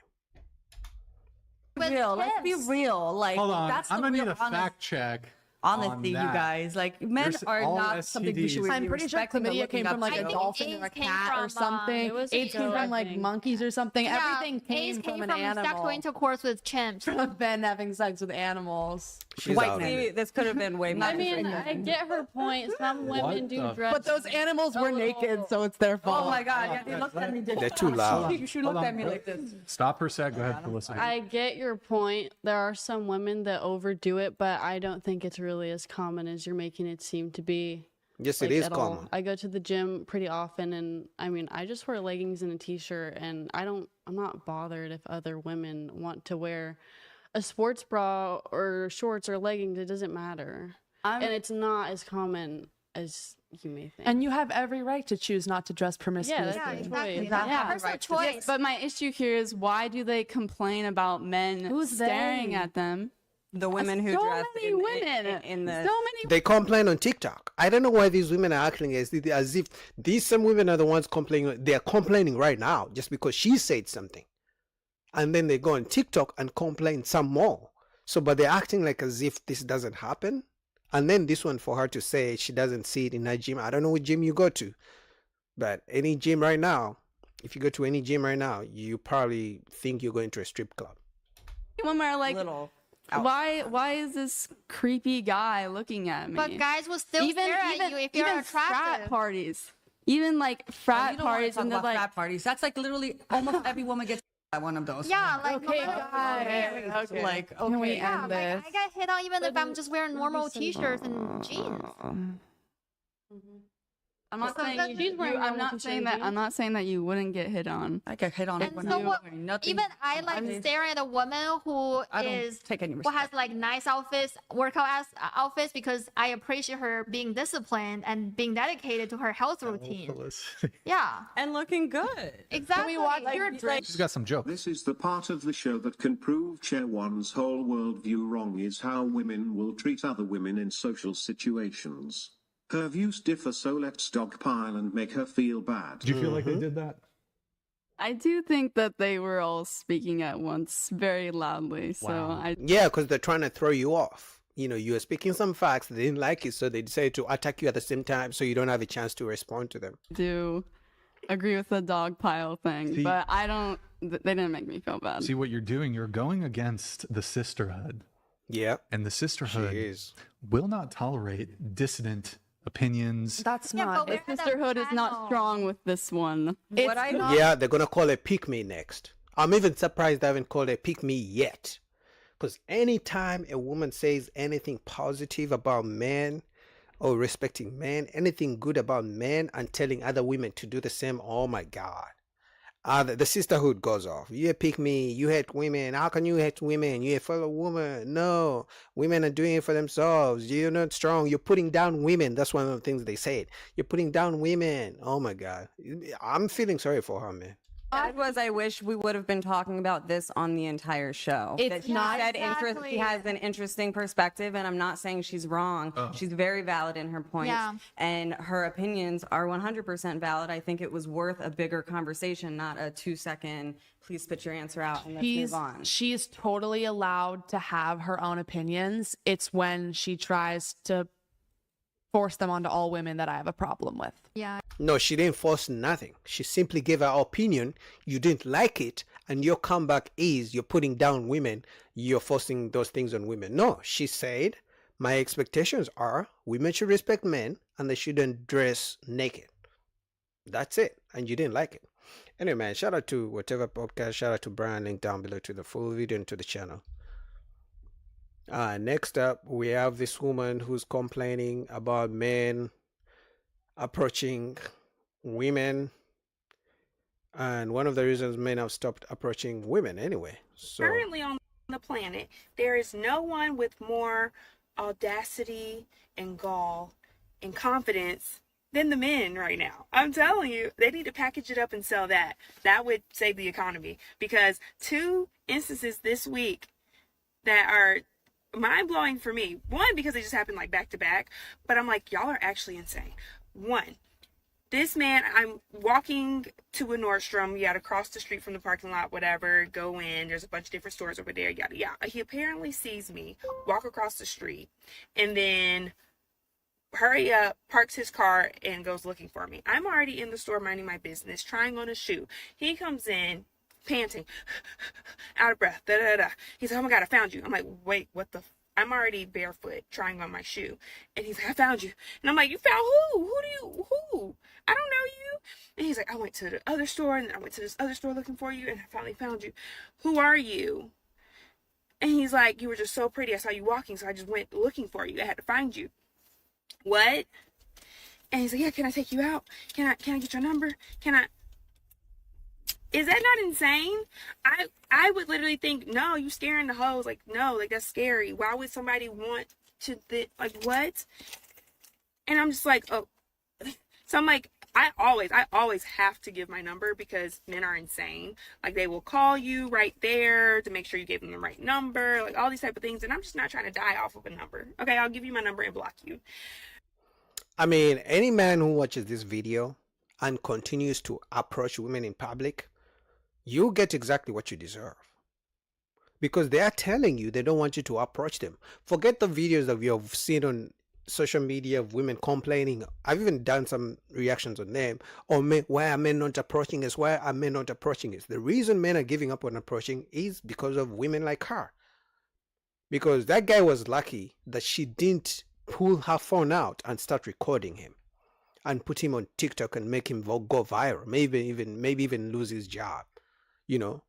Real. Let's be real. Like Hold on. that's I'm the gonna need real a honest- fact check Honestly, you that. guys, like men There's are all not something we should STDs. be I'm pretty sure respecting or chlamydia looking came up from like to. a think dolphin or a AIDS came cat or from, something. it was AIDS came goat, from I like think. monkeys or something. Yeah, Everything came AIDS from came an from animal. sexual intercourse with chimps. From men having sex with animals. She's White out on maybe it. this could have been way more. I mean, I get her point. Some women do dress. But those animals were naked, so it's their fault. Oh my God! Yeah, they looked at me. They're too loud. She looked at me like this. Stop for a sec. Go ahead, Felicity. I get your point. There are some women that overdo it, but I don't think it's really as common as you're making it seem to be. Yes, like, it is at all. common. I go to the gym pretty often, and I mean, I just wear leggings and a t-shirt, and I'm not bothered if other women want to wear a sports bra or shorts or leggings. It doesn't matter, and it's not as common as you may think. And you have every right to choose not to dress promiscuously. Yeah, that's exactly. Yeah, Personal choice. Yes, but my issue here is why do they complain about men staring at them? The women who so dress many women in the so many. They complain on TikTok. I don't know why these women are acting as if these some women are the ones complaining. They are complaining right now just because she said something, and then they go on TikTok and complain some more. So, but they're acting like as if this doesn't happen. And then this one for her to say she doesn't see it in her gym. I don't know what gym you go to, but any gym right now, if you go to any gym right now, you probably think you're going to a strip club. Women are like, little. why is this creepy guy looking at me? But guys will still stare at you if you're even attractive. frat parties, even like frat You don't wanna parties, talk and they're about like, frat parties. That's like literally almost every woman gets at one of those. Yeah, like Okay, no matter guys. what. Like Can we okay. Yeah, end like this? I get hit on even if I'm just wearing normal t-shirts and jeans. I'm not So saying then you, she's wearing I'm normal not t-shirt saying and that. jeans? I'm not saying that you wouldn't get hit on. I get hit on And when so you're what? wearing nothing. Even I like staring at a woman who I don't is take any who respect. has like nice outfits, workout outfits, because I appreciate her being disciplined and being dedicated to her health routine. Yeah, and looking good. exactly. Can we watch your drink? She's got some jokes. This is the part of the show that can prove Chair One's whole worldview wrong is how women will treat other women in social situations. Her views differ, so let's dogpile and make her feel bad. Do you feel like they did that? I do think that they were all speaking at once very loudly. So I Yeah, because they're trying to throw you off. You know, you are speaking some facts, they didn't like it, so they decided to attack you at the same time so you don't have a chance to respond to them. do agree with the dog pile thing, See- but I don't. They didn't make me feel bad. See what you're doing? You're going against the sisterhood. Yeah. And the sisterhood She is. will not tolerate dissident opinions. That's Yeah, not. but It's we're at a Sisterhood is not panel. strong with this one. What I know. Yeah, they're gonna call it pick me next. I'm even surprised they haven't called it pick me yet. Because anytime a woman says anything positive about men or respecting men, anything good about men and telling other women to do the same, oh my God. The sisterhood goes off. You pick me, you hate women. How can you hate women? You're a fellow woman. No, women are doing it for themselves. You're not strong. You're putting down women. That's one of the things they said. You're putting down women. Oh my God. I'm feeling sorry for her, man. I wish we would have been talking about this on the entire show. It's That she not- said Exactly. she has an interesting perspective, and I'm not saying she's wrong. She's very valid in her points, Yeah. and her opinions are 100% valid. I think it was worth a bigger conversation, not a 2-second, please spit your answer out and let's move on. She's totally allowed to have her own opinions. It's when she tries to force them onto all women that I have a problem with. Yeah. No, she didn't force nothing. She simply gave her opinion. You didn't like it, and your comeback is you're putting down women. You're forcing those things on women. No, she said, my expectations are women should respect men and they shouldn't dress naked. That's it. And you didn't like it. Anyway, man, shout out to whatever podcast. Shout out to Brian. Link down below to the full video and to the channel. Next up, we have this woman who's complaining about men approaching women, and one of the reasons men have stopped approaching women anyway. So Currently on the planet, there is no one with more audacity and gall and confidence than the men right now. I'm telling you, they need to package it up and sell that. That would save the economy, because 2 instances this week that are mind-blowing for me. One, because they just happened like back to back, but I'm like, y'all are actually insane. One, This man, I'm walking to a Nordstrom, yada, across the street from the parking lot, whatever, go in, there's a bunch of different stores over there, yada, yada. He apparently sees me walk across the street and then hurry up, parks his car, and goes looking for me. I'm already in the store minding my business, trying on a shoe. He comes in, panting, out of breath, da da da. He's like, oh my God, I found you. I'm like, wait, what the? I'm already barefoot, trying on my shoe. And he's like, I found you. And I'm like, you found who? Who? I don't know you. And he's like, I went to the other store, and I went to this other store looking for you, and I finally found you. Who are you? And he's like, you were just so pretty. I saw you walking, so I just went looking for you. I had to find you. What? And he's like, yeah, can I take you out? Can I get your number? Is that not insane? I would literally think, no, you scaring the hoes. Like, no, like, that's scary. Why would somebody want to, like, what? And I'm just like, oh. So I'm like, I always have to give my number because men are insane. Like, they will call you right there to make sure you gave them the right number, like all these type of things. And I'm just not trying to die off of a number. Okay, I'll give you my number and block you. I mean, any man who watches this video and continues to approach women in public, you get exactly what you deserve. Because they are telling you they don't want you to approach them. Forget the videos that you've seen on social media of women complaining. I've even done some reactions on them. Or why are men not approaching us? Why are men not approaching us? The reason men are giving up on approaching is because of women like her. Because that guy was lucky that she didn't pull her phone out and start recording him and put him on TikTok and make him go viral. Maybe even lose his job. You know,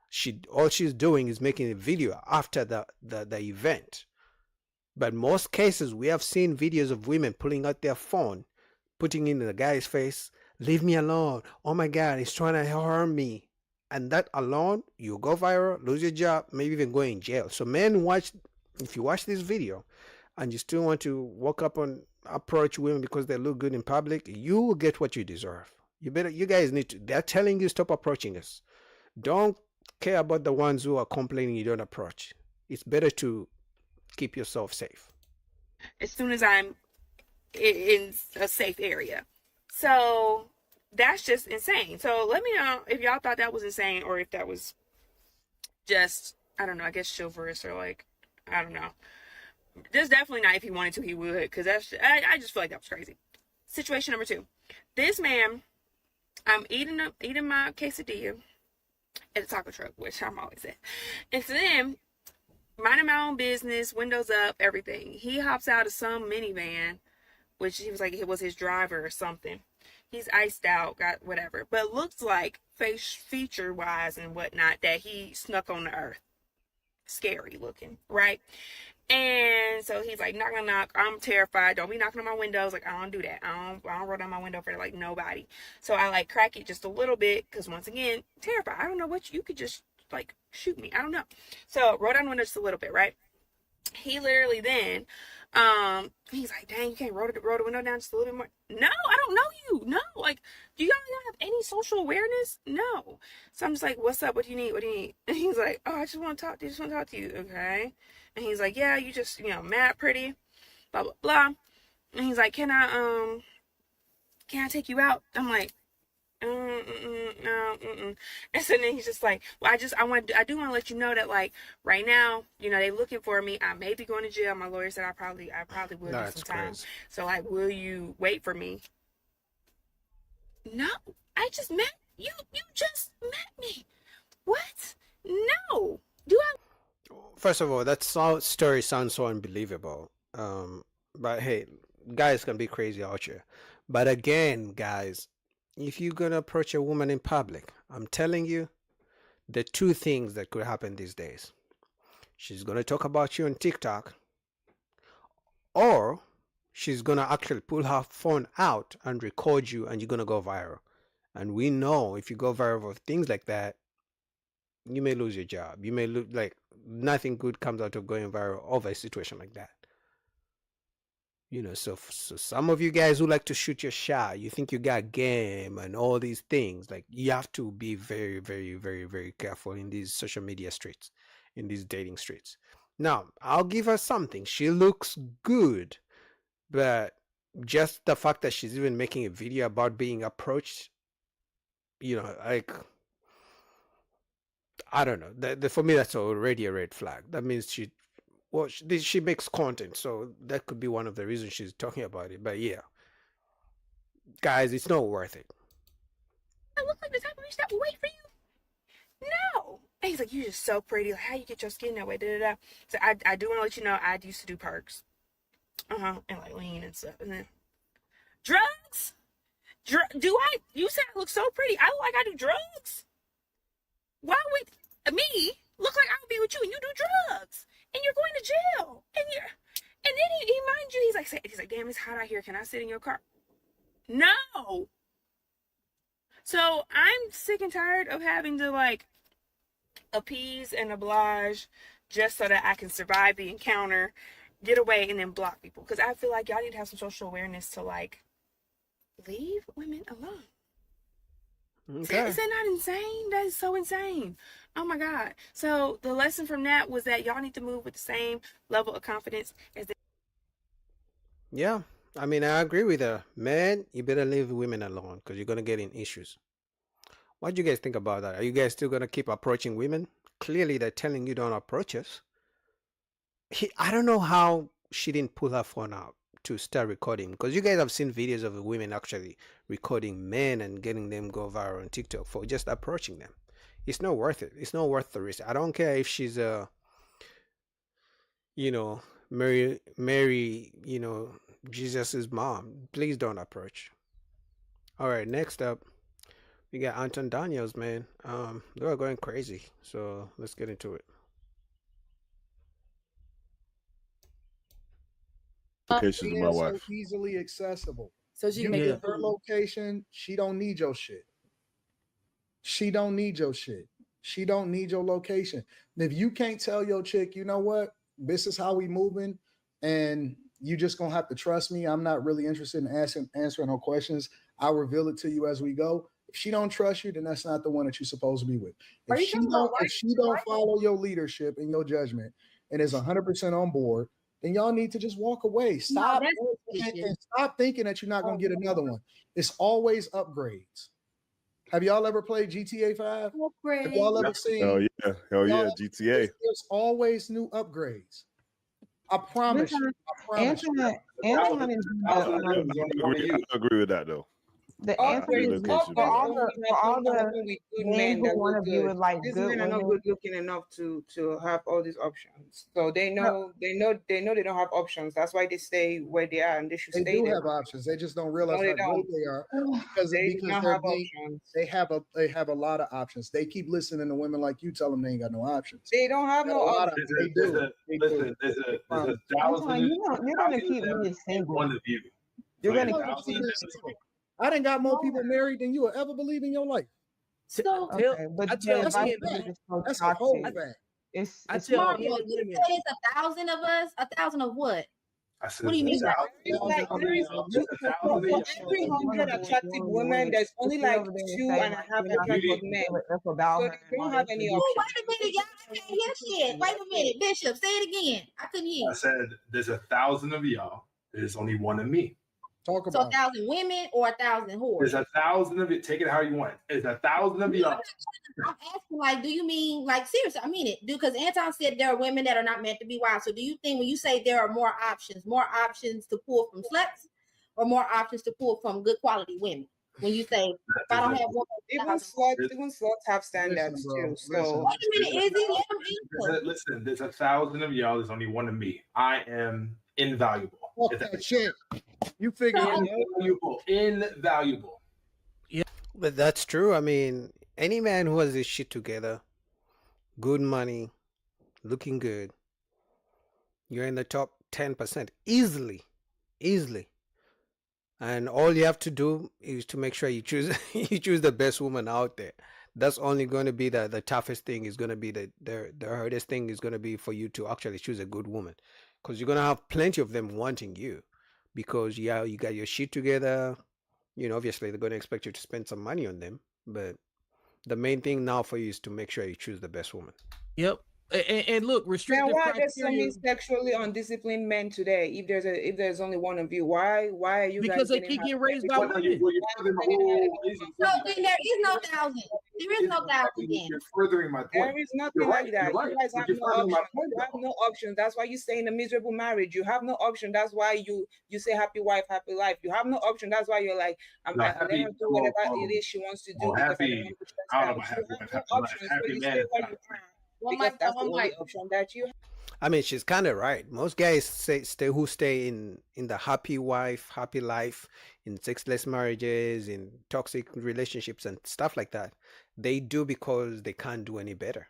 all she's doing is making a video after the event. But most cases, we have seen videos of women pulling out their phone, putting in the guy's face, leave me alone. Oh my God, he's trying to harm me. And that alone, you go viral, lose your job, maybe even go in jail. So men, if you watch this video and you still want to walk up and approach women because they look good in public, you will get what you deserve. You guys need to, they're telling you stop approaching us. Don't care about the ones who are complaining you don't approach. It's better to keep yourself safe. As soon as I'm in a safe area. So that's just insane. So let me know if y'all thought that was insane or if that was just, I don't know, I guess chivalrous or like, I don't know. Just definitely not if he wanted to, he would. Because I just feel like that was crazy. Situation number 2. This man, I'm eating my quesadilla at a taco truck, which I'm always at. And so then, minding my own business, windows up, everything. He hops out of some minivan, which he was like it was his driver or something. He's iced out, got whatever. But looks like feature-wise and whatnot that he snuck on the earth. Scary looking, right? And so he's like, knock, knock, knock. I'm terrified. Don't be knocking on my windows. Like, I don't do that. I don't roll down my window for like nobody. So I like crack it just a little bit because once again, terrified. I don't know what you could just like shoot me. I don't know. So roll down the window just a little bit, right? He literally then, he's like, dang, you can't roll the window down just a little bit more. No, I don't know you. No, like, do y'all not have any social awareness? No. So I'm just like, what's up? What do you need? What do you need? And he's like, oh, I just want to talk to you. Okay. And he's like, yeah, you just, mad pretty, blah, blah, blah. And he's like, can I take you out? I'm like, no. And so then he's just like, well, I do want to let you know that like right now, they looking for me. I may be going to jail. My lawyer said I probably will do some time. So like, will you wait for me? No, I just met you. You just met me. What? No. Do I? First of all, that story sounds so unbelievable. But hey, guys can be crazy out here. But again, guys, if you're gonna approach a woman in public, I'm telling you, the 2 things that could happen these days. She's gonna talk about you on TikTok, or she's gonna actually pull her phone out and record you, and you're gonna go viral. And we know if you go viral for things like that, you may lose your job. You may look like nothing good comes out of going viral over a situation like that. So some of you guys who like to shoot your shot, you think you got game and all these things, like you have to be very, very, very, very careful in these social media streets, in these dating streets. Now, I'll give her something. She looks good, but just the fact that she's even making a video about being approached, like, I don't know. For me, that's already a red flag. That means she makes content, so that could be one of the reasons she's talking about it. But yeah, guys, it's not worth it. I look like the type of bitch that will wait for you. No. And he's like, you're just so pretty. Like, how you get your skin that way? Da, da, da. So I do want to let you know, I used to do perks. And like lean and stuff. And then drugs? You said I look so pretty. I look like I do drugs. Why would me look like I would be with you and you do drugs? And you're going to jail. And then he mind you, he's like, damn, it's hot out here. Can I sit in your car? No. So I'm sick and tired of having to like appease and oblige just so that I can survive the encounter, get away, and then block people. Because I feel like y'all need to have some social awareness to like leave women alone. Okay. Is that not insane? That is so insane. Oh my God. So the lesson from that was that y'all need to move with the same level of confidence as Yeah, I mean, I agree with her. Man, you better leave women alone because you're gonna get in issues. What do you guys think about that? Are you guys still gonna keep approaching women? Clearly, they're telling you don't approach us. I don't know how she didn't pull her phone out to start recording, because you guys have seen videos of the women actually recording men and getting them go viral on TikTok for just approaching them. It's not worth it. It's not worth the risk. I don't care if she's Mary, Jesus's mom. Please don't approach. All right, next up, we got Anton Daniels, man. They are going crazy. So let's get into it. Location to my wife. So easily accessible. So she can get her location. She don't need your shit. She don't need your shit. She don't need your location. And if you can't tell your chick, you know what, this is how we moving, and you just gonna have to trust me. I'm not really interested in answering her questions. I'll reveal it to you as we go. If she don't trust you, then that's not the one that you're supposed to be with. If she don't follow your leadership and your judgment and is 100% on board, then y'all need to just walk away. Stop thinking that you're not gonna get another one. It's always upgrades. Have y'all ever played GTA 5? Have y'all ever seen? Hell yeah, GTA. There's always new upgrades. I promise you. I promise you. I agree with that though. The answer is for all the men who want to view it like these men are not good looking enough to have all these options. So they know they don't have options. That's why they stay where they are, and they should stay there. They do have options. They just don't realize how great they are because they have a lot of options. They keep listening to women like you tell them they ain't got no options. They don't have no options. They do. Listen, there's a you're gonna keep me single. One of you. You're gonna keep me single. I done got more people married than you will ever believe in your life. So, but that's a whole fact. It's Mark, you said it's 1,000 of us. 1,000 of what? What do you mean? Like for every 100 attractive women, there's only like 2.5 attractive men. So they don't have any options. Oh, wait a minute, y'all. I can't hear shit. Wait a minute, Bishop, say it again. I couldn't hear. I said there's 1,000 of y'all. There's only one of me. Talk about 1,000 women or 1,000 whores? There's 1,000 of it. Take it how you want. It's 1,000 of y'all. I'm asking, like, do you mean, like, seriously? I mean it. Because Anton said there are women that are not meant to be wives. So do you think when you say there are more options to pull from sluts, or more options to pull from good quality women? When you say, if I don't have one, even sluts have standards too. So wait a minute, is listen, there's 1,000 of y'all. There's only one of me. I am invaluable. That shit. You figure invaluable. Yeah, but that's true. I mean, any man who has this shit together, good money, looking good, you're in the top 10% easily. And all you have to do is to make sure you choose the best woman out there. That's only going to be the toughest thing. Is going to be the hardest thing is going to be for you to actually choose a good woman, because you're going to have plenty of them wanting you, because you got your shit together. Obviously they're going to expect you to spend some money on them, but the main thing now for you is to make sure you choose the best woman. Yep. And look, Then restrictive why are there so criteria many sexually undisciplined men today? If there's only one of you, why are you because guys they getting keep getting happy? raised by women. So then there is no thousand. There is no thousand then. You're furthering my point. There is nothing You're right, like that. you're right. You guys But have you're no furthering my options. point, You have though. no options. That's why you stay in a miserable marriage. You have no option. That's why you say happy wife, happy life. You have no option. That's why you're like, No, let happy, her do whatever it is she wants to do because I don't happy. want to be I don't know stressed about out. happy You wife, have happy life. no options, so Happy you man stay is where not. you are because that's the only option that you have. I mean, she's kind of right. Most guys stay in the happy wife, happy life, in sexless marriages, in toxic relationships and stuff like that. They do because they can't do any better.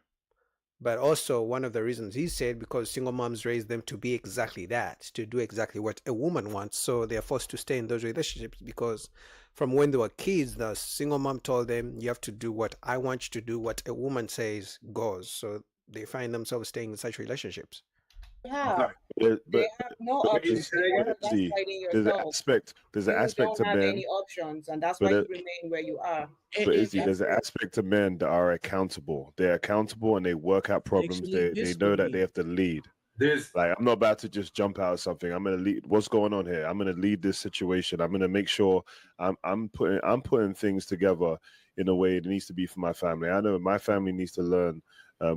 But also one of the reasons he said because single moms raise them to be exactly that, to do exactly what a woman wants. So they're forced to stay in those relationships because from when they were kids, the single mom told them, you have to do what I want you to do, what a woman says goes. So they find themselves staying in such relationships. Yeah. But They have no options. You're see, gaslighting there's an yourself. aspect. There's an You aspect don't to have men. any options, and that's But why you it- remain where you are. But Izzy, there's an aspect to men that are accountable. They're accountable and they work out problems. Sexually They know that they have to lead. Like I'm not about to just jump out of something. I'm gonna lead. What's going on here? I'm gonna lead this situation. I'm gonna make sure I'm putting things together in a way that needs to be for my family. I know my family needs to learn.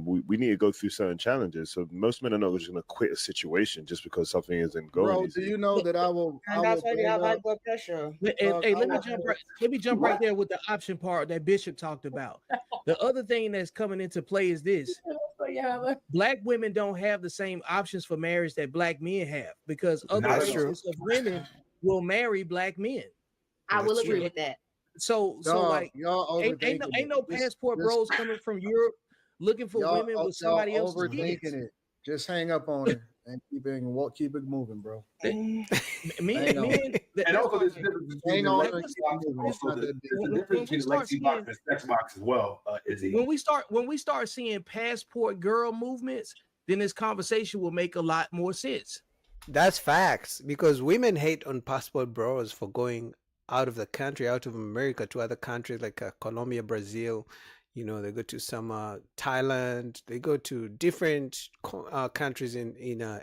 We need to go through certain challenges. So most men are not just going to quit a situation just because something isn't going. Bro, easy. do you know that I will? And that's why they have high blood pressure. Hey, let me jump right there with the option part that Bishop talked about. The other thing that's coming into play is this: Black women don't have the same options for marriage that Black men have because other races of women will marry Black men. I will agree with that. So like ain't no passport bros coming from Europe looking for women with somebody else's overthinking kids. it. Just hang up on it and keep it moving, bro. Men, And also there's a difference between the legacy box and also there's a difference between the legacy box and sex box as well, Izzy. When we start seeing passport girl movements, then this conversation will make a lot more sense. That's facts because women hate on passport bros for going out of the country, out of America to other countries like Colombia, Brazil. You know, they go to some Thailand. They go to different countries in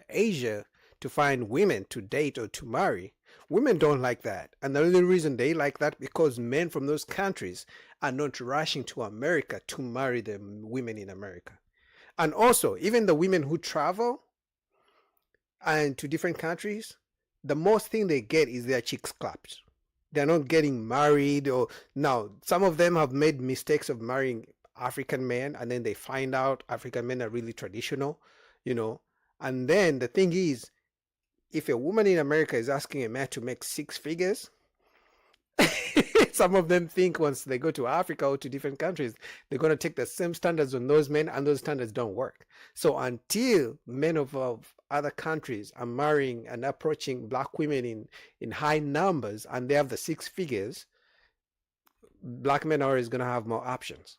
Asia to find women to date or to marry. Women don't like that. And the only reason they like that because men from those countries are not rushing to America to marry the women in America. And also, even the women who travel and to different countries, the most thing they get is their cheeks clapped. They're not getting married or now some of them have made mistakes of marrying African men and then they find out African men are really traditional, you know. And then the thing is, if a woman in America is asking a man to make 6 figures, some of them think once they go to Africa or to different countries, they're going to take the same standards on those men and those standards don't work. So until men of other countries are marrying and approaching Black women in high numbers and they have the 6 figures, Black men are always going to have more options.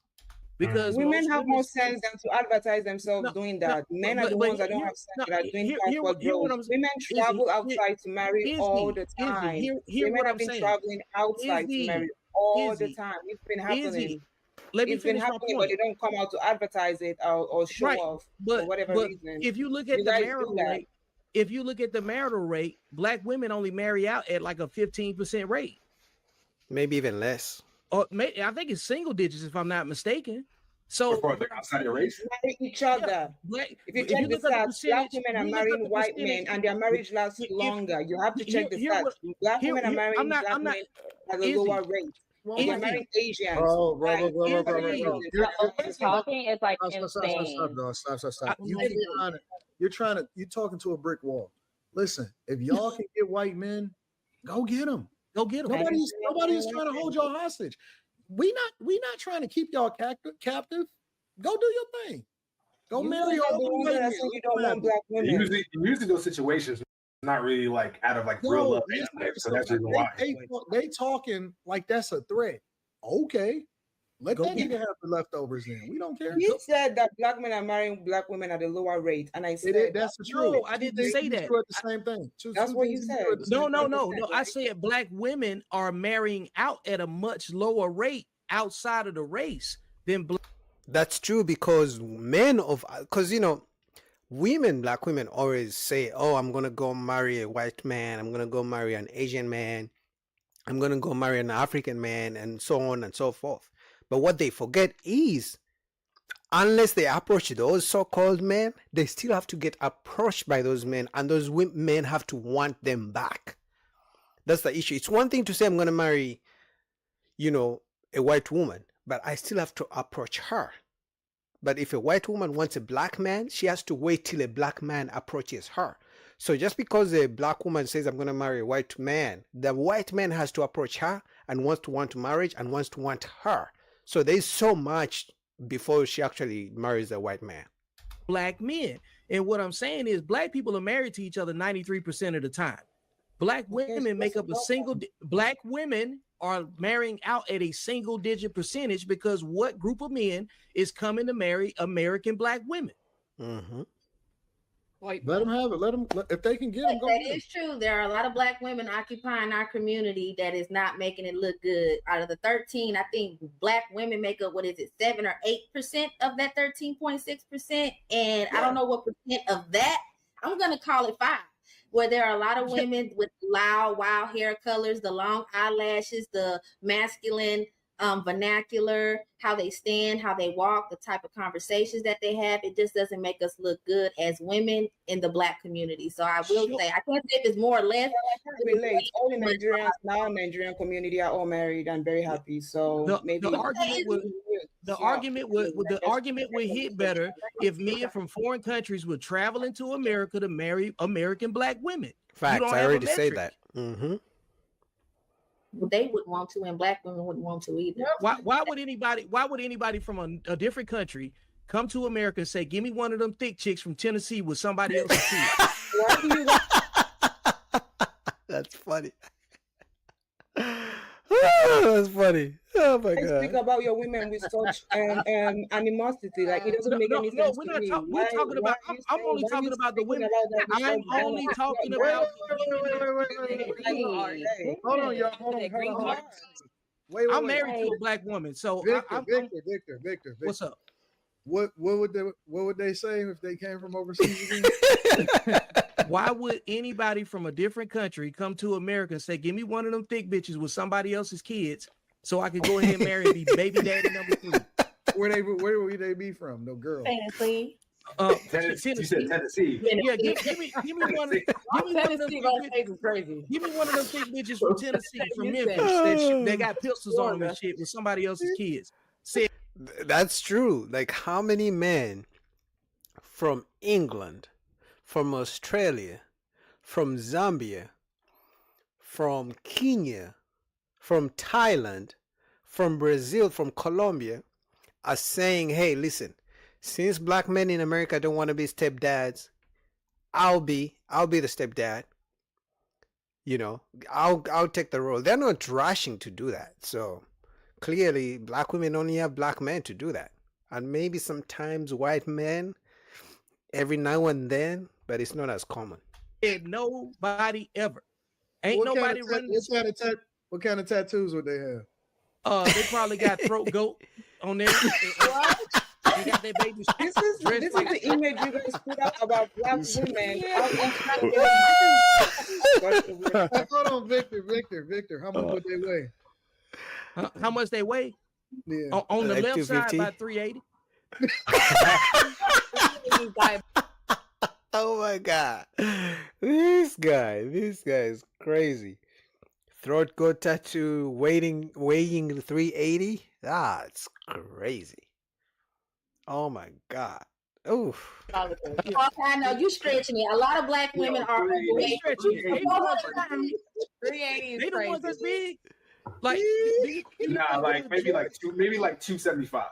Because women have more sense than to advertise themselves doing that. Men are the ones that don't have sense that are doing passport bros. Women travel outside to marry all the time. Women have been traveling outside to marry all the time. It's been happening. It's been happening, but they don't come out to advertise it or show off for whatever reason. If you look at the marital rate, Black women only marry out at like a 15% rate. Maybe even less. Or I think it's single digits if I'm not mistaken. So outside the race, marry each other. If you check the stats, Black women are marrying white men, and their marriage lasts longer. You have to check the stats. Black women are marrying Black men at a lower rate. They're marrying Asians. Bro. Talking is like Stop. You're talking to a brick wall. Listen, if y'all can get white men, go get them. Go get them. Nobody's trying to hold y'all hostage. We not trying to keep y'all captive. Go do your thing. Go marry all the white men. You don't want Black women. Usually those situations not really like out of like real love. So that's the reason why. They talking like that's a threat. Okay. Let that nigga have the leftovers then. We don't care. You said that Black men are marrying Black women at a lower rate, and I said that's the truth. No, I didn't say that. The same thing. That's what you said. No. I said Black women are marrying out at a much lower rate outside of the race than Black. That's true because because women, black women always say, "Oh, I'm gonna go marry a white man. I'm gonna go marry an Asian man. I'm gonna go marry an African man," and so on and so forth. But what they forget is, unless they approach those so-called men, they still have to get approached by those men, and those men have to want them back. That's the issue. It's one thing to say I'm gonna marry, a white woman, but I still have to approach her. But if a white woman wants a black man, she has to wait till a black man approaches her. So just because a black woman says, I'm going to marry a white man, the white man has to approach her and wants to want marriage and wants to want her. So there's so much before she actually marries a white man. Black men. And what I'm saying is black people are married to each other 93% of the time. Black women make up black women are marrying out at a single digit percentage because what group of men is coming to marry American black women? Mm-hmm. Let them have it. If they can get them, go. That is true. There are a lot of black women occupying our community that is not making it look good. Out of the 13, I think black women make up, 7 or 8% of that 13.6%. And I don't know what percent of that. I'm going to call it 5. Where there are a lot of women with loud, wild hair colors, the long eyelashes, the masculine vernacular, how they stand, how they walk, the type of conversations that they have. It just doesn't make us look good as women in the black community. So I will say, I can't say if it's more or less. All the Nigerians now, Nigerian community are all married and very happy. So maybe the argument would hit better if men from foreign countries would travel into America to marry American black women. Facts. I already say that. Mm-hmm. They wouldn't want to, and black women wouldn't want to either. Why would anybody from a different country come to America and say, "Give me one of them thick chicks from Tennessee with somebody else's kids"? That's funny. Oh, that's funny. Oh my God. Speak about your women with such animosity. Like it doesn't make any sense. We're talking about. I'm only talking about the women. I'm only talking about. Hold on, y'all. Hold on. Wait, I'm married to a black woman, so Victor. What's up? What would they say if they came from overseas? Why would anybody from a different country come to America and say, "Give me one of them thick bitches with somebody else's kids, so I can go ahead and marry and be baby daddy number 3"? Where would they be from? No girl. Tennessee. Tennessee. You said Tennessee. Yeah, give me one. Give me one of them thick bitches from Tennessee, from Memphis. They got pistols on them and shit with somebody else's kids. That's true. Like how many men from England, from Australia, from Zambia, from Kenya, from Thailand, from Brazil, from Colombia are saying, "Hey, listen, since black men in America don't want to be stepdads, I'll be the stepdad. I'll take the role." They're not rushing to do that. So clearly black women only have black men to do that. And maybe sometimes white men every now and then, but it's not as common. Nobody ever. Ain't nobody running. What kind of tattoos would they have? They probably got throat goat on there. What? They got their babies. This is the image you guys put out about black women. Hold on, Victor. How much would they weigh? How much they weigh? Yeah. On the left side, about 380. Oh my God. This guy is crazy. Throat goat tattoo weighing 380. It's crazy. Oh my God. Oof. I know you stretching it. A lot of black women are overweight. 380 is crazy. The ones that's big. Like maybe 275.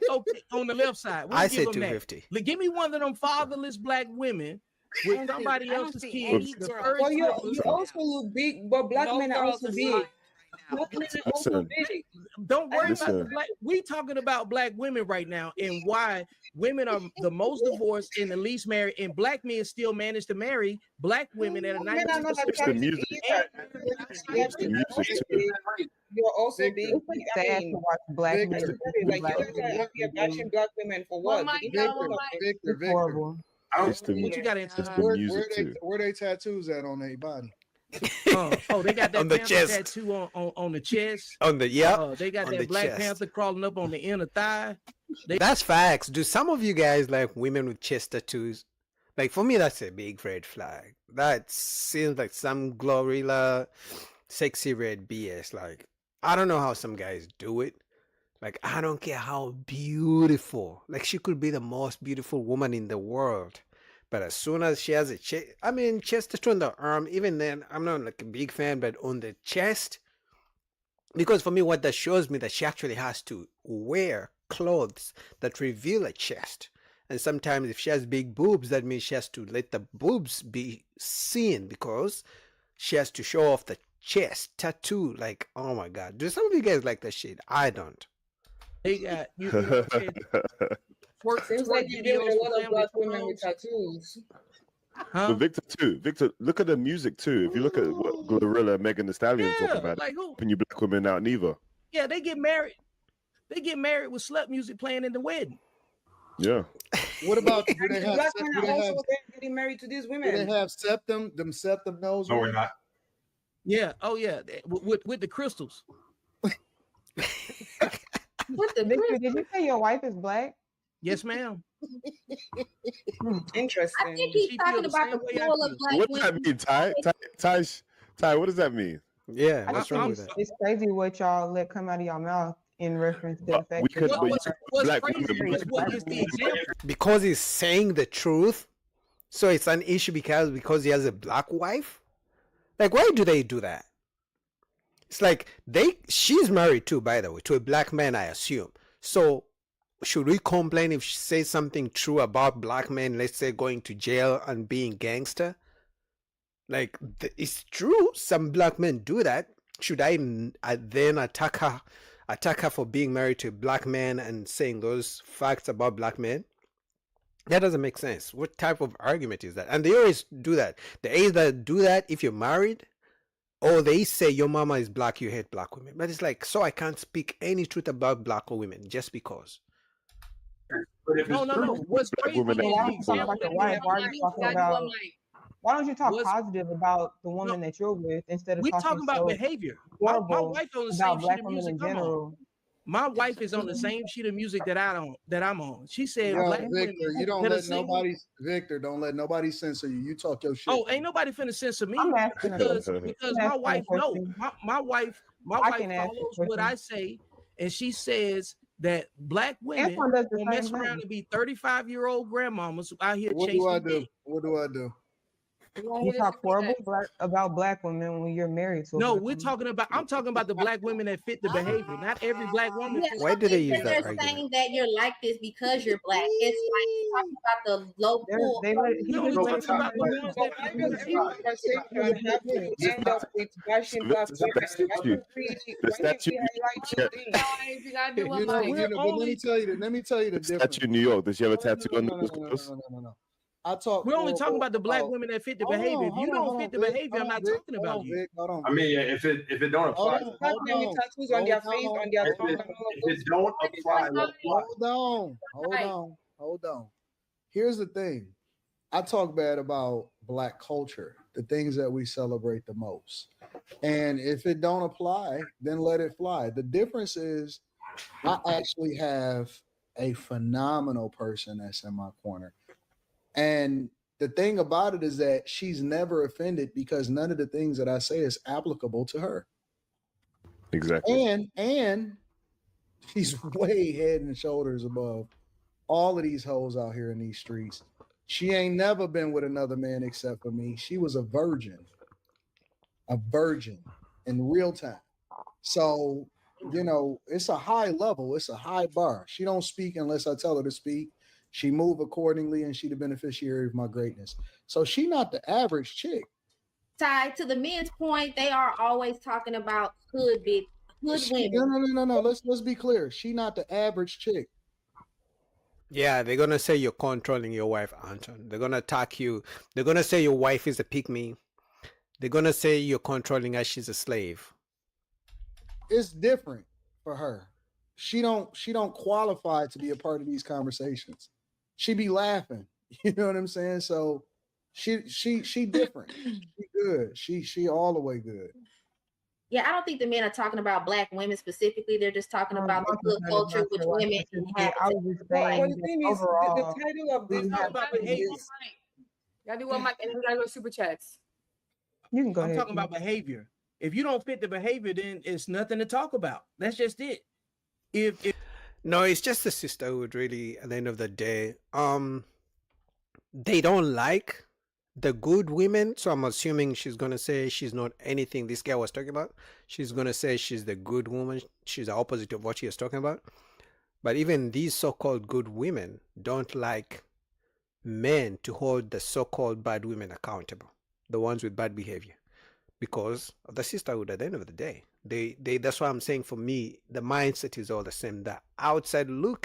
Okay, on the left side. I say 250. Give me one of them fatherless black women with somebody else's kids. Well, you also look big, but black men are also big. now. Listen, Don't worry about the Listen. black. We talking about black women right now and why women are the most divorced and the least married, and black men still manage to marry black women at a 90%. It's the music. It's the music too. You're also being sad to watch black men. like you guys are out here bashing black women for what? Victor. Horrible. It's the What you got it's into? the music too. Where they tattoos at on their body? They got that On the panther chest. tattoo on the chest. On the they got on that the Black chest. Panther crawling up on the inner thigh. That's facts. Do some of you guys like women with chest tattoos? Like for me, that's a big red flag. That seems like some Glorilla, sexy red BS. Like I don't know how some guys do it. Like I don't care how beautiful. Like she could be the most beautiful woman in the world. But as soon as she has a chest tattoo on the arm, even then, I'm not like a big fan, but on the chest, because for me, what that shows me that she actually has to wear clothes that reveal a chest. And sometimes if she has big boobs, that means she has to let the boobs be seen because she has to show off the chest tattoo. Like, oh my God. Do some of you guys like that shit? I don't. They got you. Seems like you deal with a lot of black women with tattoos. But Victor too. Victor, look at the music too. If you look at what Glorilla, Megan Thee Stallion talk about, like who? when you black women out neither. Yeah, they get married. They get married with slut music playing in the wedding. Yeah. What about do they have? Black Do men they are have, also getting married to these do women. they have septum? Them septum nose? No, we're not. Yeah. Oh yeah. With the crystals. What the Victor, did you say your wife is black? Yes, ma'am. Interesting. I think he's talking about the pool of black What does that mean, Ty? What does that mean? Yeah, I think it's crazy what y'all let come out of your mouth in reference to the fact Because he's saying the truth, so it's an issue because he has a black wife. Like, why do they do that? It's like she's married too, by the way, to a black man, I assume. So should we complain if she says something true about black men, let's say going to jail and being gangster? Like, it's true, some black men do that. Should I then attack her for being married to a black man and saying those facts about black men? That doesn't make sense. What type of argument is that? And they always do that. They either do that if you're married, or they say your mama is black, you hate black women. But it's like, so I can't speak any truth about black women just because. No. What's crazy? Why don't you talk about your wife? Why don't you talk positive about the woman that you're with instead of we talking talking about so behavior? My wife on the same black sheet of women music in general? My wife is on the same sheet of music that I'm on. She said, Yo, black Victor, women you don't that are let single- nobody. Victor, don't let nobody censor you. You talk your shit. Oh, ain't nobody finna censor me I'm asking a because question. my I'm wife asking a no, question. my wife I can ask follows you a what question. I say, and she says that black women Antoine does the will mess same around thing. and be 35-year-old grandmamas out here What chasing do I do? dick. What do I do? You talk horrible about black women when you're married to a No, black woman. I'm talking about the black women that fit the behavior. Not every black woman. Yeah, fits Why do they think use that that they're argument? saying that you're like this because you're black. It's like talking about the low pool. He No, just talking let about the ones that Every conversation have to end up with bashing black women. The statue. But let me tell you the difference. Statue in New York. Does she have a tattoo on the No. I talk. We're only talking about the black about- women that fit the Hold on, behavior. If you hold on, don't hold fit on, the Vic, behavior, hold I'm on, not Vic, talking hold about on, you. Vic, hold on, I mean, if it don't apply, Black men with tattoos on their face, on their tongue, and all of if it don't apply, hold on. Here's the thing. I talk bad about black culture, the things that we celebrate the most. And if it don't apply, then let it fly. The difference is I actually have a phenomenal person that's in my corner. And the thing about it is that she's never offended because none of the things that I say is applicable to her. Exactly. And she's way head and shoulders above all of these hoes out here in these streets. She ain't never been with another man except for me. She was a virgin in real time. So, it's a high level, it's a high bar. She don't speak unless I tell her to speak. She move accordingly, and she the beneficiary of my greatness. So she not the average chick. Ty, to the men's point, they are always talking about hood women. No. Let's be clear. She not the average chick. Yeah, they're gonna say you're controlling your wife, Anton. They're gonna attack you. They're gonna say your wife is a pygmy. They're gonna say you're controlling her. She's a slave. It's different for her. She don't qualify to be a part of these conversations. She be laughing. You know what I'm saying? So she different. She good. She all the way good. Yeah, I don't think the men are talking about black women specifically. They're just talking about the good culture which women inhabit. Well, the thing is, the title of this is Y'all do one mic and then we gotta go super chats. You can go ahead. I'm talking about behavior. If you don't fit the behavior, then it's nothing to talk about. That's just it. If No, it's just the sisterhood, really. At the end of the day, they don't like the good women. So I'm assuming she's gonna say she's not anything this guy was talking about. She's gonna say she's the good woman. She's the opposite of what she was talking about. But even these so-called good women don't like men to hold the so-called bad women accountable, the ones with bad behavior, because of the sisterhood. At the end of the day, they that's why I'm saying, for me, the mindset is all the same. The outside look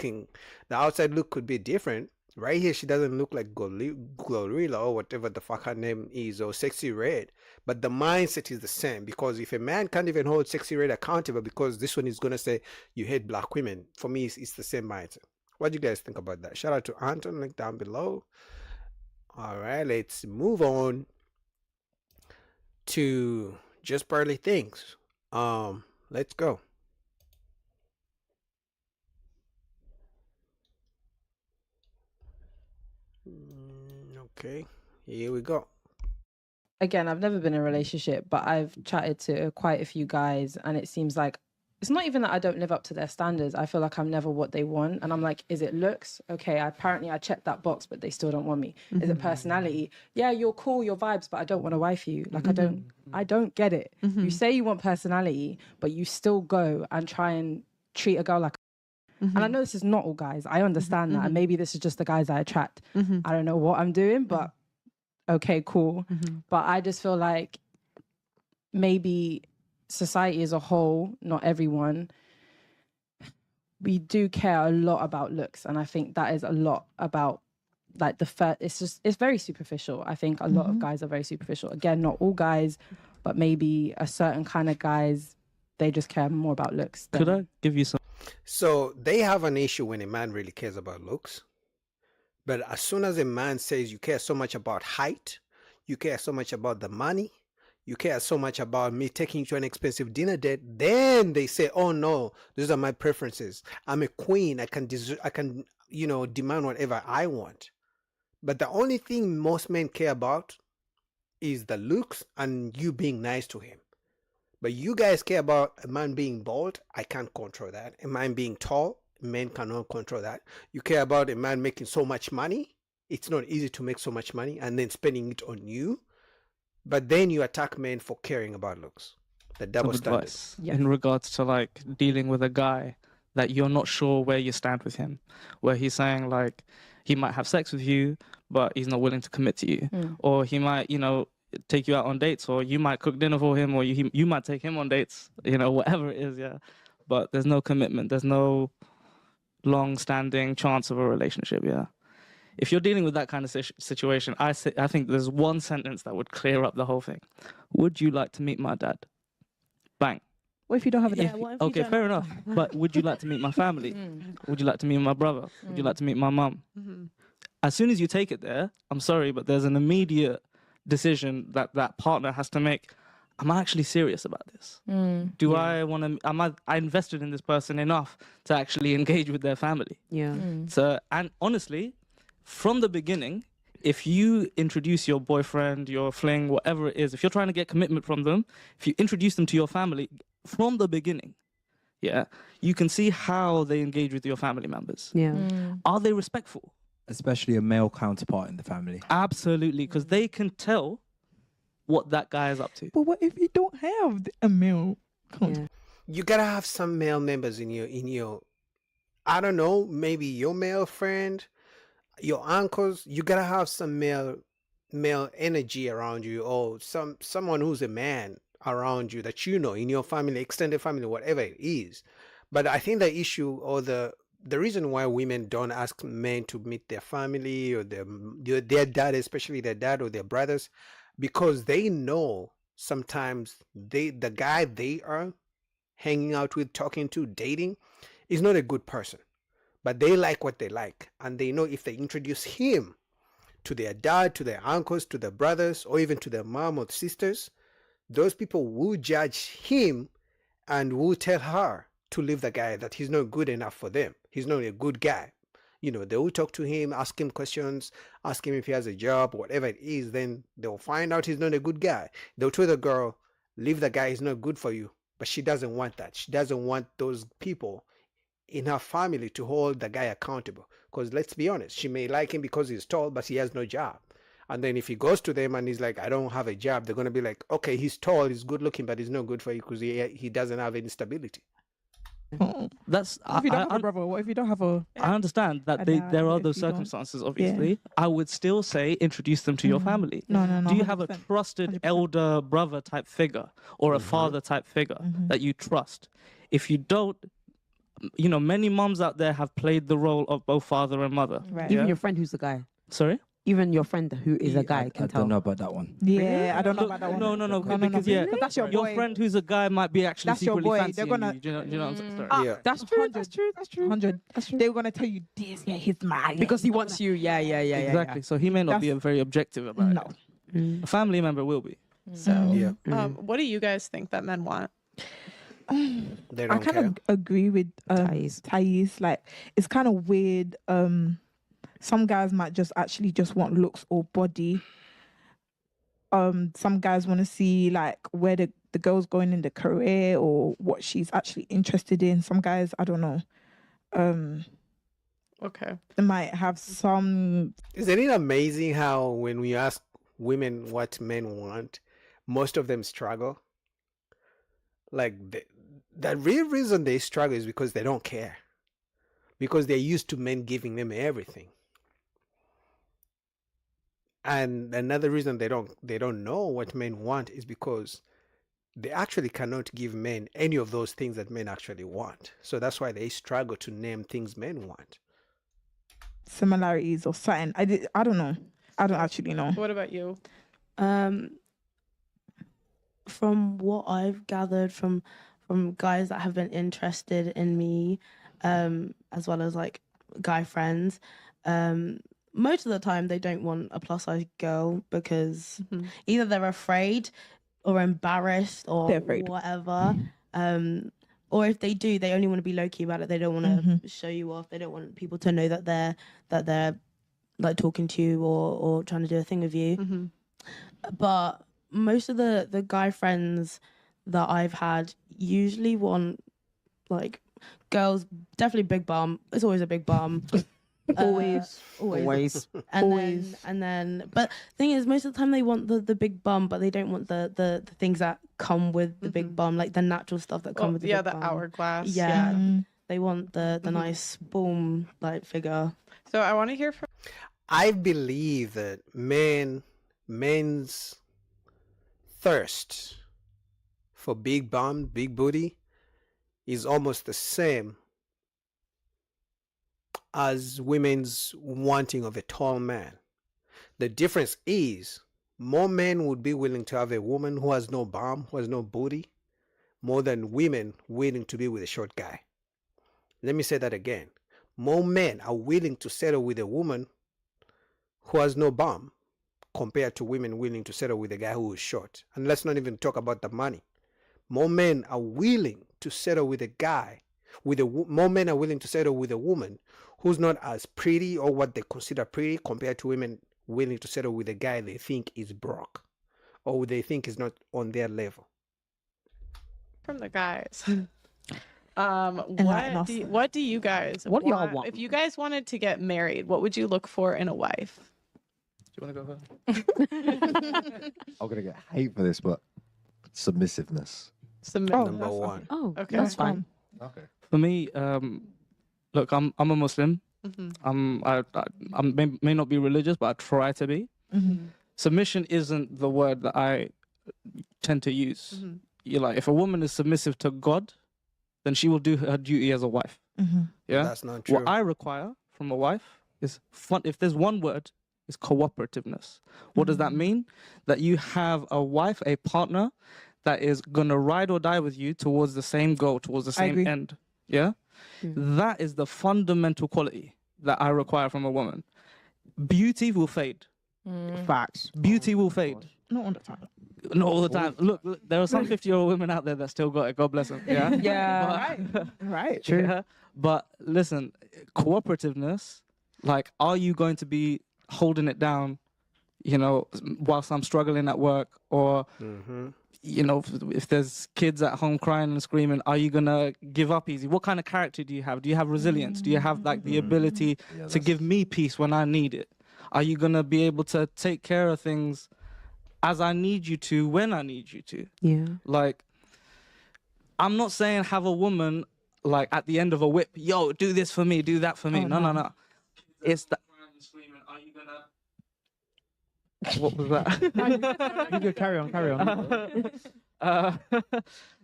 could be different. Right here, she doesn't look like Glorilla or whatever the fuck her name is, or Sexy Red, but the mindset is the same. Because if a man can't even hold Sexy Red accountable because this one is gonna say you hate black women, for me it's the same mindset. What do you guys think about that? Shout out to Anton, link down below. All right, let's move on to Just Barely Things. Let's go. Okay, here we go. Again, I've never been in a relationship, but I've chatted to quite a few guys, and it seems like it's not even that I don't live up to their standards. I feel like I'm never what they want. And I'm like, is it looks? Okay, apparently I checked that box, but they still don't want me. Mm-hmm. Is it personality? Yeah, you're cool, your vibes, but I don't want to wife you. Like, mm-hmm. I don't get it. Mm-hmm. You say you want personality, but you still go and try and treat a girl like mm-hmm. And I know this is not all guys. I understand mm-hmm. that. And maybe this is just the guys I attract. Mm-hmm. I don't know what I'm doing, but okay, cool. Mm-hmm. But I just feel like maybe society as a whole, not everyone, we do care a lot about looks. And I think that is a lot about like it's very superficial. I think a lot of guys are very superficial. Again, not all guys, but maybe a certain kind of guys, they just care more about looks. Could I give you some? So they have an issue when a man really cares about looks. But as soon as a man says you care so much about height, you care so much about the money, you care so much about me taking you to an expensive dinner date, then they say, oh no, these are my preferences. I'm a queen. I can demand whatever I want. But the only thing most men care about is the looks and you being nice to him. But you guys care about a man being bald. I can't control that. A man being tall, men cannot control that. You care about a man making so much money. It's not easy to make so much money and then spending it on you. But then you attack men for caring about looks. The double standard. Yeah. In regards to like dealing with a guy that you're not sure where you stand with him, where he's saying like he might have sex with you, but he's not willing to commit to you, or he might, take you out on dates, or you might cook dinner for him, or you might take him on dates, whatever it is, yeah. But there's no commitment. There's no long-standing chance of a relationship, yeah. If you're dealing with that kind of situation, I think there's one sentence that would clear up the whole thing. Would you like to meet my dad? Bang. What if you don't have a dad? Okay, fair enough. But would you like to meet my family? Would you like to meet my brother? Would you like to meet my mum? As soon as you take it there, I'm sorry, but there's an immediate decision that partner has to make. Am I actually serious about this? I want to? Am I invested in this person enough to actually engage with their family? Yeah. So, and honestly, from the beginning, if you introduce your boyfriend, your fling, whatever it is, if you're trying to get commitment from them, if you introduce them to your family from the beginning, yeah, you can see how they engage with your family members. Yeah. Are they respectful? Especially a male counterpart in the family. Absolutely, because they can tell what that guy is up to. But what if you don't have a male counterpart? You gotta have some male members in your I don't know, maybe your male friend, your uncles. You gotta have some male male energy around you, or someone who's a man around you that you know in your family, extended family, whatever it is. But I think the issue, or the reason why women don't ask men to meet their family or their dad, especially their dad or their brothers, because they know sometimes the guy they are hanging out with, talking to, dating, is not a good person. But they like what they like, and they know if they introduce him to their dad, to their uncles, to their brothers, or even to their mom or sisters, those people will judge him and will tell her to leave the guy, that he's not good enough for them. He's not a good guy. You know, they will talk to him, ask him questions, ask him if he has a job, whatever it is. Then they'll find out he's not a good guy. They'll tell the girl, leave the guy, he's not good for you. But she doesn't want that. She doesn't want those people in her family to hold the guy accountable. Because let's be honest, she may like him because he's tall, but he has no job. And then if he goes to them and he's like, I don't have a job, they're going to be like, okay, he's tall, he's good looking, but he's not good for you because he doesn't have any stability. That's If you don't have a brother, what if you don't have a? I understand that there are those circumstances, obviously. Yeah. I would still say introduce them to your family. No, Do you have a 100%. trusted elder brother type figure or a father type figure that you trust? If you don't, you know, many moms out there have played the role of both father and mother. Right. Even your friend who's a guy. Sorry? Even your friend who is a guy can I tell. don't know about that one. Yeah, I don't know about that one. No, because yeah, that's your boy. friend who's a guy might be actually That's your secretly boy. fancying They're gonna. you. Do you know what I'm saying? Sorry. Yeah. That's true. That's true. That's true. 100. They were gonna tell you this. Yeah, he's mad. Because he wants you. Yeah. Exactly. So he may not be very objective about it. A family member will be. So, Yeah. what do you guys think that men want? They I don't kind care. of agree with Thais. Like, it's kind of weird. Some guys might just want looks or body. Some guys want to see like where the girl's going in the career or what she's actually interested in. Some guys, I don't know. Okay. They might have some. Isn't it amazing how when we ask women what men want, most of them struggle? Like the real reason they struggle is because they don't care. Because they're used to men giving them everything. And another reason they don't know what men want is because they actually cannot give men any of those things that men actually want. So that's why they struggle to name things men want. Similarities or something. I don't know. I don't actually know. What about you? From what I've gathered from guys that have been interested in me, as well as like guy friends, most of the time they don't want a plus size girl because either they're afraid or embarrassed or whatever. Or if they do, they only want to be low key about it. They don't want to show you off. They don't want people to know that they're like talking to you or trying to do a thing with you. But most of the guy friends that I've had usually want like girls, definitely big bum. It's always a big bum. Always. And then but thing is, most of the time they want the big bum, but they don't want the things that come with the big bum, like the natural stuff that come with the big bum. Hourglass. Yeah. They want the nice boom like figure. So I want to hear from. I believe that men's thirst for big bum, big booty is almost the same as women's wanting of a tall man. The difference is more men would be willing to have a woman who has no bum, who has no booty, more than women willing to be with a short guy. Let me say that again. More men are willing to settle with a woman who has no bum compared to women willing to settle with a guy who is short. And let's not even talk about the money. More men are willing to settle with a guy, more men are willing to settle with a woman who's not as pretty or what they consider pretty compared to women willing to settle with a guy they think is broke or they think is not on their level. From the guys. What do you guys What do y'all want? If you guys wanted to get married, what would you look for in a wife? Do you want to go first? I'm gonna get hate for this, but submissiveness. Number one. Oh, okay. That's fine. Okay. For me, look, I'm a Muslim. I may not be religious, but I try to be. submission isn't the word that I tend to use. Mm-hmm. You're like, if a woman is submissive to God, then she will do her duty as a wife. Mm-hmm. Yeah, That's not true. What I require from a wife is fun. If there's one word, it's cooperativeness. What does that mean? That you have a wife, a partner, that is gonna ride or die with you towards the same goal, towards the same end. Yeah, that is the fundamental quality that I require from a woman. Beauty will fade. Facts. Beauty will fade. Not all the time. Not all the time. Look, there are some 50-year-old women out there that still got it. God bless them. Yeah. Yeah. Right. True. Yeah. But listen, cooperativeness, like, are you going to be holding it down, you know, whilst I'm struggling at work? Or, you know, if there's kids at home crying and screaming, are you going to give up easy? What kind of character do you have? Do you have resilience? Do you have, like, the ability to give me peace when I need it? Are you going to be able to take care of things as I need you to, when I need you to? Yeah. Like, I'm not saying have a woman, like, at the end of a whip, yo, do this for me, do that for me. No. It's that. What was that? You could carry on.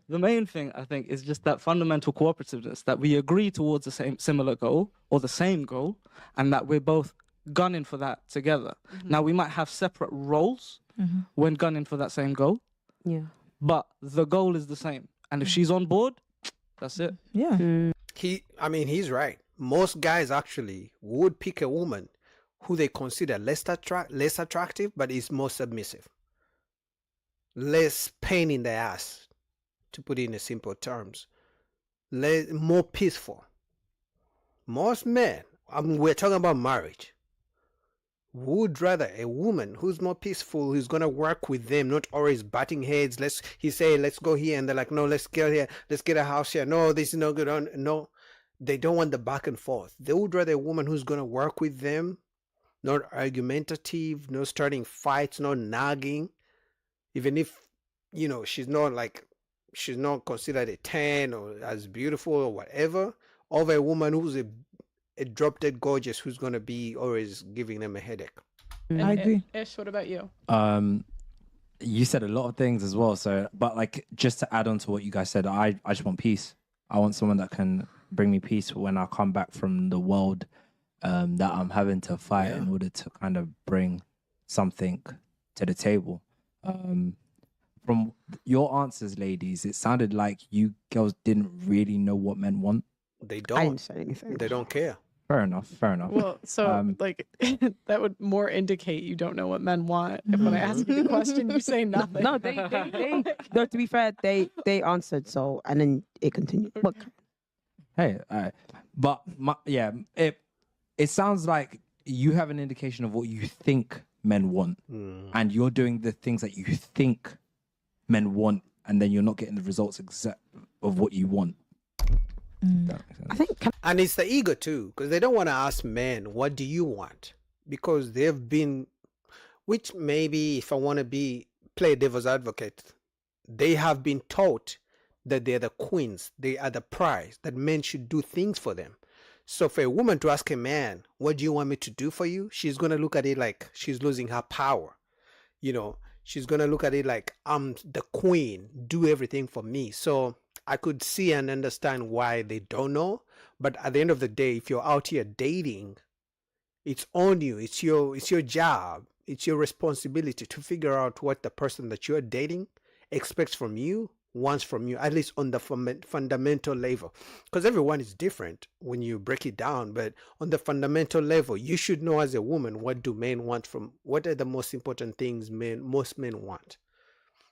The main thing, I think, is just that fundamental cooperativeness, that we agree towards the similar goal or the same goal, and that we're both gunning for that together. Now, we might have separate roles when gunning for that same goal. Yeah. But the goal is the same. And if she's on board, that's it. Yeah. He's right. Most guys actually would pick a woman who they consider less attractive, but is more submissive. Less pain in the ass, to put it in simple terms. More peaceful. Most men, we're talking about marriage, would rather a woman who's more peaceful, who's gonna work with them, not always butting heads. Let's go here, and they're like, no, let's get here, let's get a house here. No, this is no good. No, they don't want the back and forth. They would rather a woman who's gonna work with them, not argumentative, not starting fights, not nagging. Even if, you know, she's not considered a 10 or as beautiful or whatever, over a woman who's a drop dead gorgeous, who's gonna be always giving them a headache. I agree. Ish, what about you? You said a lot of things as well. So, but like, just to add on to what you guys said, I just want peace. I want someone that can bring me peace when I come back from the world that I'm having to fight in order to kind of bring something to the table. From your answers, ladies, it sounded like you girls didn't really know what men want. They don't. I didn't say anything. They don't care. Fair enough. Well, so like that would more indicate you don't know what men want. If when I ask you the question, you say nothing. No, they no, to be fair, they answered, so, and then it continued. But Hey, but it sounds like you have an indication of what you think men want, and you're doing the things that you think men want, and then you're not getting the results exact of what you want. I think, and it's the ego too, because they don't want to ask men, what do you want? Because they've been, which maybe if I want to play devil's advocate, they have been taught that they're the queens, they are the prize, that men should do things for them. So for a woman to ask a man, what do you want me to do for you? She's going to look at it like she's losing her power. You know, she's going to look at it like, I'm the queen, do everything for me. So I could see and understand why they don't know. But at the end of the day, if you're out here dating, it's on you. It's your job. It's your responsibility to figure out what the person that you're dating expects from you, wants from you, at least on the fundamental level. Because everyone is different when you break it down. But on the fundamental level, you should know as a woman, what do men want what are the most important things most men want.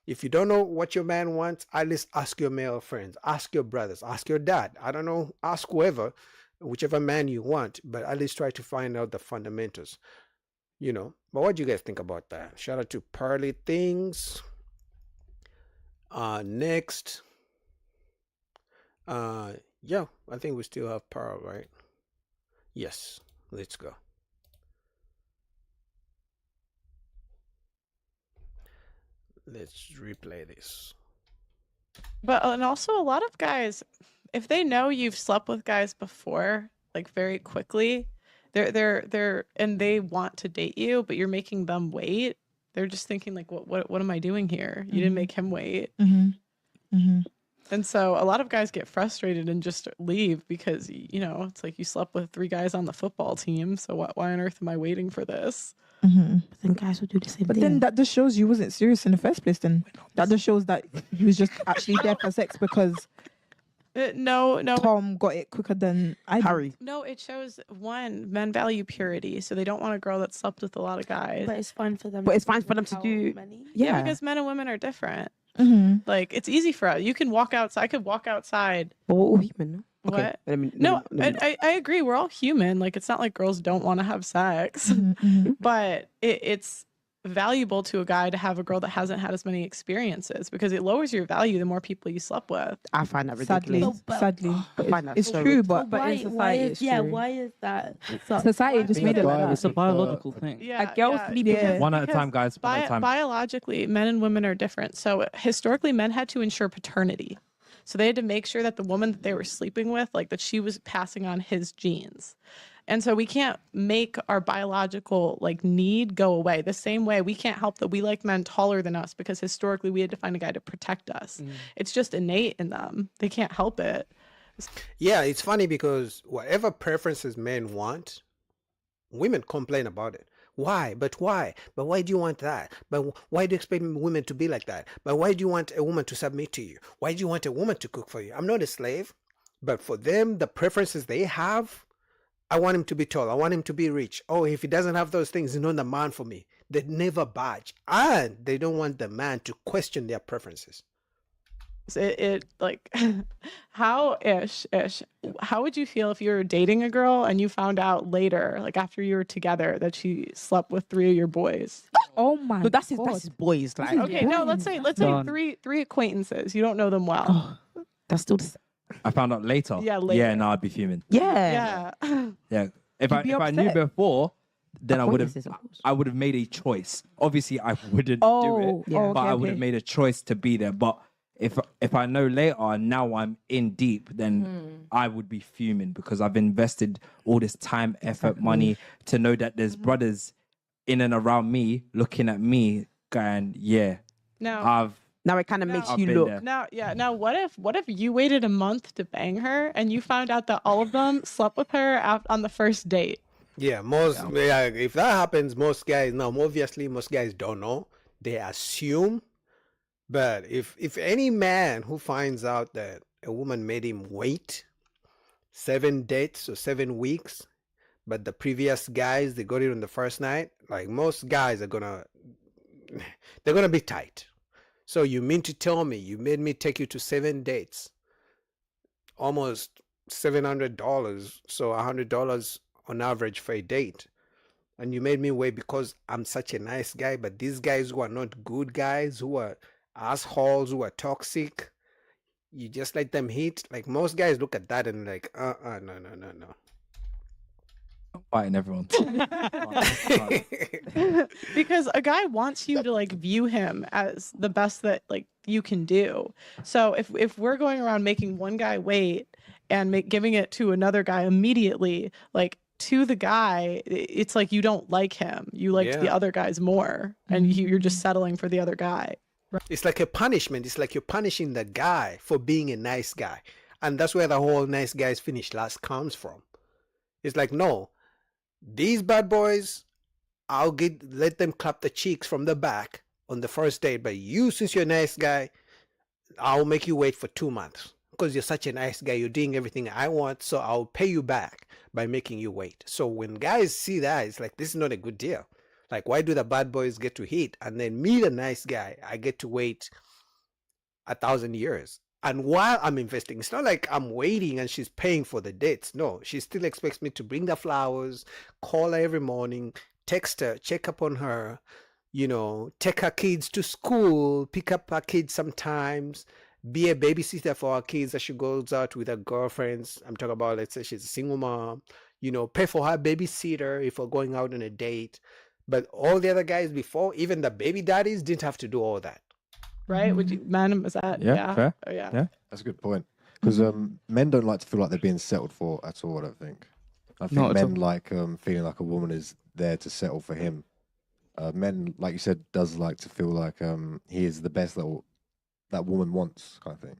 If you don't know what your man wants, at least ask your male friends, ask your brothers, ask your dad. I don't know, ask whoever, whichever man you want, but at least try to find out the fundamentals, you know. But what do you guys think about that? Shout out to Pearly Things. Next. Yeah, I think we still have Pearl, right? Yes, let's go. Let's replay this. But and also a lot of guys, if they know you've slept with guys before, like very quickly, they're and they want to date you, but you're making them wait. They're just thinking like, what am I doing here? You didn't make him wait. And so a lot of guys get frustrated and just leave because, you know, it's like you slept with 3 guys on the football team. So why on earth am I waiting for this? But then guys will do the same But thing. then that just shows you wasn't serious in the first place. Then that just shows that he was just actually there for sex because no, Tom got it quicker than I did. No, it shows men value purity, so they don't want a girl that slept with a lot of guys. But it's fine for them. But it's fine for them to do. Yeah, because men and women are different. Like it's easy for us. You can walk outside. I could walk outside. But we're all human, no? What? Okay. No, I agree. We're all human. Like it's not like girls don't want to have sex, but it's valuable to a guy to have a girl that hasn't had as many experiences because it lowers your value the more people you slept with. I find that ridiculous. Sadly, I find that it's so true, ridiculous. but in society, it's true. Why is that? Society just made it like that. It's a biological thing. Yeah, girls sleep with One at a time, guys. One at a time. Biologically, men and women are different. So historically, men had to ensure paternity. So they had to make sure that the woman that they were sleeping with, like that she was passing on his genes. And so we can't make our biological like need go away. The same way we can't help that we like men taller than us because historically we had to find a guy to protect us. It's just innate in them. They can't help it. Yeah, it's funny because whatever preferences men want, women complain about it. Why? But why? But why do you want that? But why do you expect women to be like that? But why do you want a woman to submit to you? Why do you want a woman to cook for you? I'm not a slave. But for them, the preferences they have, I want him to be tall. I want him to be rich. Oh, if he doesn't have those things, he's not the man for me. They never budge. And they don't want the man to question their preferences. It like how would you feel if you were dating a girl and you found out later, like after you were together, that she slept with 3 of your boys? Oh my But that's his boys. Like, Okay, no, let's say three acquaintances. You don't know them well. That's still the I found out later. Yeah, later. Yeah, no, I'd be fuming. Yeah. Yeah. If I knew before, then I would have made a choice. Obviously, I wouldn't do it, but I would have made a choice to be there. But if I know later and now I'm in deep, then I would be fuming because I've invested all this time, effort, money to know that there's brothers in and around me looking at me going, yeah, now it kind of makes you look. Now, what if you waited a month to bang her and you found out that all of them slept with her on the first date? Yeah, if that happens, most guys obviously most guys don't know. They assume. But if any man who finds out that a woman made him wait 7 dates or 7 weeks, but the previous guys they got it on the first night, like most guys they're gonna be tight. So you mean to tell me you made me take you to 7 dates, almost $700, so $100 on average for a date, and you made me wait because I'm such a nice guy, but these guys who are not good guys, who are assholes, who are toxic, you just let them hit? Like most guys look at that and like, no. Fighting everyone. Because a guy wants you to like view him as the best that like you can do. So if we're going around making one guy wait and giving it to another guy immediately, like to the guy, it's like you don't like him. You liked the other guys more, and you're just settling for the other guy. It's like a punishment. It's like you're punishing the guy for being a nice guy, and that's where the whole nice guys finish last comes from. It's like, no, these bad boys, let them clap the cheeks from the back on the first date, but you, since you're a nice guy, I'll make you wait for 2 months because you're such a nice guy. You're doing everything I want, so I'll pay you back by making you wait. So when guys see that, it's like, this is not a good deal. Like, why do the bad boys get to hit, and then me, the nice guy, I get to wait 1,000 years? And while I'm investing, it's not like I'm waiting and she's paying for the dates. No, she still expects me to bring the flowers, call her every morning, text her, check up on her, take her kids to school, pick up her kids sometimes, be a babysitter for her kids as she goes out with her girlfriends. I'm talking about, let's say she's a single mom, pay for her babysitter if we're going out on a date. But all the other guys before, even the baby daddies, didn't have to do all that. Right? Would you, man, was that? Yeah, fair. Oh, yeah. That's a good point. Because men don't like to feel like they're being settled for at all, I don't think. I think men like feeling like a woman is there to settle for him. Men, like you said, does like to feel like he is the best that woman wants, kind of thing.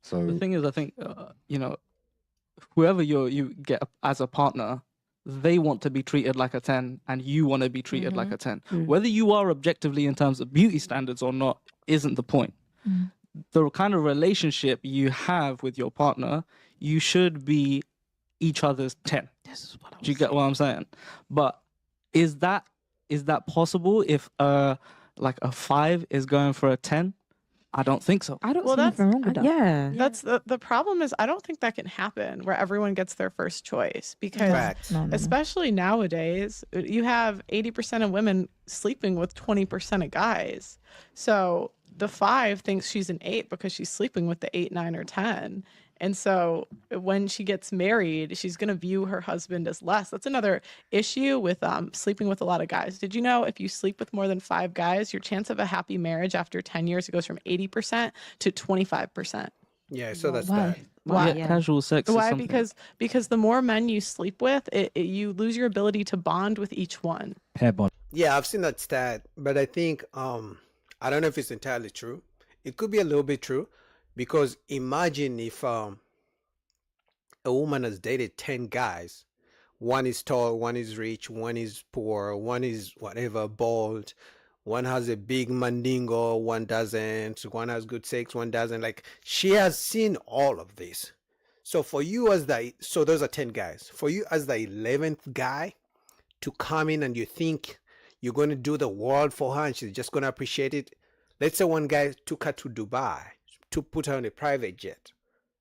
So the thing is, I think you know, whoever you get as a partner, they want to be treated like a 10 and you want to be treated like a 10. Whether you are objectively in terms of beauty standards or not isn't the point. The kind of relationship you have with your partner, you should be each other's 10. Do you get what I'm saying? But is that possible if like a 5 is going for a 10? I don't think so. I don't Well, see anything wrong with that. Yeah. That's the problem is I don't think that can happen where everyone gets their first choice because Facts. No. especially nowadays you have 80% of women sleeping with 20% of guys. So the 5 thinks she's an 8 because she's sleeping with the 8, 9, or 10. And so when she gets married, she's going to view her husband as less. That's another issue with sleeping with a lot of guys. Did you know if you sleep with more than 5 guys, your chance of a happy marriage after 10 years goes from 80% to 25%? Yeah, so that's Why? that. Why? Yeah, casual sex. Is Why? something. Because the more men you sleep with, you lose your ability to bond with each one. Pair bond. Yeah, I've seen that stat, but I think I don't know if it's entirely true. It could be a little bit true because imagine if a woman has dated 10 guys. One is tall, one is rich, one is poor, one is whatever, bald, one has a big mandingo, one doesn't, one has good sex, one doesn't. Like, she has seen all of this. So for you so those are 10 guys. For you as the 11th guy to come in and you think you're going to do the world for her and she's just going to appreciate it. Let's say one guy took her to Dubai to put her on a private jet,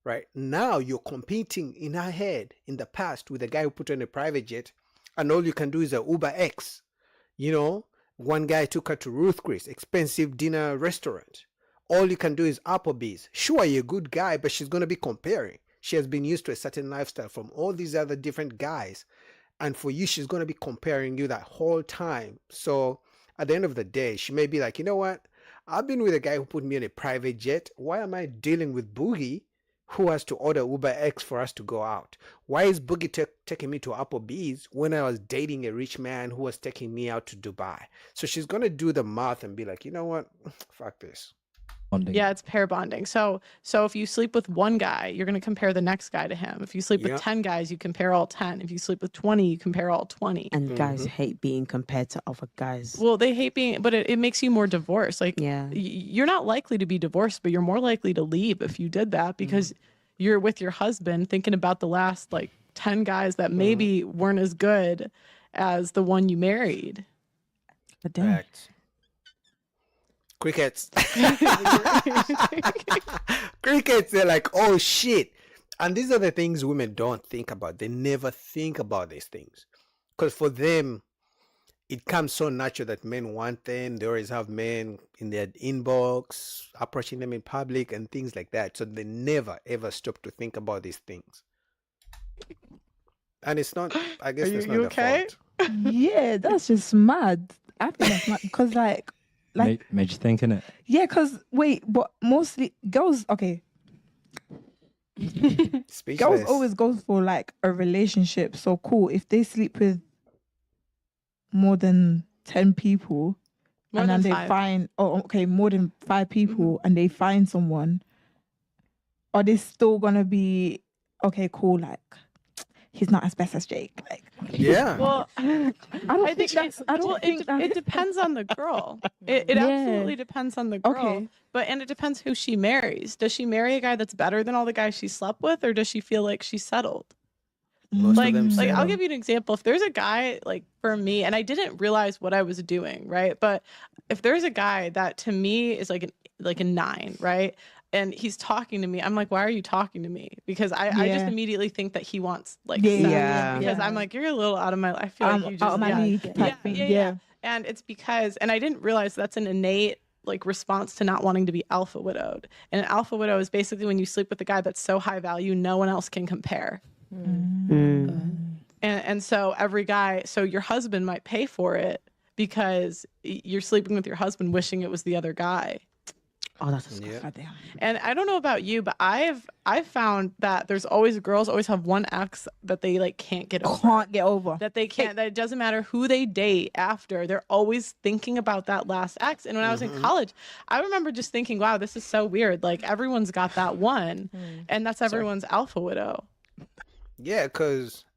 right? Now you're competing in her head in the past with the guy who put her on a private jet, and all you can do is a Uber X. You know, one guy took her to Ruth Chris, expensive dinner restaurant. All you can do is Applebee's. Sure, you're a good guy, but she's going to be comparing. She has been used to a certain lifestyle from all these other different guys. And for you, she's going to be comparing you that whole time. So at the end of the day, she may be like, you know what? I've been with a guy who put me on a private jet. Why am I dealing with Boogie, who has to order Uber X for us to go out? Why is Boogie taking me to Applebee's when I was dating a rich man who was taking me out to Dubai? So she's going to do the math and be like, you know what? Fuck this. Bonding. Yeah, it's pair bonding. So if you sleep with one guy, you're going to compare the next guy to him. If you sleep with 10 guys, you compare all 10. If you sleep with 20, you compare all 20. And guys hate being compared to other guys. Well, they hate being, but it makes you more divorced. Like, you're not likely to be divorced, but you're more likely to leave if you did that because you're with your husband thinking about the last like 10 guys that maybe weren't as good as the one you married. But damn. Crickets. Crickets, they're like, oh shit. And these are the things women don't think about. They never think about these things. Because for them, it comes so natural that men want them. They always have men in their inbox, approaching them in public and things like that. So they never, ever stop to think about these things. And it's not, I guess it's not you their okay? fault. Yeah, that's just mad. I think that's mad because like made you think, innit? yeah, because wait, but mostly girls, okay. Girls always go for like a relationship. So cool. If they sleep with more than 10 people More and than then they 5. find more than 5 people and they find someone, are they still gonna be okay, cool, like he's not as best as Jake? Like yeah. Well, I think it depends on the girl. It absolutely depends on the girl. Okay. And it depends who she marries. Does she marry a guy that's better than all the guys she slept with, or does she feel like she's settled? Most like, of them like I'll settle. give you an example. If there's a guy, like for me, and I didn't realize what I was doing, right? But if there's a guy that to me is like a 9, right? And he's talking to me, I'm like, why are you talking to me? Because I just immediately think that he wants like sex. Because I'm like, you're a little out of my life. I feel like you just out of my league type thing. Yeah. And it's because, and I didn't realize that's an innate like response to not wanting to be alpha widowed. And an alpha widow is basically when you sleep with a guy that's so high value, no one else can compare. And so every guy, so your husband might pay for it because you're sleeping with your husband wishing it was the other guy. Oh, that's disgusting. Yeah. And I don't know about you, but I've found that there's always girls always have one ex that they like can't get over. That they can't. That it doesn't matter who they date after. They're always thinking about that last ex. And when I was in college, I remember just thinking, "Wow, this is so weird. Like everyone's got that one, and that's everyone's alpha widow." Yeah,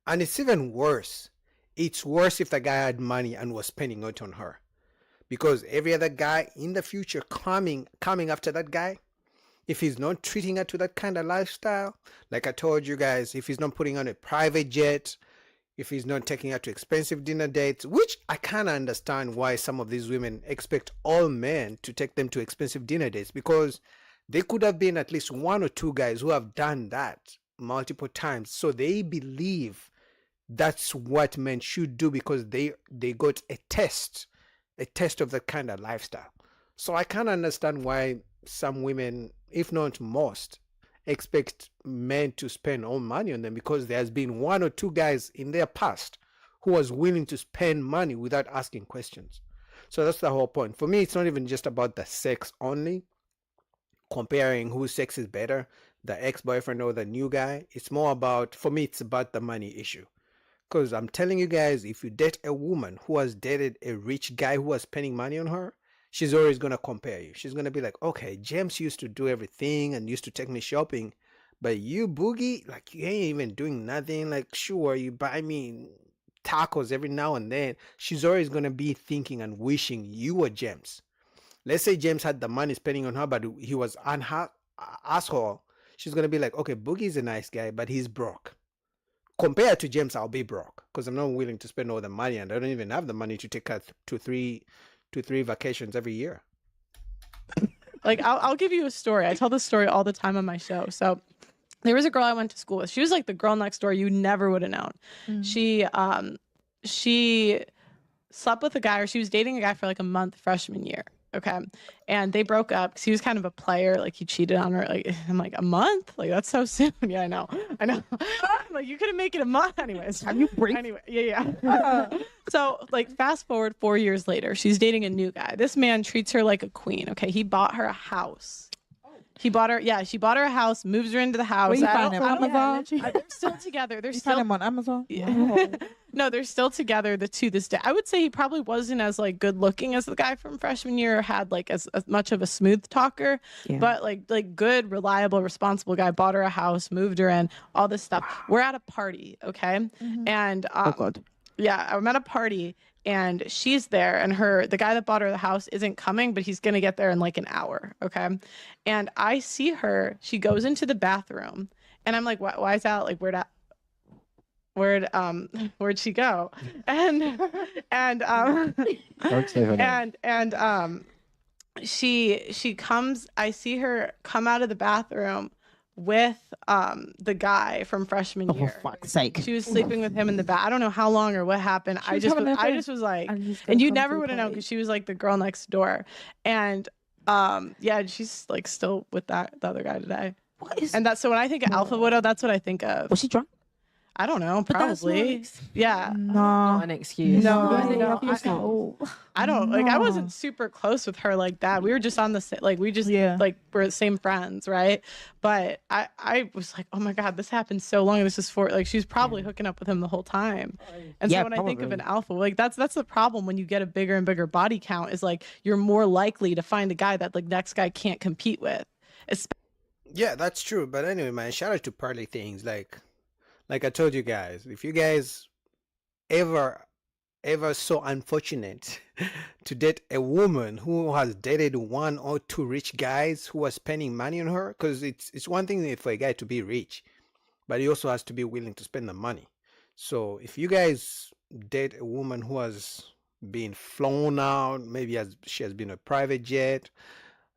and it's even worse. It's worse if the guy had money and was spending it on her. Because every other guy in the future coming after that guy, if he's not treating her to that kind of lifestyle, like I told you guys, if he's not putting on a private jet, if he's not taking her to expensive dinner dates, which I kind of understand why some of these women expect all men to take them to expensive dinner dates, because they could have been at least one or two guys who have done that multiple times. So they believe that's what men should do because they got a test of that kind of lifestyle. So I can't understand why some women, if not most, expect men to spend all money on them, because there's been one or two guys in their past who was willing to spend money without asking questions. So that's the whole point. For me, it's not even just about the sex only, comparing whose sex is better, the ex-boyfriend or the new guy. It's more about, for me, it's about the money issue. Because I'm telling you guys, if you date a woman who has dated a rich guy who was spending money on her, she's always going to compare you. She's going to be like, okay, James used to do everything and used to take me shopping, but you, Boogie, like, you ain't even doing nothing. Like, sure, you buy me tacos every now and then. She's always going to be thinking and wishing you were James. Let's say James had the money spending on her, but he was an asshole. She's going to be like, okay, Boogie's a nice guy, but he's broke. Compared to James, I'll be broke because I'm not willing to spend all the money, and I don't even have the money to take her to three vacations every year. Like I'll give you a story. I tell this story all the time on my show. So there was a girl I went to school with. She was like the girl next door you never would have known. She slept with a guy, or she was dating a guy for like a month freshman year. Okay. And they broke up because he was kind of a player. Like he cheated on her. Like I'm like, a month? Like that's so soon. Yeah, I know. Like you couldn't make it a month anyways. Have you break? Anyway, yeah. So like fast forward 4 years later, she's dating a new guy. This man treats her like a queen. Okay. He bought her a house. She bought her a house, moves her into the house. Where you find him? Amazon? They're still together. They're You still find him on Amazon? Yeah. No, they're still together to this day. I would say he probably wasn't as like good looking as the guy from freshman year, or had like as much of a smooth talker, but like good, reliable, responsible guy. Bought her a house, moved her in, all this stuff. We're at a party, okay, and yeah, I'm at a party. And she's there, and the guy that bought her the house isn't coming, but he's gonna get there in like an hour, okay? And I see her. She goes into the bathroom, and I'm like, "Why is that? Like, where'd she go?" And she comes. I see her come out of the bathroom with the guy from freshman year. For fuck's sake. She was sleeping with him in the bath. I don't know how long or what happened. I just was like, and you never would have known because she was like the girl next door. And yeah, she's like still with the other guy today. So when I think of alpha widow, that's what I think of. Was she drunk? I don't know, probably. Yeah. No. Not an excuse. No. I don't like. I wasn't super close with her like that. We were just on the like. We just like we're the same friends, right? But I was like, oh my god, this happened so long. This is for like she's probably hooking up with him the whole time. And so when I think of an alpha, like that's the problem when you get a bigger and bigger body count is like you're more likely to find a guy that like next guy can't compete with. Yeah, that's true. But anyway, man, shout out to Parley Things. Like I told you guys, if you guys ever so unfortunate to date a woman who has dated one or two rich guys who are spending money on her, because it's one thing for a guy to be rich, but he also has to be willing to spend the money. So if you guys date a woman who has been flown out, maybe she has been a private jet,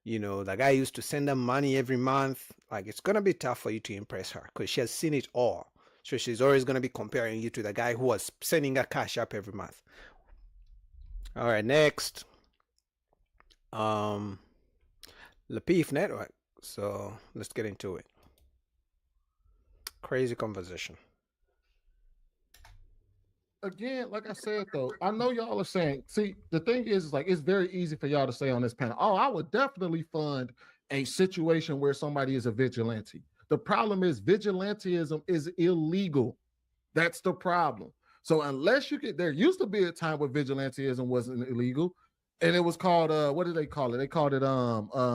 you know, the guy used to send her money every month, like it's gonna be tough for you to impress her because she has seen it all. So she's always going to be comparing you to the guy who was sending her cash up every month. All right, next. Lapif Network. So let's get into it. Crazy conversation. Again, like I said, though, I know y'all are saying, see, the thing is like, it's very easy for y'all to say on this panel, oh, I would definitely fund a situation where somebody is a vigilante. The problem is vigilantism is illegal. That's the problem. So unless you could, there used to be a time where vigilantism wasn't illegal, and it was called what did they call it? They called it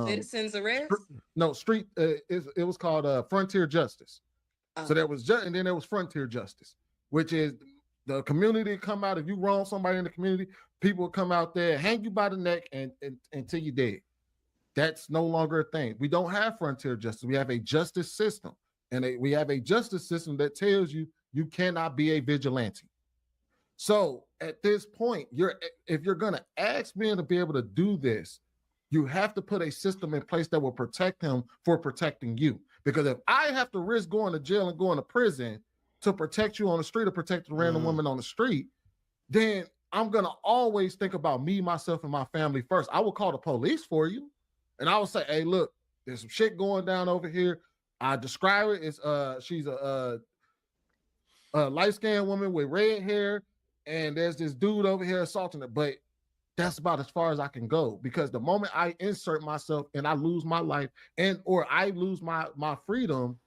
citizens arrest. No, street. It was called frontier justice. So there was and then there was frontier justice, which is the community come out. If you wrong somebody in the community, people will come out there, hang you by the neck, and until you're dead. That's no longer a thing. We don't have frontier justice. We have a justice system, and we have a justice system that tells you you cannot be a vigilante. So at this point, if you're going to ask men to be able to do this, you have to put a system in place that will protect him for protecting you. Because if I have to risk going to jail and going to prison to protect you on the street or protect a random woman on the street, then I'm going to always think about me, myself, and my family first. I will call the police for you. And I will say, hey, look, there's some shit going down over here. I describe it as she's a light-skinned woman with red hair, and there's this dude over here assaulting her. But that's about as far as I can go, because the moment I insert myself and I lose my life or I lose my freedom,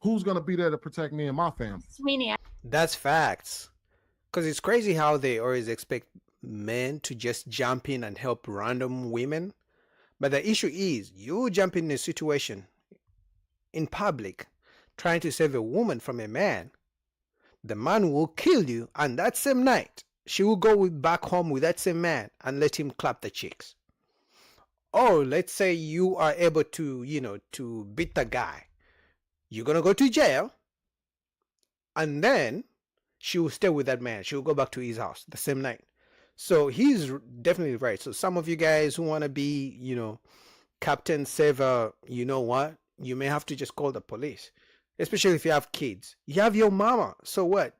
who's going to be there to protect me and my family? Sweeney. That's facts. Because it's crazy how they always expect men to just jump in and help random women. But the issue is, you jump in a situation in public trying to save a woman from a man. The man will kill you, and that same night, she will go back home with that same man and let him clap the cheeks. Or let's say you are able to, to beat the guy. You're going to go to jail, and then she will stay with that man. She will go back to his house the same night. So he's definitely right. So some of you guys who want to be, Captain Saver, you know what? You may have to just call the police, especially if you have kids. You have your mama. So what?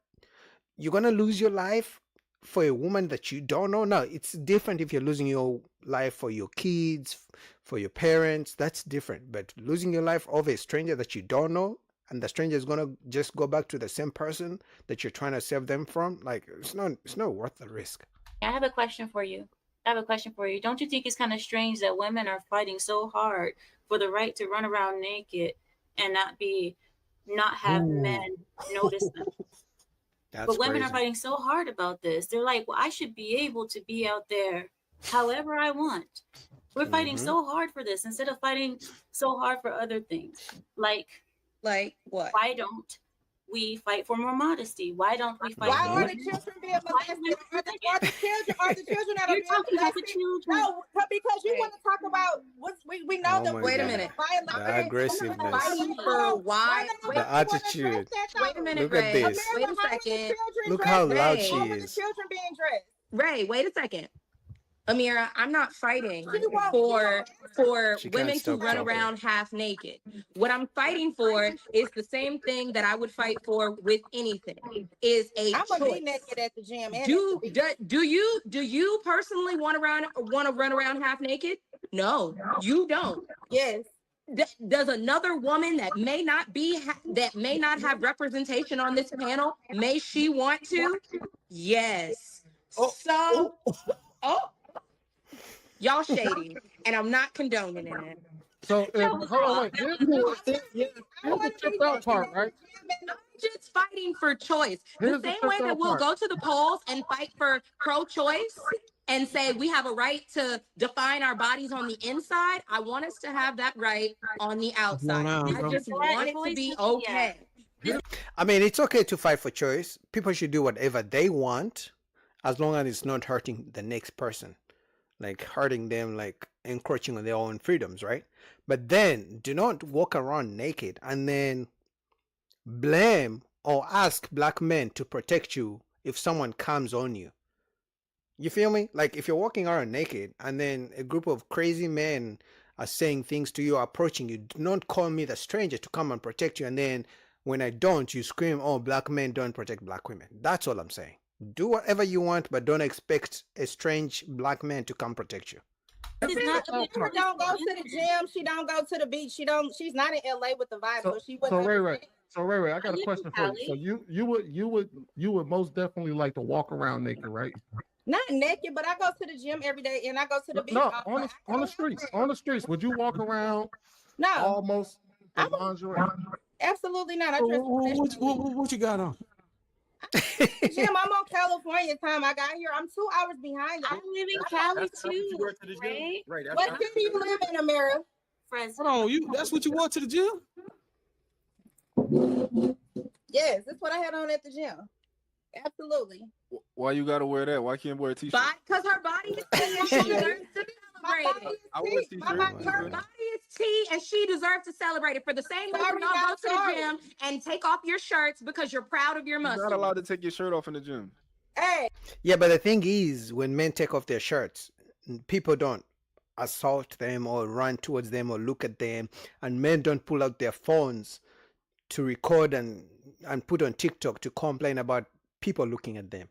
You're going to lose your life for a woman that you don't know? No, it's different if you're losing your life for your kids, for your parents. That's different. But losing your life over a stranger that you don't know, and the stranger is going to just go back to the same person that you're trying to save them from, like, it's not worth the risk. I have a question for you. Don't you think it's kind of strange that women are fighting so hard for the right to run around naked and not have men notice them? But women are fighting so hard about this. They're like, well, I should be able to be out there however I want. We're fighting so hard for this instead of fighting so hard for other things. Like what? Why don't we fight for more modesty? Why don't we fight? Why are the children being molested? Are the children that are being molested? No, because you want to talk about we know that. Wait a minute. The aggressiveness. The attitude. Wait a minute, Look Ray. at this. Wait a second. Look how loud she Over the is. children being dressed. Ray, wait a second. Amira, I'm not fighting for women to run around half naked. What I'm fighting for is the same thing that I would fight for with anything. Is a I'm gonna choice. be naked at the gym. Do you personally want to run around half naked? No, you don't. Yes. Does another woman that may not have representation on this panel, may she want to? Yes. Y'all shady, and I'm not condoning it. So hold on, wait. Here's the tripped out part, right? I'm just fighting for choice. Here's The same the way tripped that out we'll part. go to the polls and fight for pro-choice and say we have a right to define our bodies on the inside, I want us to have that right on the outside. I just want it to be okay. I mean, it's okay to fight for choice. People should do whatever they want as long as it's not hurting the next person. Like hurting them, like encroaching on their own freedoms, right? But then do not walk around naked and then blame or ask black men to protect you if someone comes on you. You feel me? Like if you're walking around naked and then a group of crazy men are saying things to you, approaching you, do not call me the stranger to come and protect you. And then when I don't, you scream, oh, black men don't protect black women. That's all I'm saying. Do whatever you want, but don't expect a strange black man to come protect you. She don't go to the gym. She don't go to the beach. She's not in LA with the vibe. So Ray, I got a question for you. So you would most definitely like to walk around naked, right? Not naked, but I go to the gym every day and I go to the beach. No, on the streets. Would you walk around No, almost in lingerie? Absolutely not. I dress What you got on? Jim, I'm on California time. I got here. I'm 2 hours behind. I live in Cali too. Right. What city you live in, America? Hold on, that's what you wore to the gym? Yes, that's what I had on at the gym. Absolutely. Why you gotta wear that? Why can't wear a t-shirt? Because her body is tea and she deserves to celebrate it. I wear a t-shirt. Her body is tea and she deserves to celebrate it. For the same reason y'all go to the gym and take off your shirts because you're proud of your muscles. You're not allowed to take your shirt off in the gym. Hey. Yeah, but the thing is, when men take off their shirts, people don't assault them or run towards them or look at them, and men don't pull out their phones to record and put on TikTok to complain about people looking at them.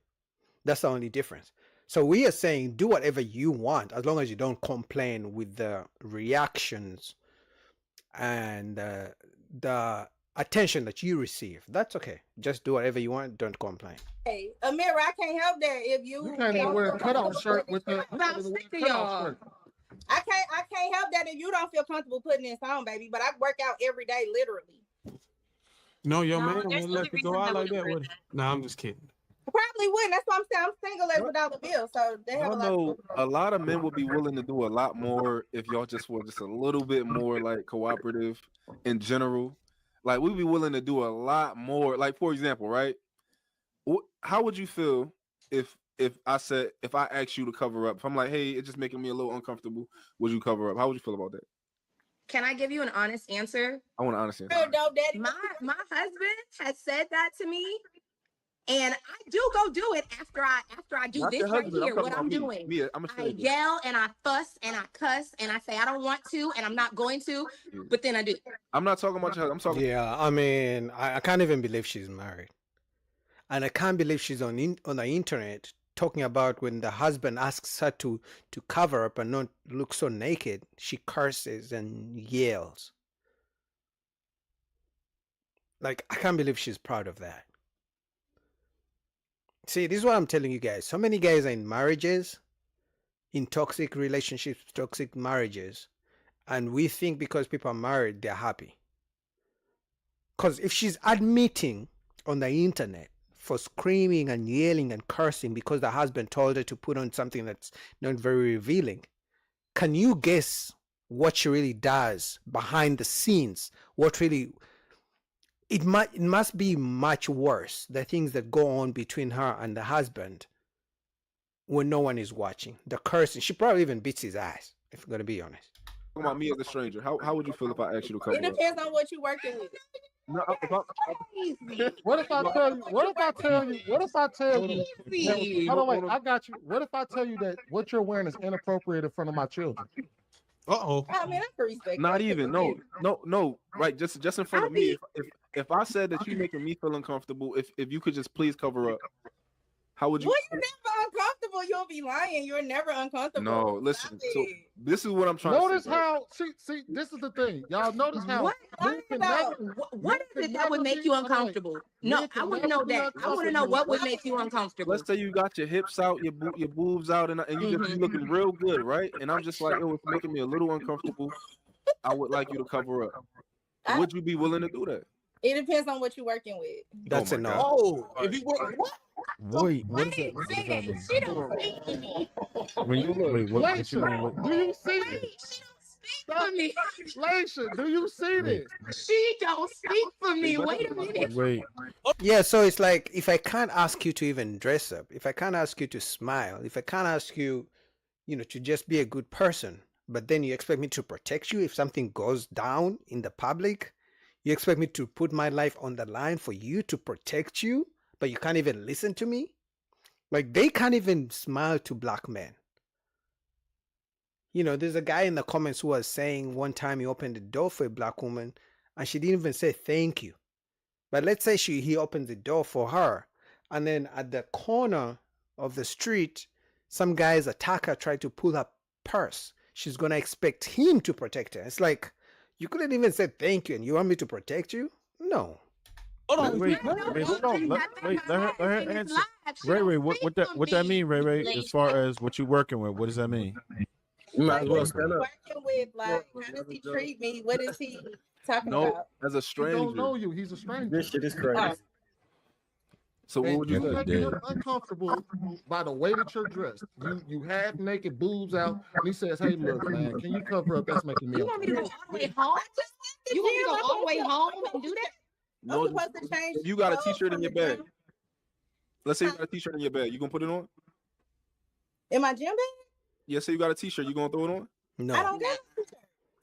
That's the only difference. So we are saying do whatever you want as long as you don't complain with the reactions and the attention that you receive. That's okay. Just do whatever you want. Don't complain. Hey, Amira, I can't help that if you can't even wear a cutoff shirt with the about sick of y'all. I can't help that if you don't feel comfortable putting this on, baby. But I work out every day, literally. No, your man wouldn't let you go out like that, would he? No, I'm just kidding. Probably wouldn't. That's why I'm saying I'm single as without a bill. So they have a lot of men would be willing to do a lot more if y'all just were just a little bit more like cooperative in general. Like we'd be willing to do a lot more. Like for example, right? How would you feel if I asked you to cover up? If I'm like, hey, it's just making me a little uncomfortable, would you cover up? How would you feel about that? Can I give you an honest answer? I want an honest answer. My husband has said that to me, and I do go do it after I do Not this your right husband, here. I'm What talking I'm about me. doing, Me, I'm a I stranger. yell and I fuss and I cuss and I say I don't want to and I'm not going to, but then I do. I'm not talking about your husband. I'm talking. Yeah, I mean, I can't even believe she's married, and I can't believe she's on the internet talking about when the husband asks her to cover up and not look so naked, she curses and yells. Like, I can't believe she's proud of that. See, this is what I'm telling you guys. So many guys are in marriages, in toxic relationships, toxic marriages, and we think because people are married, they're happy. Because if she's admitting on the internet for screaming and yelling and cursing because the husband told her to put on something that's not very revealing, can you guess what she really does behind the scenes? What really... It must be much worse, the things that go on between her and the husband when no one is watching. The cursing, she probably even beats his ass, if I'm going to be honest. Talking about me as a stranger. How would you feel if I asked you to cover It up? depends on what you're working with. No, What if I tell you? What if I tell you? Hold on, wait. I got you. What if I tell you that what you're wearing is inappropriate in front of my children? I mean, I can respect. Not even. No. Right. Just in front of me. If I said that you're making me feel uncomfortable, if you could just please cover up, how would you? Well, you're never uncomfortable. You'll be lying. You're never uncomfortable. No, listen. So this is what I'm trying Notice to say. how see, this is the thing. Y'all notice how What is it that would make you uncomfortable? No, I want to know that. I want to know what would make you uncomfortable. Let's say you got your hips out, your boobs out, and you just looking real good, right? And I'm just like, it was making me a little uncomfortable. I would like you to cover up. Would you be willing to do that? It depends on what you're working with. That's a no. Oh, if you work, what? Wait, what is that? What does that mean? She don't speak to me. When you wait, what you mean? Do you see this? For me. Laisha, do you see this? She don't speak for me. Wait a minute. Wait. Yeah, so it's like, if I can't ask you to even dress up, if I can't ask you to smile, if I can't ask you, to just be a good person, but then you expect me to protect you if something goes down in the public, you expect me to put my life on the line for you to protect you, but you can't even listen to me? Like, they can't even smile to black men. There's a guy in the comments who was saying one time he opened the door for a black woman and she didn't even say thank you. But let's say he opens the door for her, and then at the corner of the street, some guy's attacker tried to pull her purse. She's going to expect him to protect her. It's like, you couldn't even say thank you and you want me to protect you? No. Hold on, wait, hold on. Wait, let her answer. Ray, what that mean, Ray? As far as what you working with, what does that mean? You might as well stand up. Working with, like, how does he treat me? What is he talking No, about? as a He stranger. don't know you. He's a stranger. This shit is crazy. So what would you You say? make him uncomfortable by the way that you're dressed. You half naked, boobs out, and he says, "Hey, look, man, can you cover up? That's making me You want me to go uncomfortable." all the way home? You want me to go all the way home and do that? No, I'm supposed to change. if you got a clothes t-shirt in from your the bag. gym? Let's say you got a t-shirt in your bag. You gonna put it on? In my gym bag? Yeah, say you got a t-shirt. You gonna throw it on? I don't got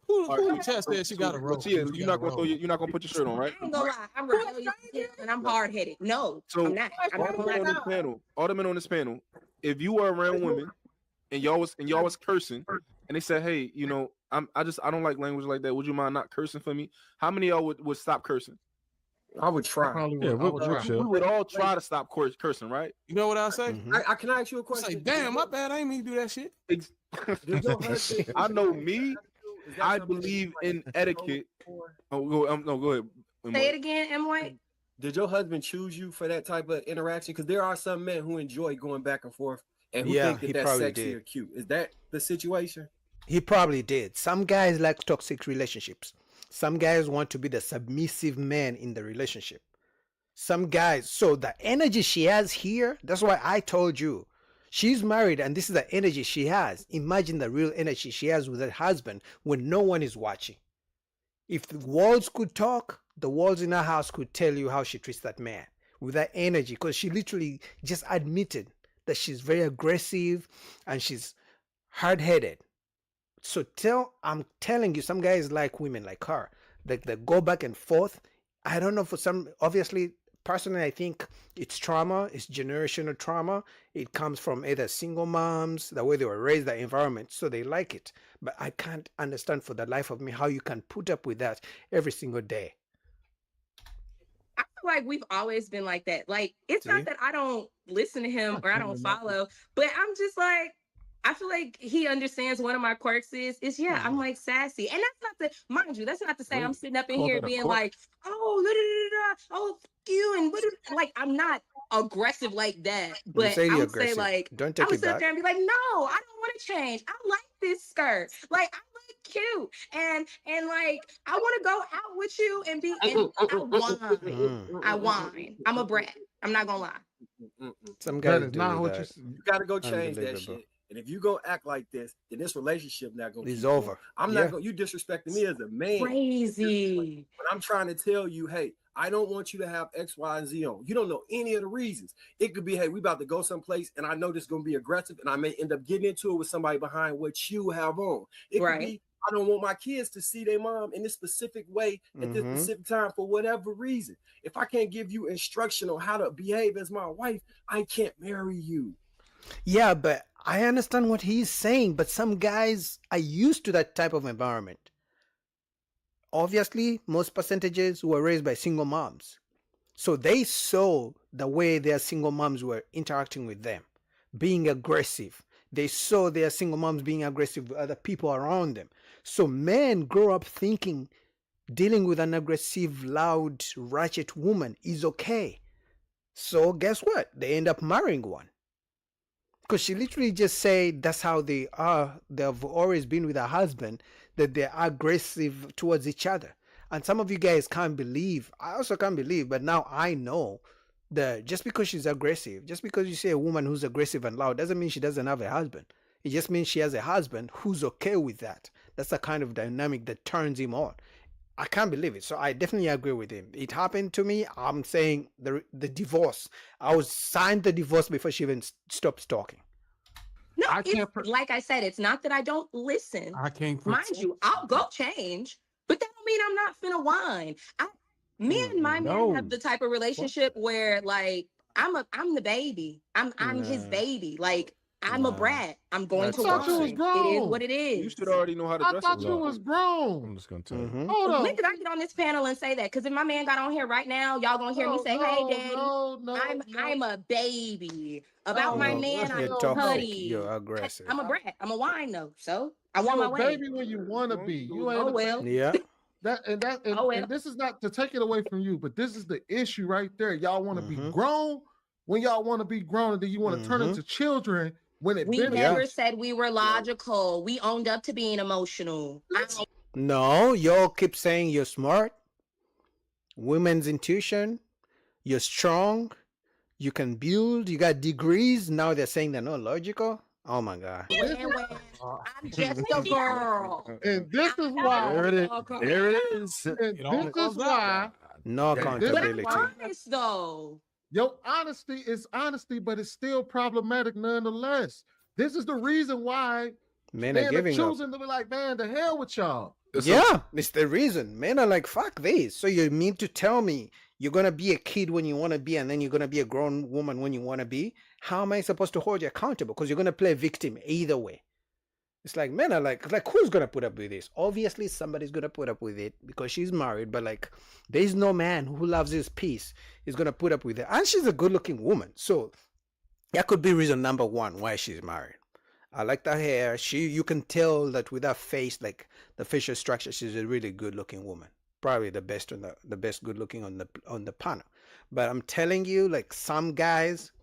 Who Chess said she got a robe? You're not gonna put your shirt on, right? I ain't gonna lie, I'm rebellious and I'm hard headed. No, So I'm not. I'm all not the gonna men lie. on this panel, if you were around women and y'all was cursing, and they said, "Hey, I don't like language like that. Would you mind not cursing for me?" How many of y'all would stop cursing? I would try. Yeah, we would all try to stop cursing, right? You know what I say? Can I ask you a question? Say, damn, my bad. I ain't mean to do that shit. I know me. I believe in etiquette. Go ahead. Say it again, M. White. Did your husband choose you for that type of interaction? Because there are some men who enjoy going back and forth and who think that that's sexy or cute. Is that the situation? He probably did. Some guys like toxic relationships. Some guys want to be the submissive man in the relationship. Some guys, so the energy she has here, that's why I told you. She's married and this is the energy she has. Imagine the real energy she has with her husband when no one is watching. If the walls could talk, the walls in her house could tell you how she treats that man with that energy, because she literally just admitted that she's very aggressive and she's hard-headed. So I'm telling you, some guys like women like her. They go back and forth. I don't know, for some, obviously, personally, I think it's trauma. It's generational trauma. It comes from either single moms, the way they were raised, the environment, so they like it. But I can't understand for the life of me how you can put up with that every single day. I feel like we've always been like that. Like, it's not that I don't listen to him or I don't follow, but I'm just like, I feel like he understands one of my quirks is I'm like sassy. And that's not to, mind you, that's not to say I'm sitting up in here being like, oh, oh, you, and like, I'm not aggressive like that. But I would say, like, don't I take would it sit up back. there and be like, no, I don't want to change. I like this skirt. Like, I look cute. And like, I want to go out with you and be, and I whine. I'm a brat. I'm not gonna lie. Some guys That is do not what that. You gotta go change that Unbelievable. shit. And if you go act like this, then this relationship not gonna It's keep going. over. I'm Yeah. not going. You disrespecting me as a man. Crazy. But I'm trying to tell you, hey, I don't want you to have X, Y, and Z on. You don't know any of the reasons. It could be, hey, we about to go someplace, and I know this is gonna be aggressive, and I may end up getting into it with somebody behind what you have on. It could be, I don't want my kids to see their mom in this specific way at this specific time for whatever reason. If I can't give you instruction on how to behave as my wife, I can't marry you. Yeah, but I understand what he's saying, but some guys are used to that type of environment. Obviously, most percentages were raised by single moms. So they saw the way their single moms were interacting with them, being aggressive. They saw their single moms being aggressive with other people around them. So men grow up thinking dealing with an aggressive, loud, ratchet woman is okay. So guess what? They end up marrying one. Because she literally just said that's how they are. They've always been with her husband, that they're aggressive towards each other. And some of you guys can't believe, I also can't believe, but now I know that just because she's aggressive, just because you say a woman who's aggressive and loud, doesn't mean she doesn't have a husband. It just means she has a husband who's okay with that. That's the kind of dynamic that turns him on. I can't believe it. So I definitely agree with him. It happened to me. I'm saying the divorce. I was signed the divorce before she even stopped talking. No, like I said, it's not that I don't listen. I can't. Mind you, I'll go change, but that don't mean I'm not finna whine. Me and my man have the type of relationship where, like, I'm the baby. I'm his baby. Like, I'm a brat. I'm going to thought you was whine. grown. It is what it is. You should already know how to I dress. thought you was grown. I'm just gonna tell you. Hold on. When did I get on this panel and say that? Because if my man got on here right now, y'all gonna hear me say, "Hey, daddy, I'm a baby." About my man, I'm You're toxic. putty. You're aggressive. I'm a brat. I'm a wine though. So I want You're my a way. baby when you want to be. You ain't Oh well. Yeah. and this is not to take it away from you, but this is the issue right there. Y'all want to be grown when y'all want to be grown, and then you want to turn into children when it We benefits. never said we were logical. We owned up to being emotional. No, y'all keep saying you're smart. Women's intuition. You're strong. You can build. You got degrees. Now they're saying they're not logical. Oh my God. I'm just a girl. And this is why. There it is. There it is. And this is why. No But accountability. I'm honest though. Your honesty is honesty, but it's still problematic nonetheless. This is the reason why Men are are giving up. choosing to be like, man, the hell with y'all. Yeah, it's the reason. Men are like, fuck this. So you mean to tell me you're going to be a kid when you want to be, and then you're going to be a grown woman when you want to be? How am I supposed to hold you accountable? Because you're going to play victim either way. It's like, men are like who's going to put up with this? Obviously, somebody's going to put up with it because she's married, but like, there's no man who loves his peace is going to put up with it. And she's a good-looking woman. So that could be reason number one why she's married. I like the hair. You can tell that with her face, like the facial structure, she's a really good-looking woman. Probably the best good-looking on the panel. But I'm telling you, like, some guys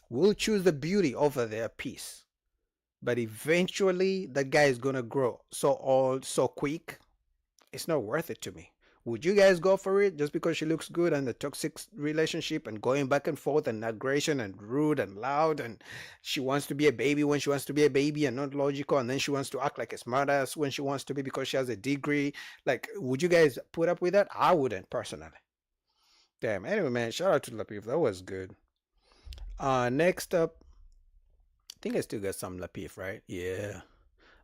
will choose the beauty over their peace. But eventually, that guy is gonna grow so old, so quick. It's not worth it to me. Would you guys go for it just because she looks good and the toxic relationship and going back and forth and aggression and rude and loud and she wants to be a baby when she wants to be a baby and not logical, and then she wants to act like a smartass when she wants to be because she has a degree? Like, would you guys put up with that? I wouldn't personally. Damn. Anyway, man, shout out to Lapif. That was good. Next up, I think I still got some Lapif, right? Yeah.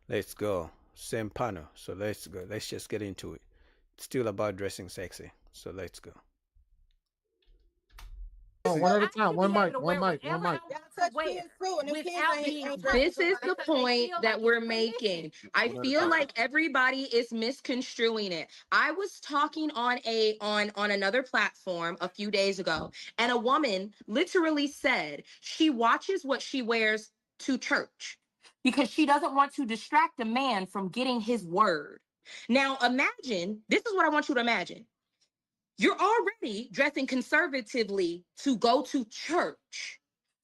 Let's go. Same panel. So let's go. Let's just get into it. Still about dressing sexy, so let's go. One at a time. One mic. This is the point that we're making. I feel like everybody is misconstruing it. I was talking on another platform a few days ago, and a woman literally said she watches what she wears to church because she doesn't want to distract a man from getting his word. Now imagine, this is what I want you to imagine. You're already dressing conservatively to go to church.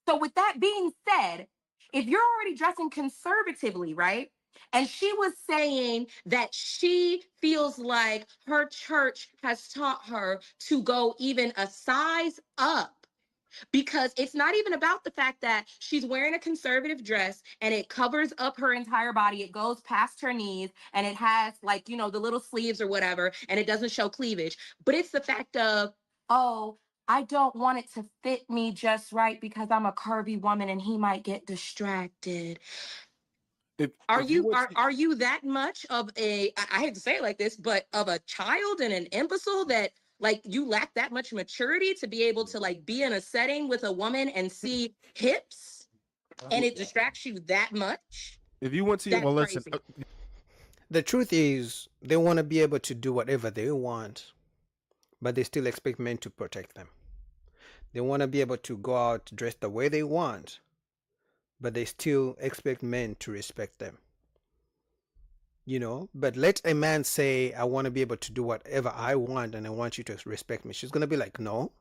So with that being said, if you're already dressing conservatively, right? And she was saying that she feels like her church has taught her to go even a size up. Because it's not even about the fact that she's wearing a conservative dress and it covers up her entire body. It goes past her knees and it has, like, you know, the little sleeves or whatever, and it doesn't show cleavage. But it's the fact of, oh, I don't want it to fit me just right because I'm a curvy woman and he might get distracted. Are you that much of I hate to say it like this, but of a child and an imbecile that, like, you lack that much maturity to be able to, like, be in a setting with a woman and see hips and it distracts you that much? If you went to your, well, listen. The truth is, they want to be able to do whatever they want, but they still expect men to protect them. They want to be able to go out dressed the way they want, but they still expect men to respect them. You know, but let a man say, I want to be able to do whatever I want and I want you to respect me. She's going to be like, no.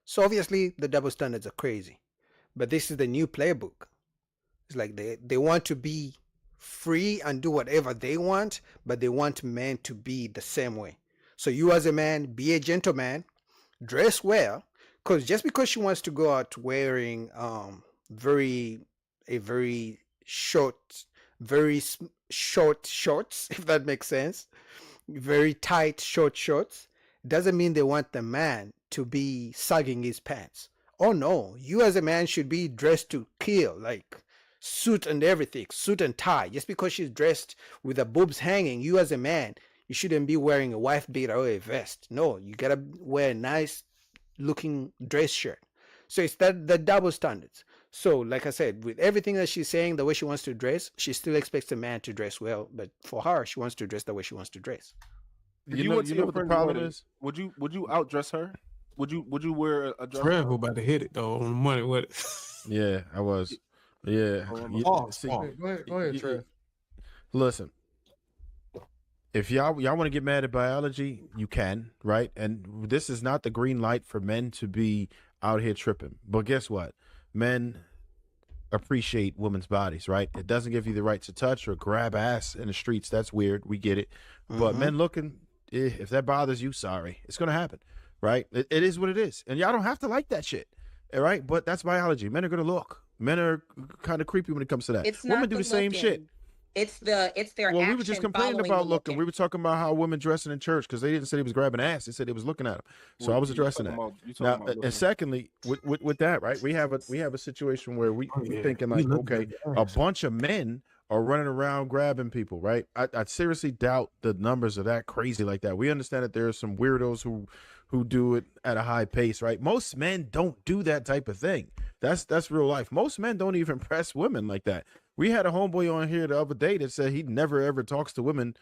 So obviously the double standards are crazy, but this is the new playbook. It's like they want to be free and do whatever they want, but they want men to be the same way. So you as a man, be a gentleman, dress well, because just because she wants to go out wearing very short shorts, if that makes sense, very tight short shorts, doesn't mean they want the man to be sagging his pants. Oh no, you as a man should be dressed to kill, like suit and everything, suit and tie. Just because she's dressed with the boobs hanging, you as a man, you shouldn't be wearing a wife beater or a vest. No, you gotta wear a nice looking dress shirt. So it's the double standards. So, like I said, with everything that she's saying, the way she wants to dress, she still expects a man to dress well. But for her, she wants to dress the way she wants to dress. You know what the problem is? Would you outdress her? Would you wear a dress? Trev about to hit it though on the money with it. Yeah, I was. Yeah. Go ahead, Trev. Listen, if y'all want to get mad at biology, you can, right? And this is not the green light for men to be out here tripping. But guess what? Men appreciate women's bodies, right? It doesn't give you the right to touch or grab ass in the streets. That's weird. We get it. But men looking, if that bothers you, sorry, it's gonna happen, right? It is what it is, and y'all don't have to like that shit, all right? But that's biology. Men are gonna look. Men are kind of creepy when it comes to that. It's Women not do the the same looking. shit. It's their Well, action we were just complaining following about the looking. We were talking about how women dressing in church because they didn't say he was grabbing ass. They said they was looking at him. So Well, I was you addressing talking that. about- you talking Now, about looking. and secondly, with that, right? We have a situation where we thinking We like, looking okay, at a bunch of men are running around grabbing people, right? I seriously doubt the numbers are that crazy like that. We understand that there are some weirdos who do it at a high pace, right? Most men don't do that type of thing. That's real life. Most men don't even press women like that. We had a homeboy on here the other day that said he never ever talks to women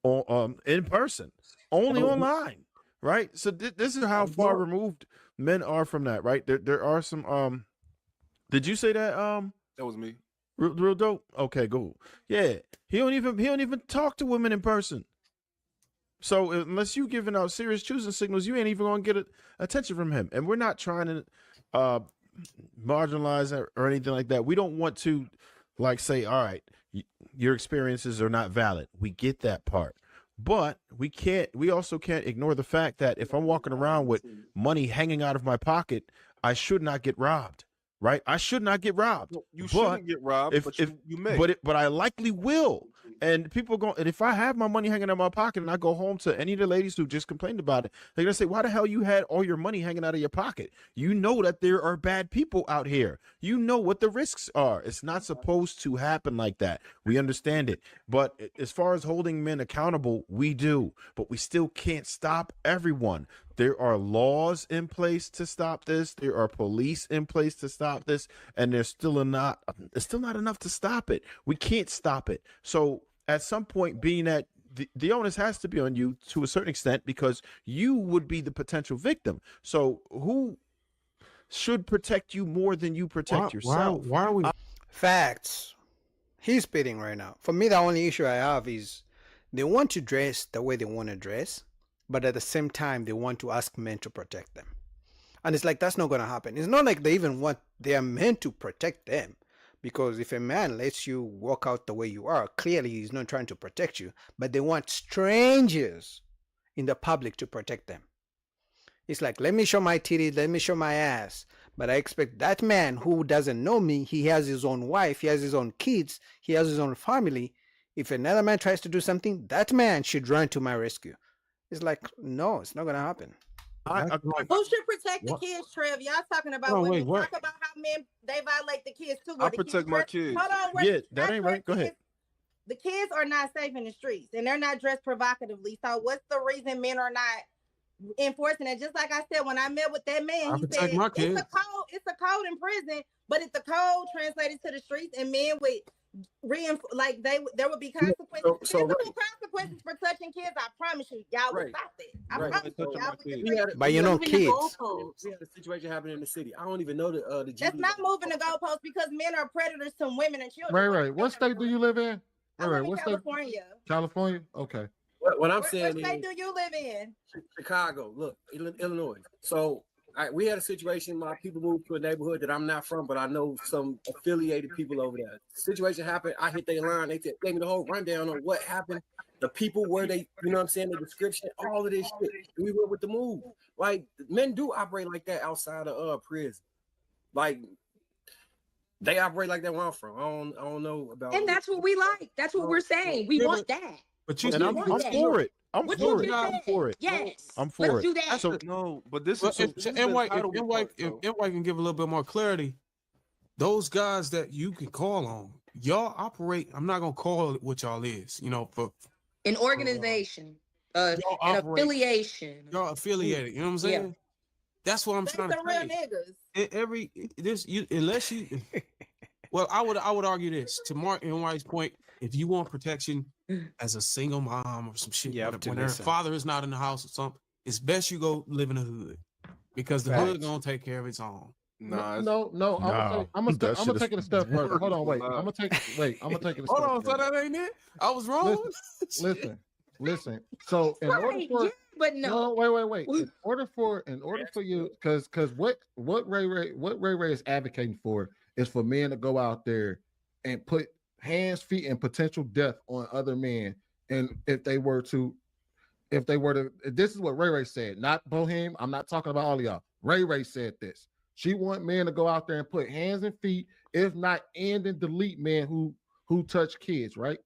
in person, only online, right? So this is how far removed men are from that, right? There are some did you say that That was me. real dope? Okay, cool. Yeah, he don't even talk to women in person. So unless you giving out serious choosing signals, you ain't even gonna get attention from him. And we're not trying to marginalize or anything like that. We don't want to like say, all right, your experiences are not valid. We get that part. But we also can't ignore the fact that if I'm walking around with money hanging out of my pocket, I should not get robbed. Right? I should not get robbed. You shouldn't get robbed, but you may. But I likely will. And people go, and if I have my money hanging out of my pocket and I go home to any of the ladies who just complained about it, they're gonna say, why the hell you had all your money hanging out of your pocket? You know that there are bad people out here. You know what the risks are. It's not supposed to happen like that. We understand it. But as far as holding men accountable, we do. But we still can't stop everyone. There are laws in place to stop this. There are police in place to stop this, and it's still not enough to stop it. We can't stop it. So at some point, being that the onus has to be on you to a certain extent because you would be the potential victim. So who should protect you more than you protect yourself? Why are we? Facts. He's spitting right now. For me, the only issue I have is they want to dress the way they want to dress, but at the same time, they want to ask men to protect them. And it's like, that's not going to happen. It's not like they are meant to protect them. Because if a man lets you walk out the way you are, clearly he's not trying to protect you. But they want strangers in the public to protect them. It's like, let me show my titties, let me show my ass. But I expect that man who doesn't know me, he has his own wife, he has his own kids, he has his own family. If another man tries to do something, that man should run to my rescue. It's like, no, it's not going to happen. Who should protect the kids, Trev? Y'all talking about women. Talk about how men, they violate the kids too. I protect my kids. Hold on, wait. Yeah, that ain't right. Go ahead. The kids are not safe in the streets and they're not dressed provocatively. So what's the reason men are not enforcing it? Just like I said, when I met with that man, he said it's a code in prison, but if the code translated to the streets and men would there would be consequences. Consequences for touching kids. I promise you, y'all would stop it. I promise you, y'all would. But you know, kids. We had a situation happening in the city. I don't even know the. That's not moving the goalposts because men are predators to women and children. Right. What state do you live in? I live in California. California. Okay. What I'm saying what state do you live in? Chicago. Look, Illinois. So we had a situation. My people moved to a neighborhood that I'm not from, but I know some affiliated people over there. The situation happened. I hit their line. They gave me the whole rundown on what happened, the people, where they, you know what I'm saying, the description, all of this shit. We went with the move. Like, men do operate like that outside of prison. Like, they operate like that where I'm from. I don't know about. And that's what we like. That's what we're saying. We want that. But I'm for it. I'm for it. Yes. I'm for Let's it. do that. So no, but this If is NY can give a little bit more clarity, those guys that you can call on, y'all operate. I'm not gonna call it what y'all is. For an organization, an affiliation. Y'all affiliated. You know what I'm saying? Yeah. That's what I'm trying to say. Unless you. Well, I would argue this to Mark and White's point. If you want protection as a single mom or some shit, when her father is not in the house or something, it's best you go live in the hood because the hood gonna take care of its own. No. I'm gonna take it a step further. Hold on, wait. I'm gonna take it a step Hold on, so that ain't it? I was wrong. Listen. Listen. So in order for but no. Wait. In order for you, because what Ray Ray is advocating for is for men to go out there and put hands, feet, and potential death on other men. And if they were to, this is what Ray Ray said, not Bohem. I'm not talking about all of y'all. Ray Ray said this. She want men to go out there and put hands and feet, if not end and delete men who touch kids, right?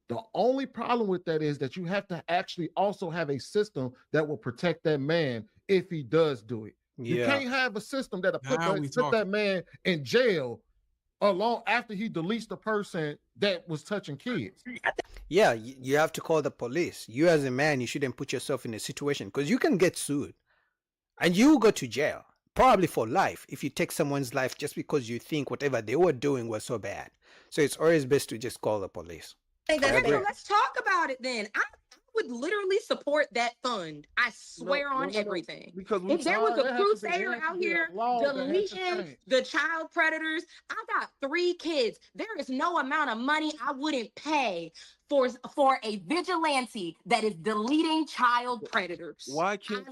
The only problem with that is that you have to actually also have a system that will protect that man if he does do it. You can't have a system that'll put that man in jail along after he deletes the person that was touching kids. Yeah, you have to call the police. You as a man, you shouldn't put yourself in a situation because you can get sued and you go to jail, probably for life, if you take someone's life just because you think whatever they were doing was so bad. So it's always best to just call the police. Hey, let's talk about it then. I would literally support that fund. I swear on everything. Because if there was a crusader out here, Delusions, the child predators, I got 3 kids. There is no amount of money I wouldn't pay for a vigilante that is deleting child predators. Why can't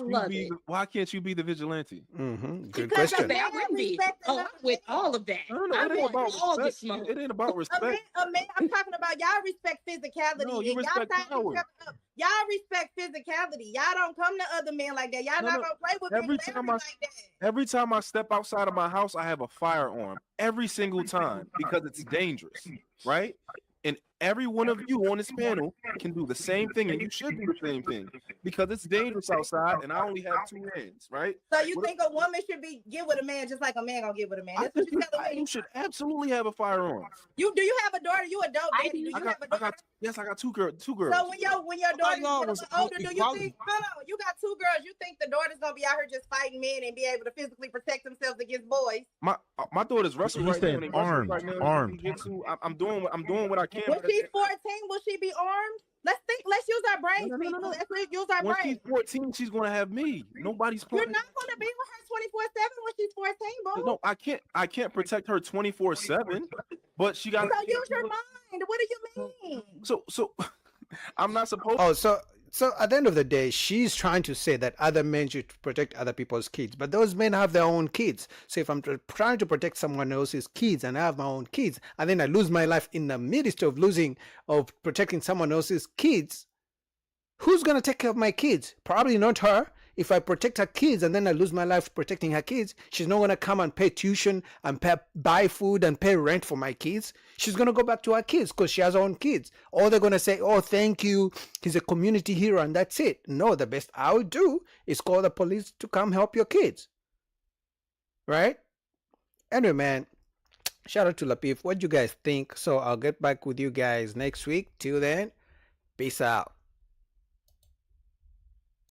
you be the vigilante? Mm-hmm. Good because question. that would be with all of that. No, I it ain't want about all the respect. smoke. It ain't about respect. I'm talking about y'all respect physicality. No, you respect power. Y'all respect physicality. Y'all don't come to other men like that. Y'all not gonna play with every big time like that. Every time I step outside of my house, I have a firearm. Every single time because it's dangerous, right? And every one of you on this panel can do the same thing, and you should do the same thing because it's dangerous outside, and I only have 2 hands, right? So you think a woman should get with a man just like a man gonna get with a man? That's what you telling me. You should absolutely have a firearm. Do you have a daughter? You adult, daddy? Do you have a daughter? Yes, I got 2 girls. So when your daughter gets older, do you think? Hold on, you got 2 girls. You think the daughter's gonna be out here just fighting men and be able to physically protect themselves against boys? My daughter's wrestling right now. Armed. I'm doing what I can. When she's 14, will she be armed? Let's use our brains, people. Let's use our When brains. she's 14, she's gonna have me. Nobody's playing. You're not gonna be with her 24/7 when she's 14, boo. No, I can't protect her 24/7. But she got. So use your mind. What do you mean? So I'm not supposed. Oh, so at the end of the day, she's trying to say that other men should protect other people's kids, but those men have their own kids. So if I'm trying to protect someone else's kids and I have my own kids, and then I lose my life in the midst of protecting someone else's kids, who's gonna take care of my kids? Probably not her. If I protect her kids and then I lose my life protecting her kids, she's not gonna come and pay tuition and buy food and pay rent for my kids. She's gonna go back to her kids because she has her own kids. Or they're gonna say, "Oh, thank you, he's a community hero," and that's it. No, the best I would do is call the police to come help your kids. Right? Anyway, man, shout out to Lapif. What do you guys think? So I'll get back with you guys next week. Till then, peace out.